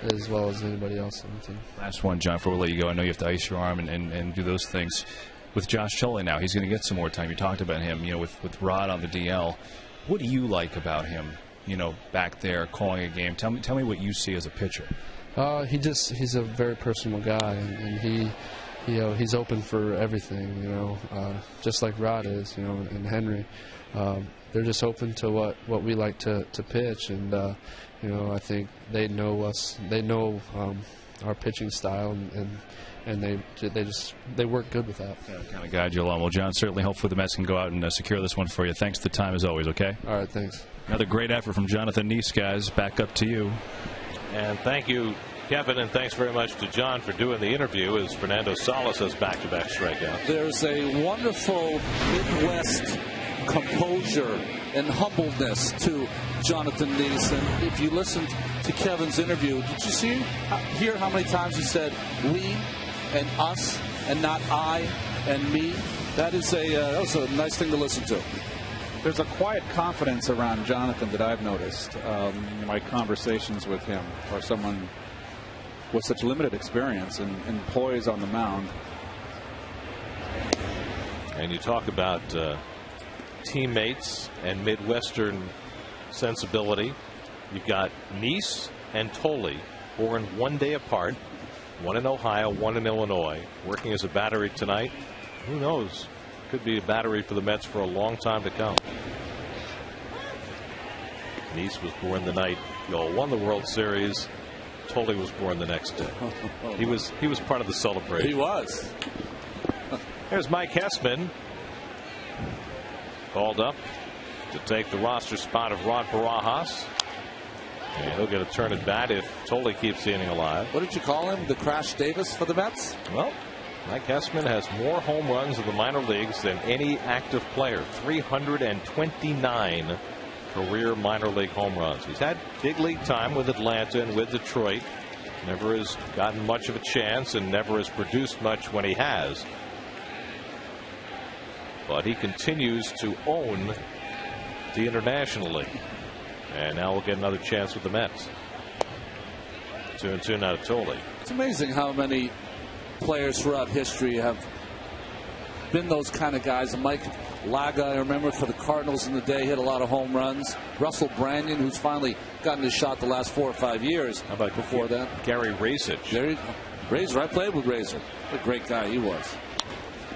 as well as anybody else on the team. Last one, John, before we let you go. I know you have to ice your arm and do those things. With Josh Tully now, he's going to get some more time. You talked about him, with Rod on the DL. What do you like about him, back there calling a game? Tell me what you see as a pitcher. He's a very personal guy, and he's open for everything, just like Rod is, and Henry. They're just open to what we like to pitch, and I think they know us. They know our pitching style, and they work good with that. Yeah, kind of guide you along. Well, John, certainly hopefully the Mets can go out and secure this one for you. Thanks for the time as always. Okay. All right. Thanks. Another great effort from Jonathan Neese, guys. Back up to you. And thank you, Kevin, and thanks very much to John for doing the interview as Fernando Salas has back-to-back strikeouts. There's a wonderful Midwest composure and humbleness to Jonathan Neese. And if you listened to Kevin's interview, did you hear how many times he said we and us and not I and me? That was a nice thing to listen to. There's a quiet confidence around Jonathan that I've noticed in my conversations with him, or someone with such limited experience and poise on the mound. And you talk about teammates and Midwestern sensibility. You've got Neese and Tolley, born one day apart, one in Ohio, one in Illinois, working as a battery tonight. Who knows? Could be a battery for the Mets for a long time to come. Neese was born the night y'all won the World Series. Tolley was born the next day. He was part of the celebration. He was. There's Mike Hessman, called up to take the roster spot of Rod Barajas. And he'll get a turn at bat if Tolley keeps the inning alive. What did you call him? The Crash Davis for the Mets? Well, Mike Hessman has more home runs in the minor leagues than any active player. 329 career minor league home runs. He's had big league time with Atlanta and with Detroit. Never has gotten much of a chance and never has produced much when he has. But he continues to own the International League. And now we'll get another chance with the Mets. 2-2 out of Tolley. It's amazing how many players throughout history have been those kind of guys. Mike Laga, I remember, for the Cardinals in the day, hit a lot of home runs. Russell Brandon, who's finally gotten his shot the last 4 or 5 years. How about before that? Gary Razor. Razor, I played with Razor. What a great guy he was.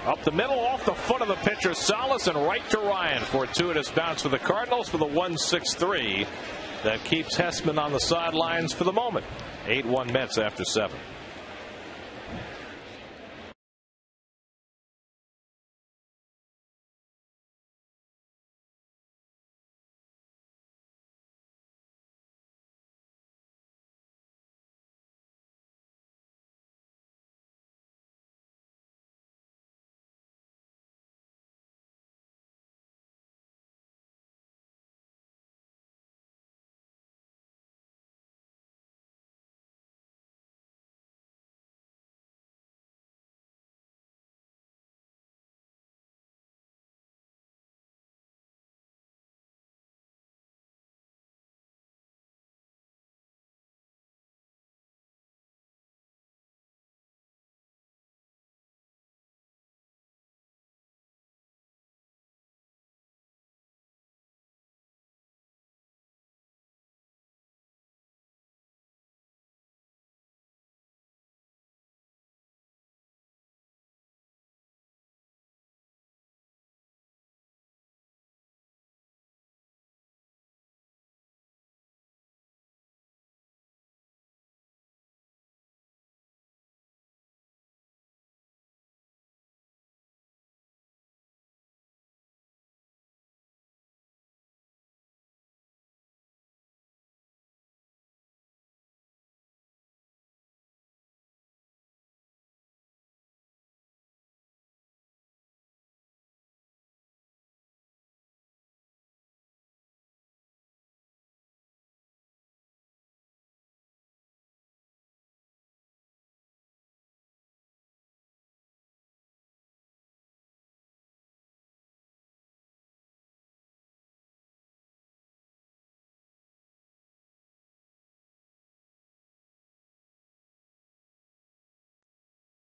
Up the middle, off the foot of the pitcher, Salas, and right to Ryan for a two-hit bounce for the Cardinals for the 1-6-3 that keeps Hessman on the sidelines for the moment. 8-1 Mets after 7.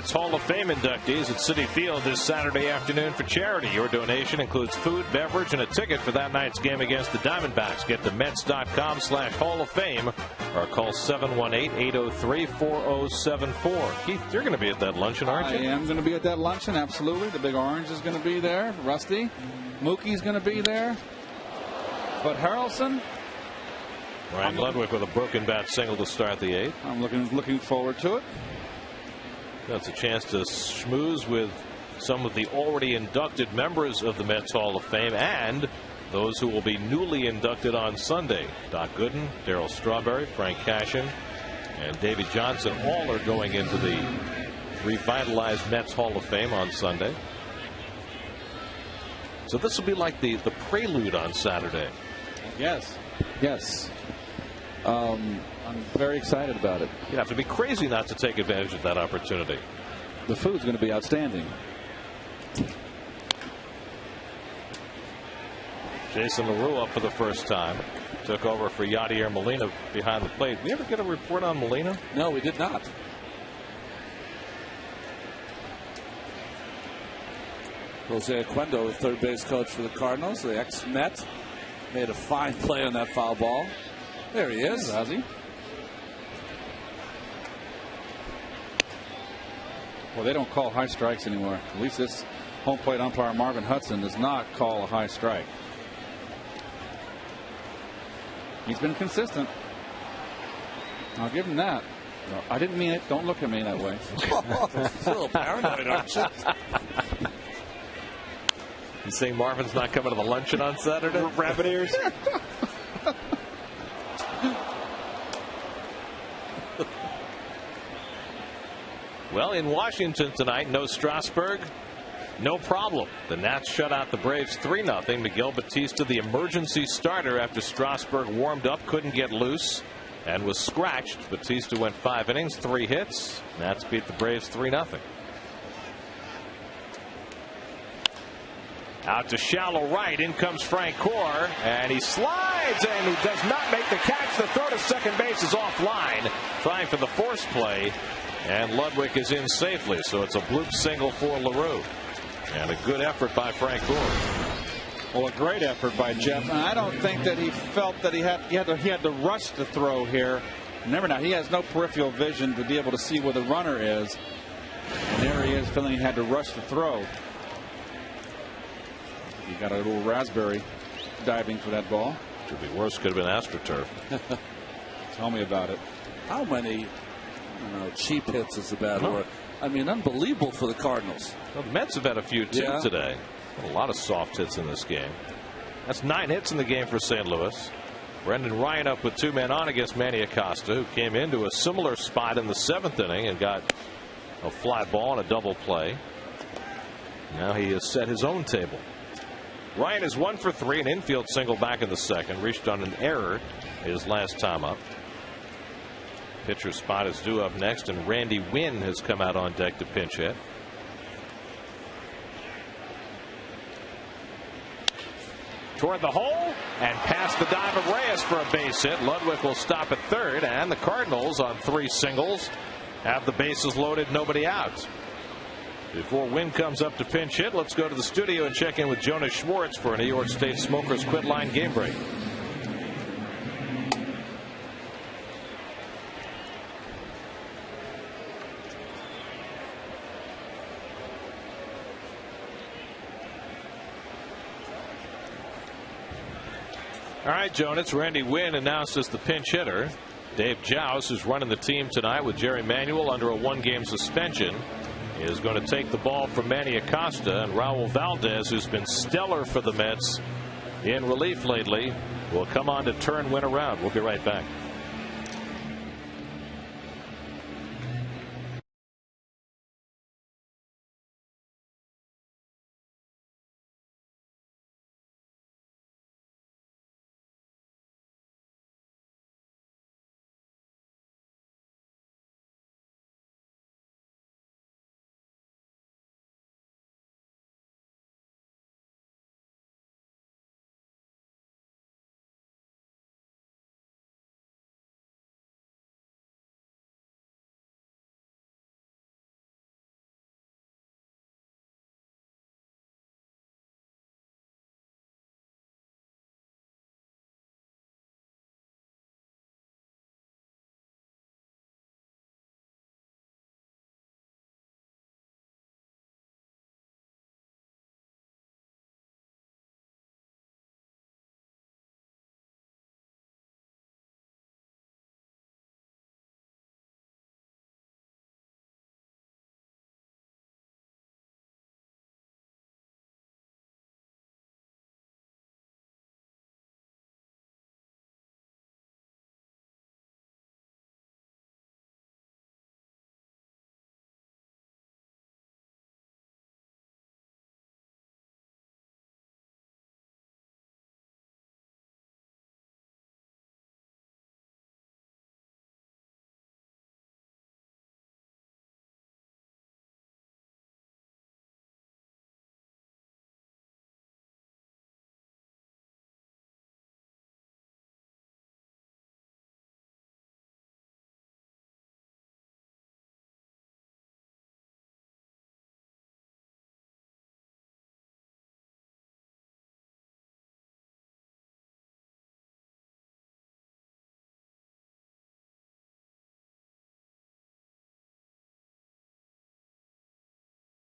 Mets Hall of Fame inductees at Citi Field this Saturday afternoon for charity. Your donation includes food, beverage, and a ticket for that night's game against the Diamondbacks. Get to Mets.com/Hall of Fame or call 718-803-4074. Keith, you're going to be at that luncheon, aren't you? I am going to be at that luncheon, absolutely. The Big Orange is going to be there. Rusty. Mookie's going to be there. But Harrelson. Ryan Ludwig with a broken bat single to start the 8th. I'm looking forward to it. That's a chance to schmooze with some of the already inducted members of the Mets Hall of Fame and those who will be newly inducted on Sunday. Doc Gooden, Darryl Strawberry, Frank Cashin, and Davey Johnson all are going into the revitalized Mets Hall of Fame on Sunday. So this will be like the prelude on Saturday. Yes. I'm very excited about it. You have to be crazy not to take advantage of that opportunity. The food's going to be outstanding. Jason LaRue up for the first time. Took over for Yadier Molina behind the plate. Did we ever get a report on Molina? No, we did not. Jose Oquendo, third base coach for the Cardinals, the ex-Met, made a fine play on that foul ball. There he is. Ozzie. Well, they don't call high strikes anymore. At least this home plate umpire Marvin Hudson does not call a high strike. He's been consistent. I'll give him that. No, I didn't mean it. Don't look at me that way. A little paranoid, aren't you? You saying Marvin's not coming to the luncheon on Saturday? Rabbit ears. Well, in Washington tonight, no Strasburg, no problem. The Nats shut out the Braves 3-0. Miguel Batista, the emergency starter after Strasburg warmed up, couldn't get loose and was scratched. Batista went 5 innings, 3 hits. Nats beat the Braves 3-0. Out to shallow right. In comes Frank Core, and he slides, and he does not make the catch. The throw to second base is offline, trying for the force play, and Ludwig is in safely. So it's a bloop single for LaRue, and a good effort by Frank Core. Well, a great effort by Jeff. And I don't think that he felt that he had to rush the throw here. Remember now, he has no peripheral vision to be able to see where the runner is. And there he is, feeling he had to rush the throw. He got a little raspberry diving for that ball. Could be worse. Could have been AstroTurf. Tell me about it. How many cheap hits is a bad word. I mean, unbelievable for the Cardinals. Well, the Mets have had a few too today. A lot of soft hits in this game. That's 9 hits in the game for St. Louis. Brendan Ryan up with 2 men on against Manny Acosta, who came into a similar spot in the 7th inning and got a fly ball and a double play. Now he has set his own table. Ryan is 1 for 3, an infield single back in the 2nd. Reached on an error his last time up. Pitcher's spot is due up next, and Randy Wynn has come out on deck to pinch hit. Toward the hole and past the dive of Reyes for a base hit. Ludwig will stop at third, and the Cardinals on 3 singles have the bases loaded, nobody out. Before Wynn comes up to pinch hit, let's go to the studio and check in with Jonas Schwartz for a New York State Smokers Quit Line game break. All right, Jonas. Randy Wynn announced as the pinch hitter. Dave Joust, who's running the team tonight with Jerry Manuel under a 1-game suspension, is going to take the ball from Manny Acosta, and Raul Valdez, who's been stellar for the Mets in relief lately, will come on to turn Wynn around. We'll be right back.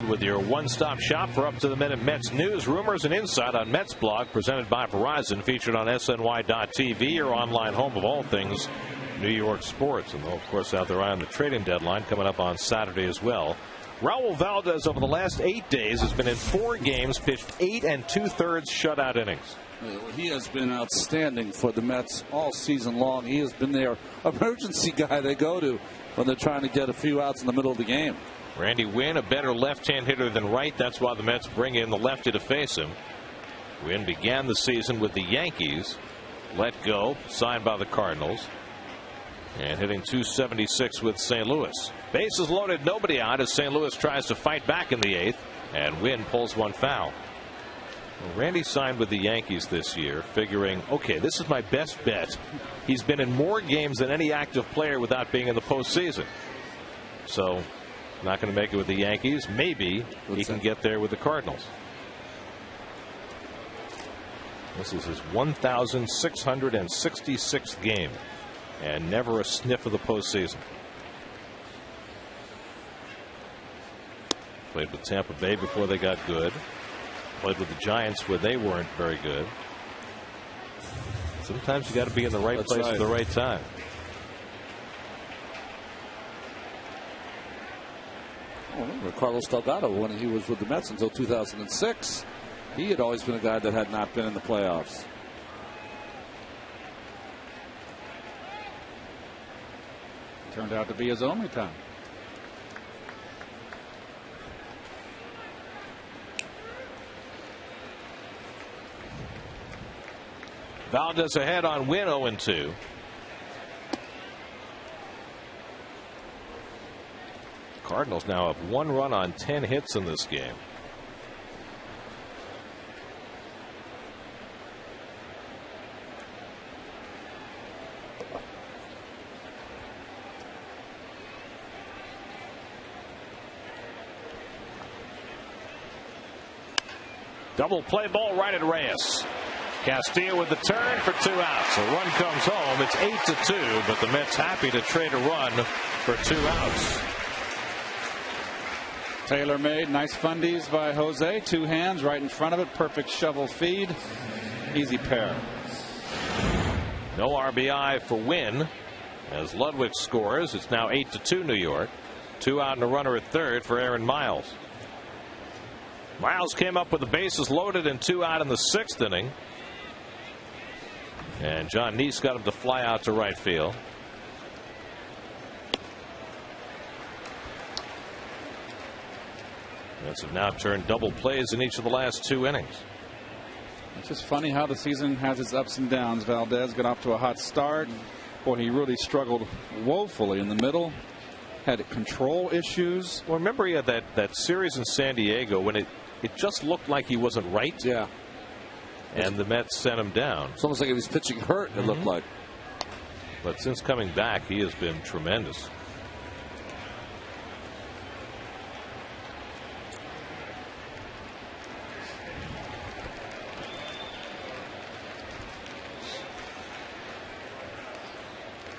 with your one-stop shop for up-to-the-minute Mets news, rumors, and insight on Mets blog, presented by Verizon, featured on SNY.TV, your online home of all things New York sports. And they'll, of course, have their eye on the trading deadline coming up on Saturday as well. Raul Valdez, over the last 8 days, has been in 4 games, pitched 8 2/3 shutout innings. He has been outstanding for the Mets all season long. He has been their emergency guy they go to when they're trying to get a few outs in the middle of the game. Randy Winn, a better left-hand hitter than right. That's why the Mets bring in the lefty to face him. Winn began the season with the Yankees, let go, signed by the Cardinals, and hitting .276 with St. Louis. Bases loaded, nobody out as St. Louis tries to fight back in the 8th, and Winn pulls one foul. Well, Randy signed with the Yankees this year, figuring, okay, this is my best bet. He's been in more games than any active player without being in the postseason. So, not going to make it with the Yankees. Maybe he can get there with the Cardinals. This is his 1,666th game, and never a sniff of the postseason. Played with Tampa Bay before they got good. Played with the Giants where they weren't very good. Sometimes you got to be in the right place at the right time. I remember Carlos Delgado when he was with the Mets until 2006. He had always been a guy that had not been in the playoffs. Turned out to be his only time. Valdez ahead on Winn, 0-2. Cardinals now have 1 run on 10 hits in this game. Double play ball right at Reyes. Castillo with the turn for 2 outs. The run comes home. It's 8-2, but the Mets happy to trade a run for 2 outs. Taylor made nice fundies by Jose. 2 hands right in front of it. Perfect shovel feed. Easy pair. No RBI for Winn as Ludwig scores. It's now 8-2 New York. 2 out and a runner at third for Aaron Miles. Miles came up with the bases loaded and 2 out in the 6th inning. And John Neese got him to fly out to right field. Mets have now turned double plays in each of the last 2 innings. It's just funny how the season has its ups and downs. Valdez got off to a hot start. Boy, he really struggled woefully in the middle. Had control issues. Well, remember he had that series in San Diego when it just looked like he wasn't right. Yeah. And the Mets sent him down. It's almost like he was pitching hurt, it looked like. But since coming back, he has been tremendous.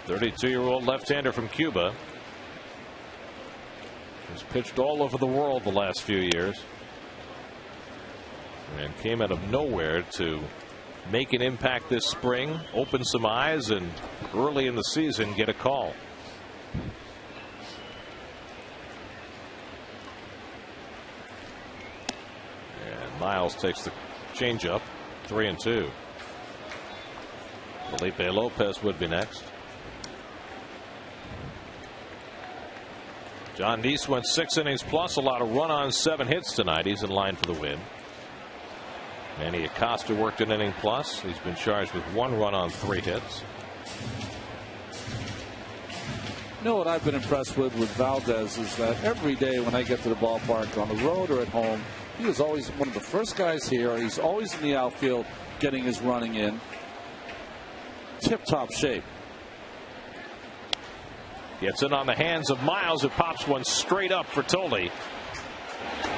.32-year-old left-hander from Cuba. He's pitched all over the world the last few years. And came out of nowhere to make an impact this spring, open some eyes, and early in the season get a call. And Miles takes the changeup, 3-2. Felipe Lopez would be next. John Neese went 6 innings plus, a lot of run-on, 7 hits tonight. He's in line for the win. Manny Acosta worked an inning plus. He's been charged with 1 run on 3 hits. You know what I've been impressed with Valdez is that every day when I get to the ballpark, on the road or at home, he is always one of the first guys here. He's always in the outfield getting his running in. Tip-top shape. Gets in on the hands of Miles, who pops one straight up for Tolle.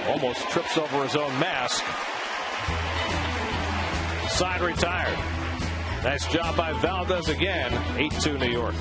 Almost trips over his own mask. Side retired. Nice job by Valdez again. 8-2 New York.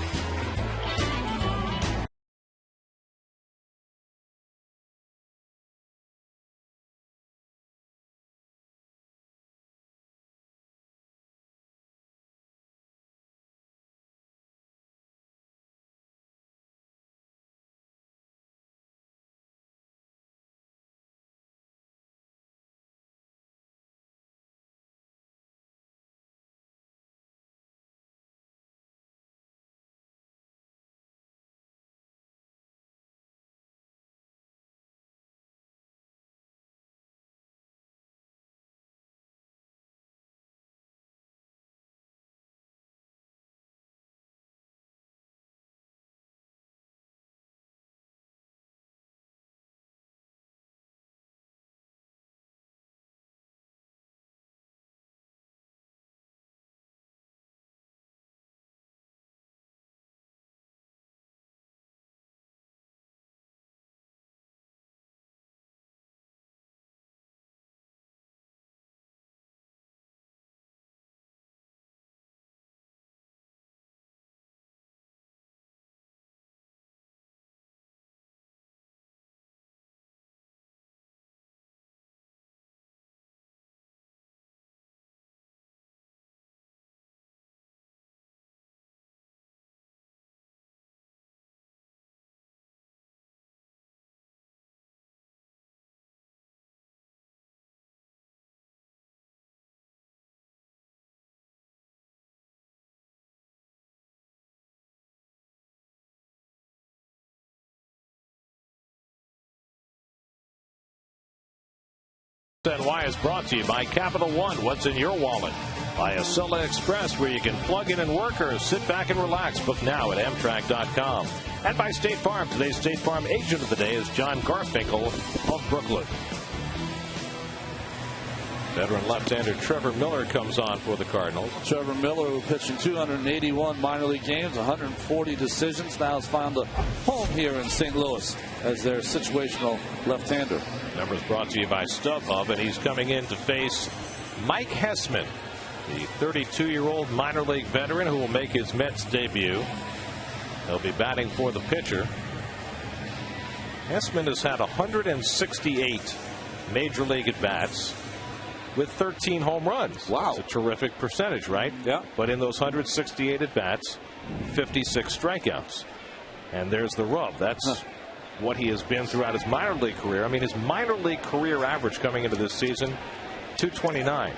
NY is brought to you by Capital One. What's in your wallet? By Acela Express, where you can plug in and work or sit back and relax. Book now at Amtrak.com. And by State Farm. Today's State Farm agent of the day is John Garfinkel of Brooklyn. Veteran left-hander Trevor Miller comes on for the Cardinals. Trevor Miller, who pitched in 281 minor league games, 140 decisions, now has found a home here in St. Louis as their situational left-hander. Numbers brought to you by StubHub, and he's coming in to face Mike Hessman, the 32-year-old minor league veteran who will make his Mets debut. He'll be batting for the pitcher. Hessman has had 168 major league at-bats with 13 home runs. Wow. It's a terrific percentage, right? Yeah. But in those 168 at-bats, 56 strikeouts. And there's the rub. That's what he has been throughout his minor league career. I mean, his minor league career average coming into this season, 229.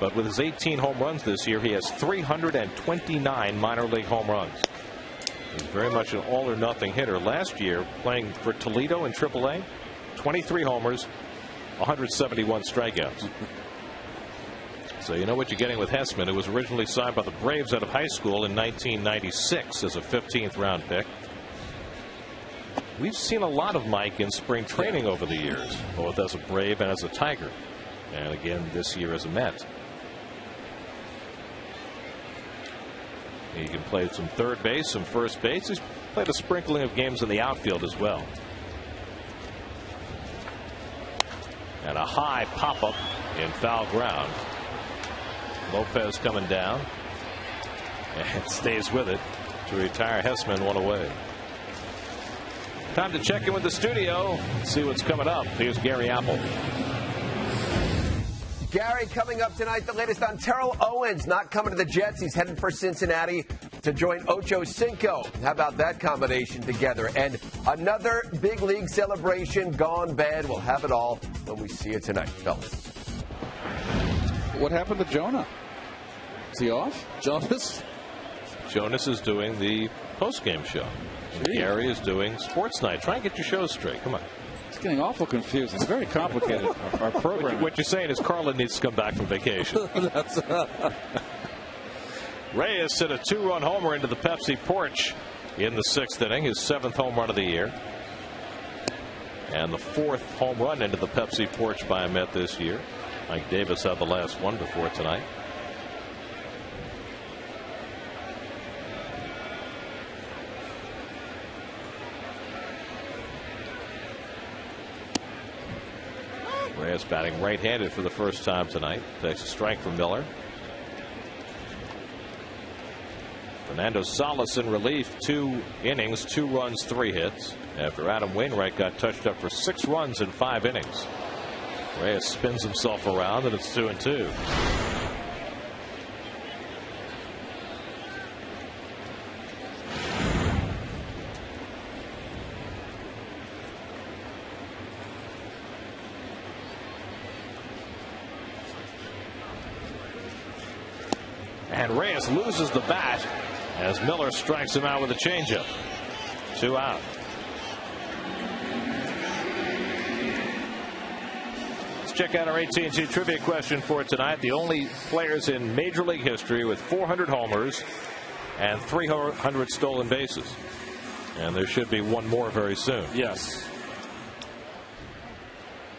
But with his 18 home runs this year, he has 329 minor league home runs. He's very much an all-or-nothing hitter. Last year, playing for Toledo in AAA, 23 homers, 171 strikeouts. So you know what you're getting with Hessman, who was originally signed by the Braves out of high school in 1996 as a 15th round pick. We've seen a lot of Mike in spring training over the years, both as a Brave and as a Tiger, and again this year as a Met. He can play some third base, some first base. He's played a sprinkling of games in the outfield as well. And a high pop-up in foul ground. Lopez coming down and stays with it to retire Hessman one away. Time to check in with the studio, see what's coming up. Here's Gary Apple. Gary, coming up tonight, the latest on Terrell Owens not coming to the Jets. He's heading for Cincinnati to join Ocho Cinco. How about that combination together? And another big league celebration gone bad. We'll have it all when we see it tonight, fellas. What happened to Jonah? Is he off? Jonas? Jonas is doing the post-game show. Gary is doing Sports Night. Try and get your shows straight. Come on. It's getting awful confusing. It's very complicated, our program. What you're saying is Carlin needs to come back from vacation. Reyes hit a 2-run homer into the Pepsi porch in the 6th inning, his 7th home run of the year. And the 4th home run into the Pepsi porch by a Met this year. Mike Davis had the last one before tonight. Reyes batting right-handed for the first time tonight. Takes a strike from Miller. Fernando Salas in relief, 2 innings, 2 runs, 3 hits. After Adam Wainwright got touched up for 6 runs in 5 innings. Reyes spins himself around, and it's 2-2. And Reyes loses the bat as Miller strikes him out with a changeup. 2 out. Let's check out our AT&T trivia question for tonight. The only players in Major League history with 400 homers and 300 stolen bases. And there should be one more very soon. Yes.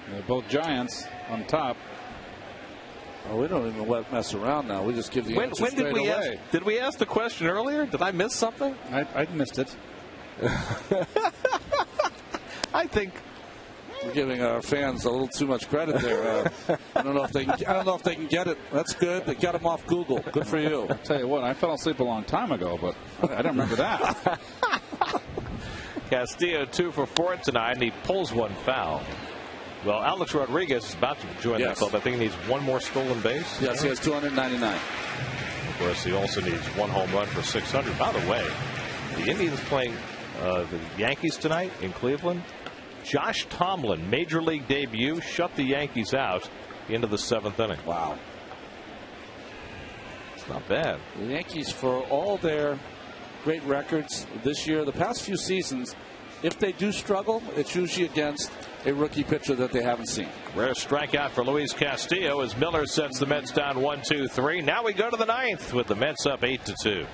They're both Giants on top. Oh, we don't even mess around now. We just give the answer straight away. Did we ask the question earlier? Did I miss something? I missed it. I think we're giving our fans a little too much credit there. I don't know if they can get it. That's good. They got them off Google. Good for you. I'll tell you what, I fell asleep a long time ago, but I don't remember that. Castillo 2 for 4 tonight, and he pulls one foul. Well, Alex Rodriguez is about to join the club. I think he needs one more stolen base. Yes, he has 299. Of course, he also needs one home run for 600. By the way, the Indians playing the Yankees tonight in Cleveland. Josh Tomlin, Major League debut, shut the Yankees out into the 7th inning. Wow. It's not bad. The Yankees, for all their great records this year, the past few seasons, if they do struggle, it's usually against a rookie pitcher that they haven't seen. Rare strikeout for Luis Castillo as Miller sets the Mets down 1-2-3. Now we go to the ninth with the Mets up 8-2.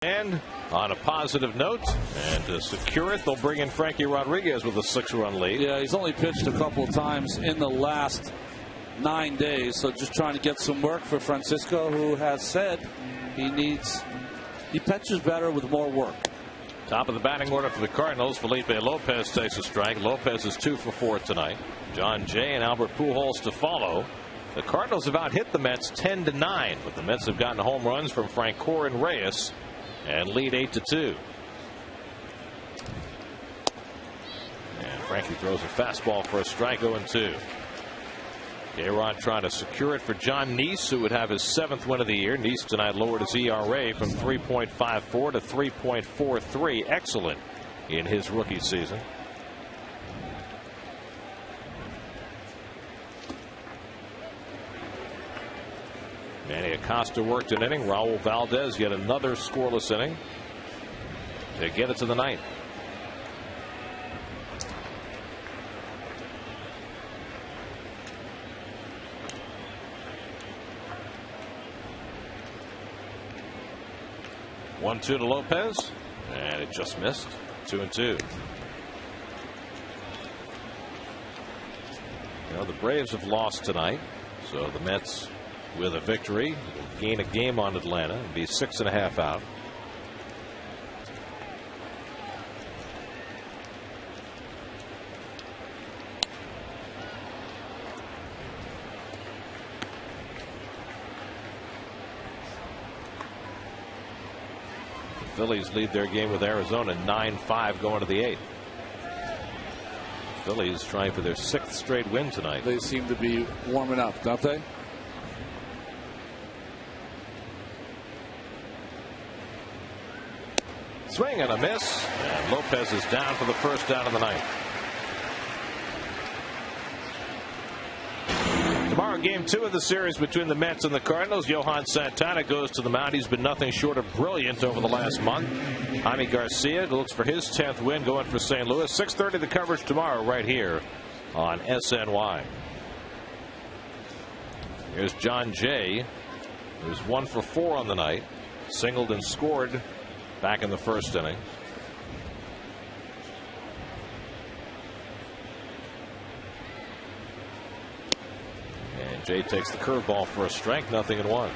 And on a positive note, and to secure it, they'll bring in Frankie Rodriguez with a 6-run lead. Yeah, he's only pitched a couple of times in the last 9 days, so just trying to get some work for Francisco, who has said he pitches better with more work. Top of the batting order for the Cardinals, Felipe Lopez takes a strike. Lopez is 2 for 4 tonight. John Jay and Albert Pujols to follow. The Cardinals have out-hit the Mets 10-9, but the Mets have gotten home runs from Francoeur and Reyes and lead 8-2. And Frankie throws a fastball for a strike, 0-2. K-Rod trying to secure it for John Neese, who would have his 7th win of the year. Neese tonight lowered his ERA from 3.54 to 3.43. Excellent in his rookie season. Manny Acosta worked an inning. Raul Valdez yet another scoreless inning to get it to the ninth. One-two to Lopez, and it just missed. 2-2. The Braves have lost tonight, so the Mets, with a victory, will gain a game on Atlanta and be 6.5 out. The Phillies lead their game with Arizona 9-5 going to the 8th. Phillies trying for their 6th straight win tonight. They seem to be warming up, don't they? Swing and a miss, and Lopez is down for the first out of the ninth. Tomorrow, game 2 of the series between the Mets and the Cardinals. Johan Santana goes to the mound. He's been nothing short of brilliant over the last month. Jaime Garcia looks for his 10th win, going for St. Louis. 6:30 the coverage tomorrow right here on SNY. Here's John Jay, who's 1 for 4 on the night. Singled and scored back in the first inning. And Jay takes the curveball for a strike, 0-1.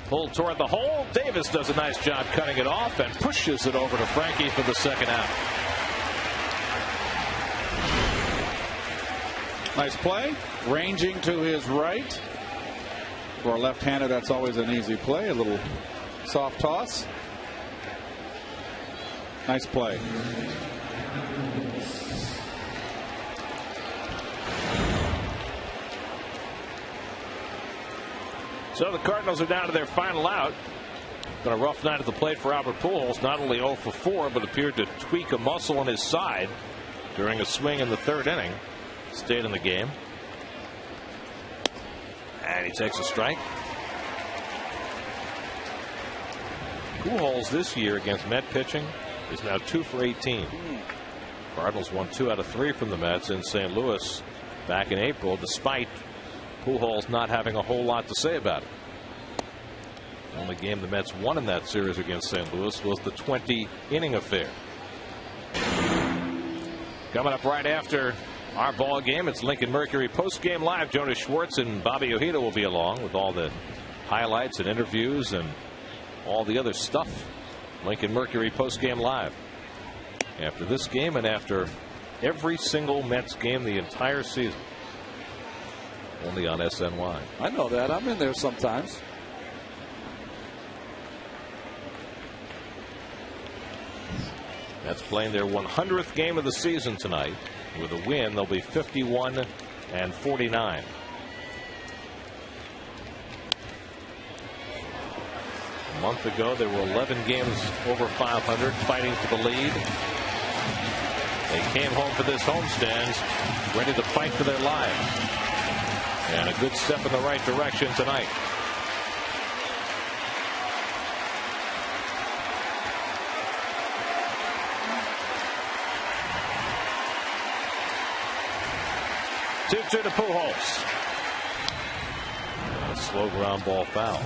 Pulled toward the hole. Davis does a nice job cutting it off and pushes it over to Frankie for the second out. Nice play. Ranging to his right. For a left-hander, that's always an easy play. A little soft toss. Nice play. So the Cardinals are down to their final out. Been a rough night at the plate for Albert Pujols. Not only 0 for 4, but appeared to tweak a muscle on his side during a swing in the third inning. Stayed in the game. And he takes a strike. Pujols this year against Met pitching is now 2 for 18. Cardinals won 2 out of 3 from the Mets in St. Louis back in April, despite Pujols not having a whole lot to say about it. The only game the Mets won in that series against St. Louis was the 20-inning affair. Coming up right after our ball game, it's Lincoln Mercury post-game live. Jonas Schwartz and Bobby Ojeda will be along with all the highlights and interviews and all the other stuff. Lincoln Mercury post-game live. After this game and after every single Mets game the entire season. Only on SNY. I know that. I'm in there sometimes. Mets playing their 100th game of the season tonight. With a win, they'll be 51-49. A month ago, they were 11 games over 500, fighting for the lead. They came home for this homestand, ready to fight for their lives. And a good step in the right direction tonight. Two to Pujols. A slow ground ball foul.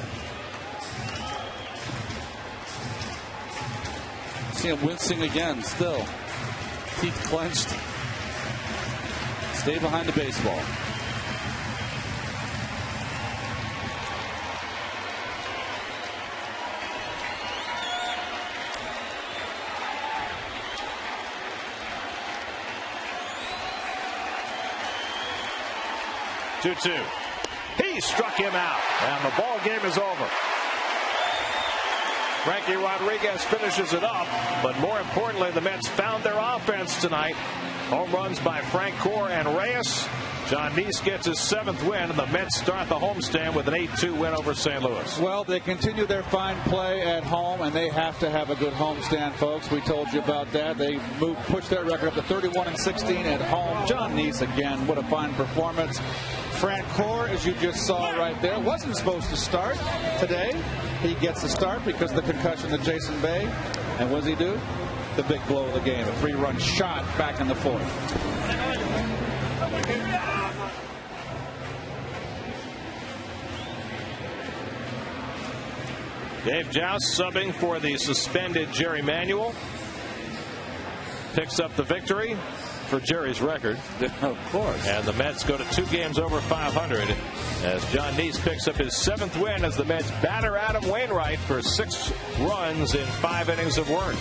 See him wincing again still. Teeth clenched. Stay behind the baseball. He struck him out, and the ball game is over. Frankie Rodriguez finishes it up, but more importantly, the Mets found their offense tonight. Home runs by Frank Core and Reyes. John Neese gets his 7th win, and the Mets start the homestand with an 8-2 win over St. Louis. Well, they continue their fine play at home, and they have to have a good homestand, folks. We told you about that. They pushed their record up to 31-16 at home. John Neese again, what a fine performance. Frank Core, as you just saw right there, wasn't supposed to start today. He gets the start because of the concussion to Jason Bay. And what does he do? The big blow of the game, a 3-run shot back in the 4th. Dave Joust subbing for the suspended Jerry Manuel. Picks up the victory for Jerry's record. Of course. And the Mets go to 2 games over 500 as John Neese picks up his 7th win as the Mets batter Adam Wainwright for 6 runs in 5 innings of work.